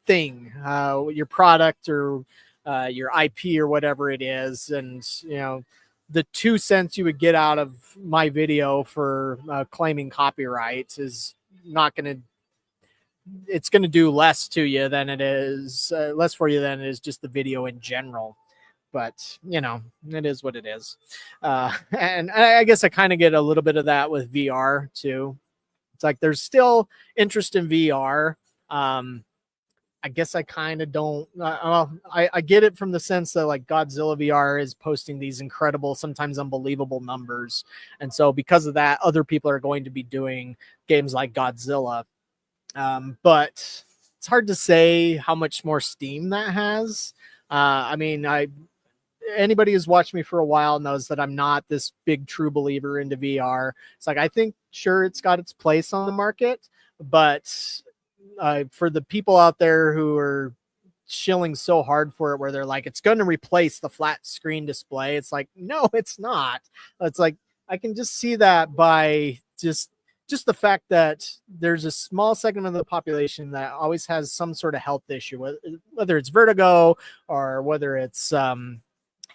thing, your product, or your IP or whatever it is. And, you know, the 2 cents you would get out of my video for claiming copyright is not going to, it's going to do less to you than it is, less for you than it is just the video in general. But, you know, it is what it is. And I guess I kind of get a little bit of that with VR too. It's like, there's still interest in VR. I guess I kind of don't. I get it from the sense that, like, Godzilla VR is posting these incredible, sometimes unbelievable numbers, and so because of that, other people are going to be doing games like Godzilla. But it's hard to say how much more steam that has. I mean, anybody who's watched me for a while knows that I'm not this big true believer into VR. It's like, I think, sure, it's got its place on the market, but for the people out there who are shilling so hard for it, where they're like, it's going to replace the flat screen display, it's like, no, it's not. It's like, I can just see that by just the fact that there's a small segment of the population that always has some sort of health issue, whether it's vertigo or whether it's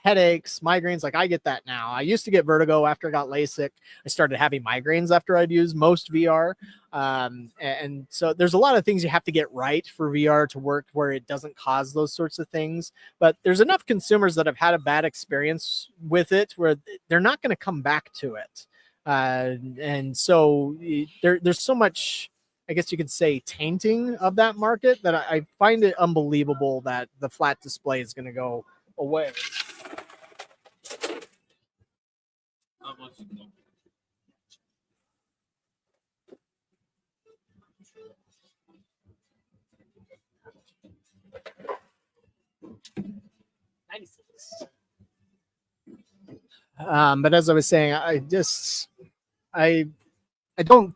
headaches, migraines. Like, I get that now. I used to get vertigo after I got LASIK. I started having migraines after I'd used most VR. And so there's a lot of things you have to get right for VR to work where it doesn't cause those sorts of things. But there's enough consumers that have had a bad experience with it where they're not going to come back to it. And so there's so much, I guess you could say, tainting of that market that I find it unbelievable that the flat display is going to go away. But as I was saying, I don't,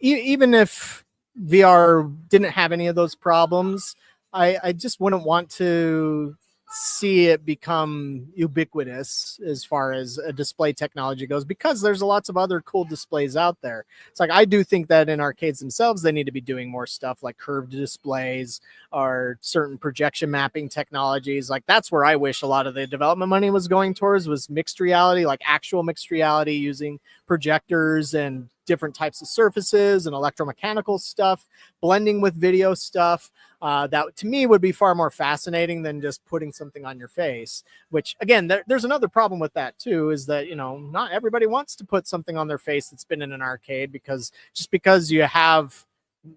even if VR didn't have any of those problems, I just wouldn't want to see it become ubiquitous as far as a display technology goes, because there's lots of other cool displays out there. It's like, I do think that in arcades themselves, they need to be doing more stuff like curved displays or certain projection mapping technologies. Like, that's where I wish a lot of the development money was going towards, was mixed reality, like actual mixed reality using projectors and different types of surfaces and electromechanical stuff, blending with video stuff. That to me would be far more fascinating than just putting something on your face, which, again, there's another problem with that too, is that, you know, not everybody wants to put something on their face that's been in an arcade, because just because you have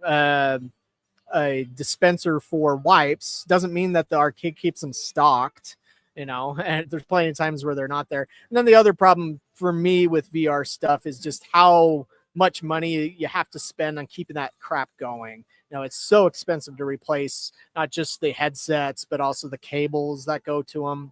a dispenser for wipes doesn't mean that the arcade keeps them stocked, you know, and there's plenty of times where they're not there. And then the other problem for me with VR stuff is just how much money you have to spend on keeping that crap going. You know, it's so expensive to replace not just the headsets, but also the cables that go to them.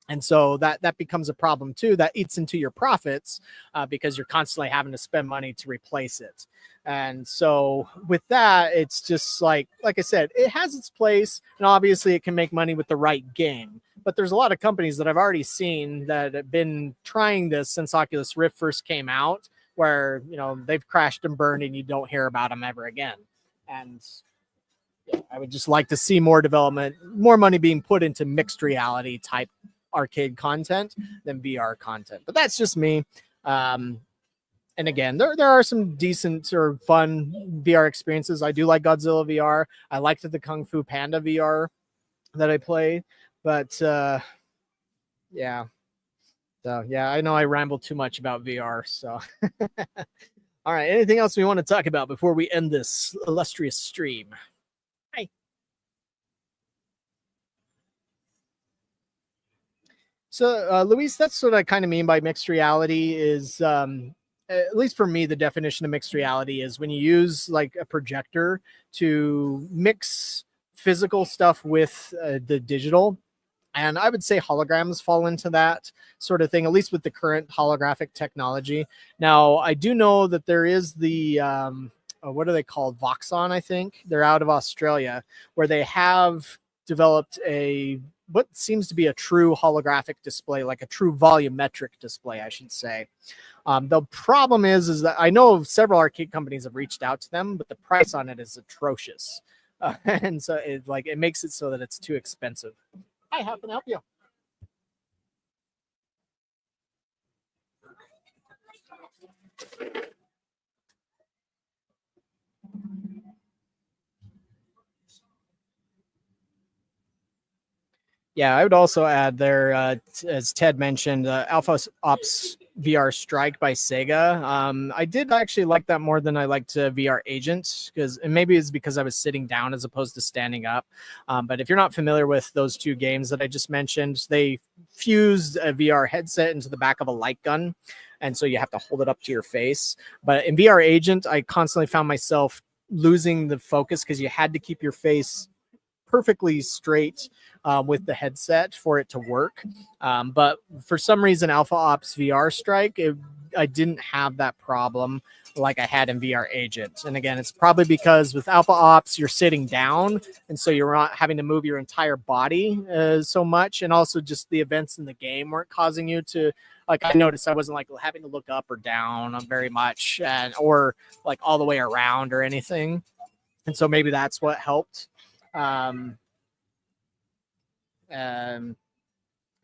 And so that becomes a problem too, that eats into your profits, because you're constantly having to spend money to replace it. And so with that, it's just like I said, it has its place, and obviously it can make money with the right game. But there's a lot of companies that I've already seen that have been trying this since Oculus Rift first came out, where, you know, they've crashed and burned and you don't hear about them ever again. And yeah, I would just like to see more development, more money being put into mixed reality type arcade content than VR content. But that's just me. And again, there are some decent or fun VR experiences. I do like Godzilla VR. I liked the Kung Fu Panda VR that I played. But yeah, So yeah, I know I rambled too much about VR. So all right, anything else we want to talk about before we end this illustrious stream? Hi. So, Luis, that's what I kind of mean by mixed reality is, at least for me, the definition of mixed reality is when you use like a projector to mix physical stuff with the digital. And I would say holograms fall into that sort of thing, at least with the current holographic technology. Now, I do know that there is the, what are they called? Voxon, I think. They're out of Australia, where they have developed a what seems to be a true holographic display, like a true volumetric display, I should say. The problem is that I know several arcade companies have reached out to them, but the price on it is atrocious, and so it makes it so that it's too expensive. Hi, how can I help you? Yeah, I would also add there, as Ted mentioned, Alpha Ops VR Strike by Sega. I did actually like that more than I liked VR Agent, and maybe it's because I was sitting down as opposed to standing up. But if you're not familiar with those two games that I just mentioned, they fused a VR headset into the back of a light gun, and so you have to hold it up to your face. But in VR Agent, I constantly found myself losing the focus because you had to keep your face perfectly straight with the headset for it to work. But for some reason, Alpha Ops VR Strike, I didn't have that problem like I had in VR Agent. And again, it's probably because with Alpha Ops, you're sitting down, and so you're not having to move your entire body so much. And also just the events in the game weren't causing you to, like, I noticed I wasn't like having to look up or down very much, or like all the way around or anything. And so maybe that's what helped. Um, I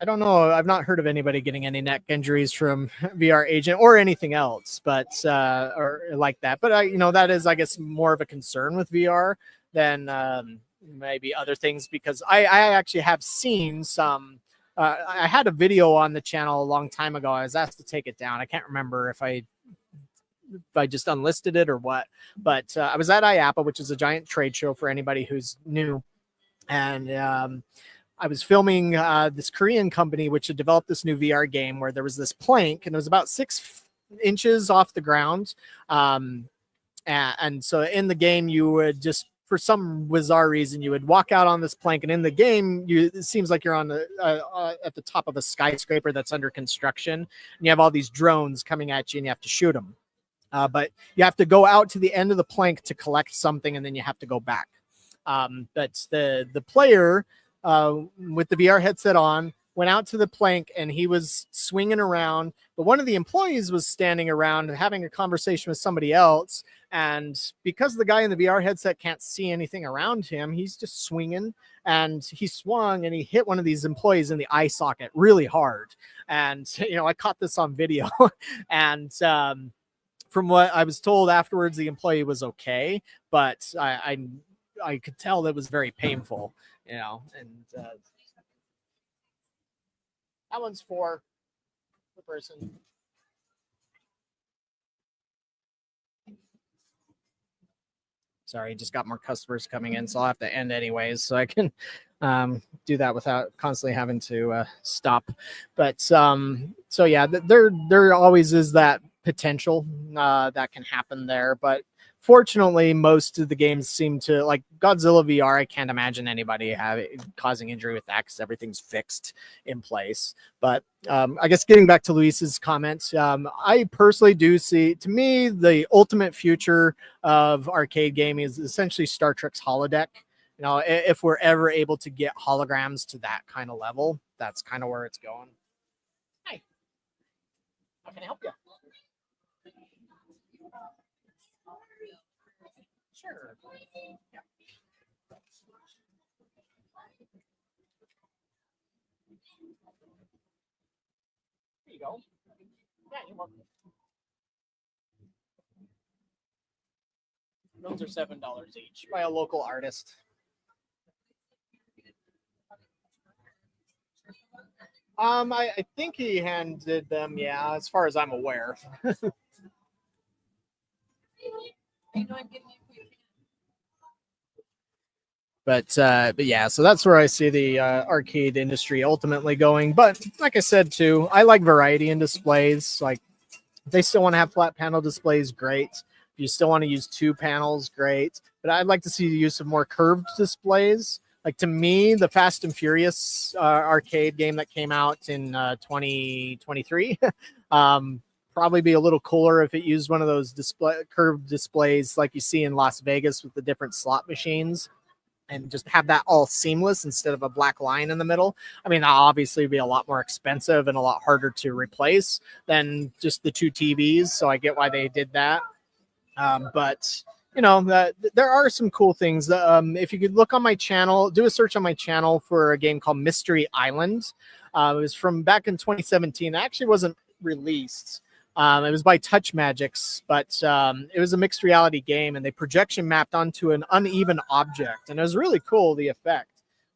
don't know. I've not heard of anybody getting any neck injuries from VR Agent or anything else, but or like that. But that is, I guess, more of a concern with VR than maybe other things, because I actually have seen some. I had a video on the channel a long time ago. I was asked to take it down. I can't remember if I just unlisted it or what, but I was at IAPA, which is a giant trade show for anybody who's new. And I was filming this Korean company, which had developed this new VR game where there was this plank and it was about 6 inches off the ground. And so in the game, you would just, for some bizarre reason, you would walk out on this plank, and in the game, it seems like you're on at the top of a skyscraper that's under construction, and you have all these drones coming at you, and you have to shoot them. But you have to go out to the end of the plank to collect something, and then you have to go back. But the player with the VR headset on went out to the plank, and he was swinging around. But one of the employees was standing around and having a conversation with somebody else. And because the guy in the VR headset can't see anything around him, he's just swinging. And he swung and he hit one of these employees in the eye socket really hard. And I caught this on video, and from what I was told afterwards, the employee was okay, but I could tell that was very painful, and that one's for the person. Sorry, just got more customers coming in, so I'll have to end anyways, so I can do that without constantly having to stop. But so yeah, there always is that potential that can happen there, but fortunately most of the games seem to, like Godzilla VR, I can't imagine anybody causing injury with that because everything's fixed in place. But I guess getting back to Luis's comments, I personally do see, to me, the ultimate future of arcade gaming is essentially Star Trek's holodeck. If we're ever able to get holograms to that kind of level, that's kind of where it's going. Hi, how can I help you? Sure. Yeah. There you go. Yeah, you're welcome. Those are $7 each by a local artist. I think he handed them, yeah, as far as I'm aware. But yeah, so that's where I see the arcade industry ultimately going. But like I said too, I like variety in displays. Like if they still want to have flat panel displays, great. If you still want to use 2 panels, great. But I'd like to see the use of more curved displays. Like to me, the Fast and Furious arcade game that came out in 2023 probably be a little cooler if it used one of those curved displays like you see in Las Vegas with the different slot machines, and just have that all seamless instead of a black line in the middle. I mean, that'll obviously be a lot more expensive and a lot harder to replace than just the 2 TVs. So I get why they did that. But you know, there are some cool things. If you could look on my channel, do a search on my channel for a game called Mystery Island. It was from back in 2017. It actually wasn't released. It was by Touch Magics, but it was a mixed reality game, and they projection mapped onto an uneven object, and it was really cool, the effect.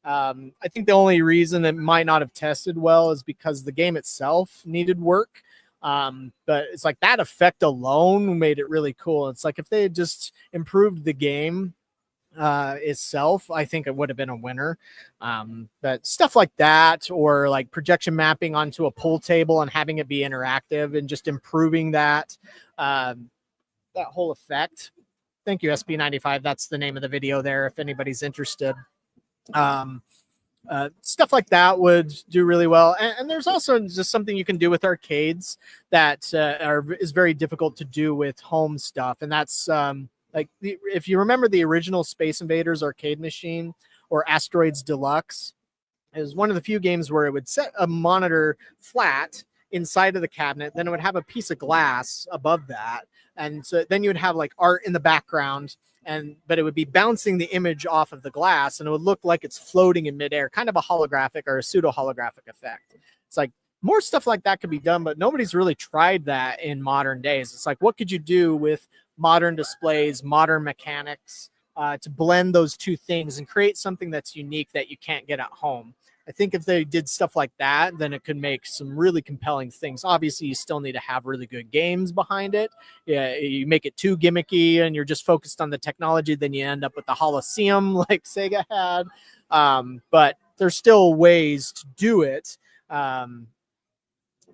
I think the only reason it might not have tested well is because the game itself needed work. But it's like that effect alone made it really cool. It's like if they had just improved the game itself, I think it would have been a winner. But stuff like that, or like projection mapping onto a pool table and having it be interactive and just improving that that whole effect. Thank you, SB95. That's the name of the video there if anybody's interested. Stuff like that would do really well. And there's also just something you can do with arcades that is very difficult to do with home stuff, and that's if you remember the original Space Invaders arcade machine or Asteroids Deluxe, it was one of the few games where it would set a monitor flat inside of the cabinet, then it would have a piece of glass above that, and so then you would have like art in the background, but it would be bouncing the image off of the glass, and it would look like it's floating in midair, kind of a holographic or a pseudo holographic effect. It's like more stuff like that could be done, but nobody's really tried that in modern days. It's like, what could you do with modern displays, modern mechanics, to blend those two things and create something that's unique that you can't get at home? I think if they did stuff like that, then it could make some really compelling things. Obviously, you still need to have really good games behind it. Yeah, you make it too gimmicky and you're just focused on the technology, then you end up with the Holosseum like Sega had. But there's still ways to do it.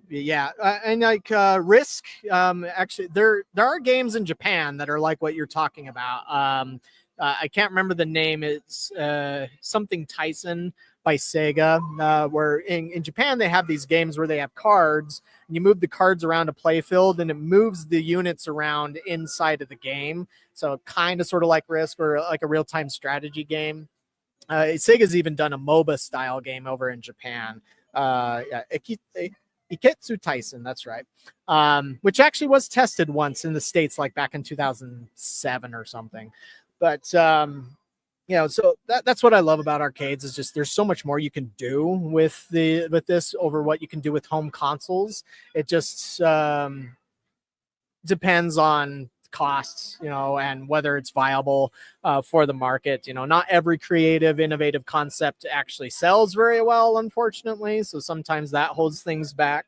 Yeah, and like Risk, actually, there are games in Japan that are like what you're talking about. I can't remember the name. It's something Tyson by Sega, where in Japan they have these games where they have cards, and you move the cards around a play field, and it moves the units around inside of the game. So kind of sort of like Risk or like a real-time strategy game. Sega's even done a MOBA style game over in Japan. Yeah, Iketsu Tyson, that's right. Which actually was tested once in the States, like back in 2007 or something. But you know, so that's what I love about arcades, is just there's so much more you can do with this over what you can do with home consoles. It just depends on costs, you know, and whether it's viable for the market. You know, not every creative, innovative concept actually sells very well, unfortunately. So sometimes that holds things back.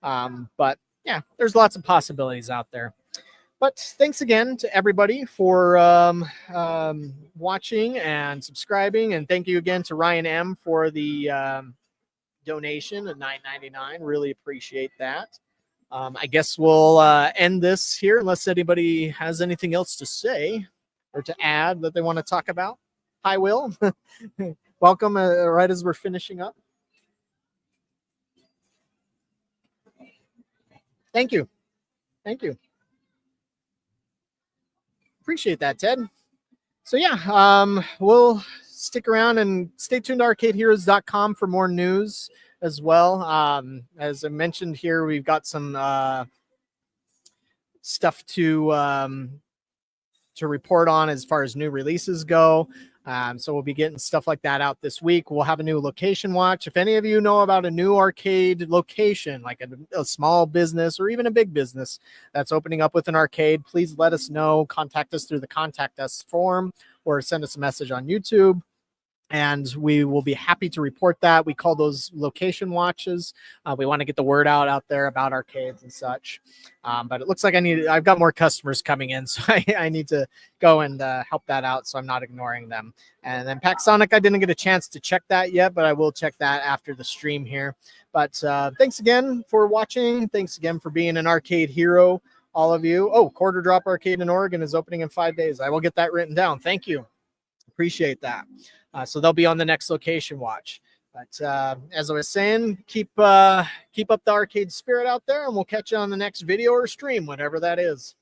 But yeah, there's lots of possibilities out there. But thanks again to everybody for watching and subscribing. And thank you again to Ryan M for the donation of $9.99. Really appreciate that. I guess we'll end this here unless anybody has anything else to say or to add that they want to talk about. Hi, Will. Welcome right as we're finishing up. Thank you. Thank you. Appreciate that, Ted. So yeah, we'll stick around and stay tuned to arcadeheroes.com for more news as well. As I mentioned here, we've got some stuff to report on as far as new releases go. So we'll be getting stuff like that out this week. We'll have a new location watch. If any of you know about a new arcade location, like a small business or even a big business that's opening up with an arcade, please let us know. Contact us through the Contact Us form or send us a message on YouTube. and we will be happy to report that. We call those location watches. We want to get the word out there about arcades and such. But it looks like I've got more customers coming in, so I need to go and help that out, so I'm not ignoring them. And then Paxonic, I didn't get a chance to check that yet, but I will check that after the stream here. But thanks again for watching. Thanks again for being an arcade hero, all of you. Oh, Quarter Drop Arcade in Oregon is opening in 5 days. I will get that written down. Thank you. Appreciate that. So they'll be on the next location watch. But as I was saying, keep up the arcade spirit out there, and we'll catch you on the next video or stream, whatever that is.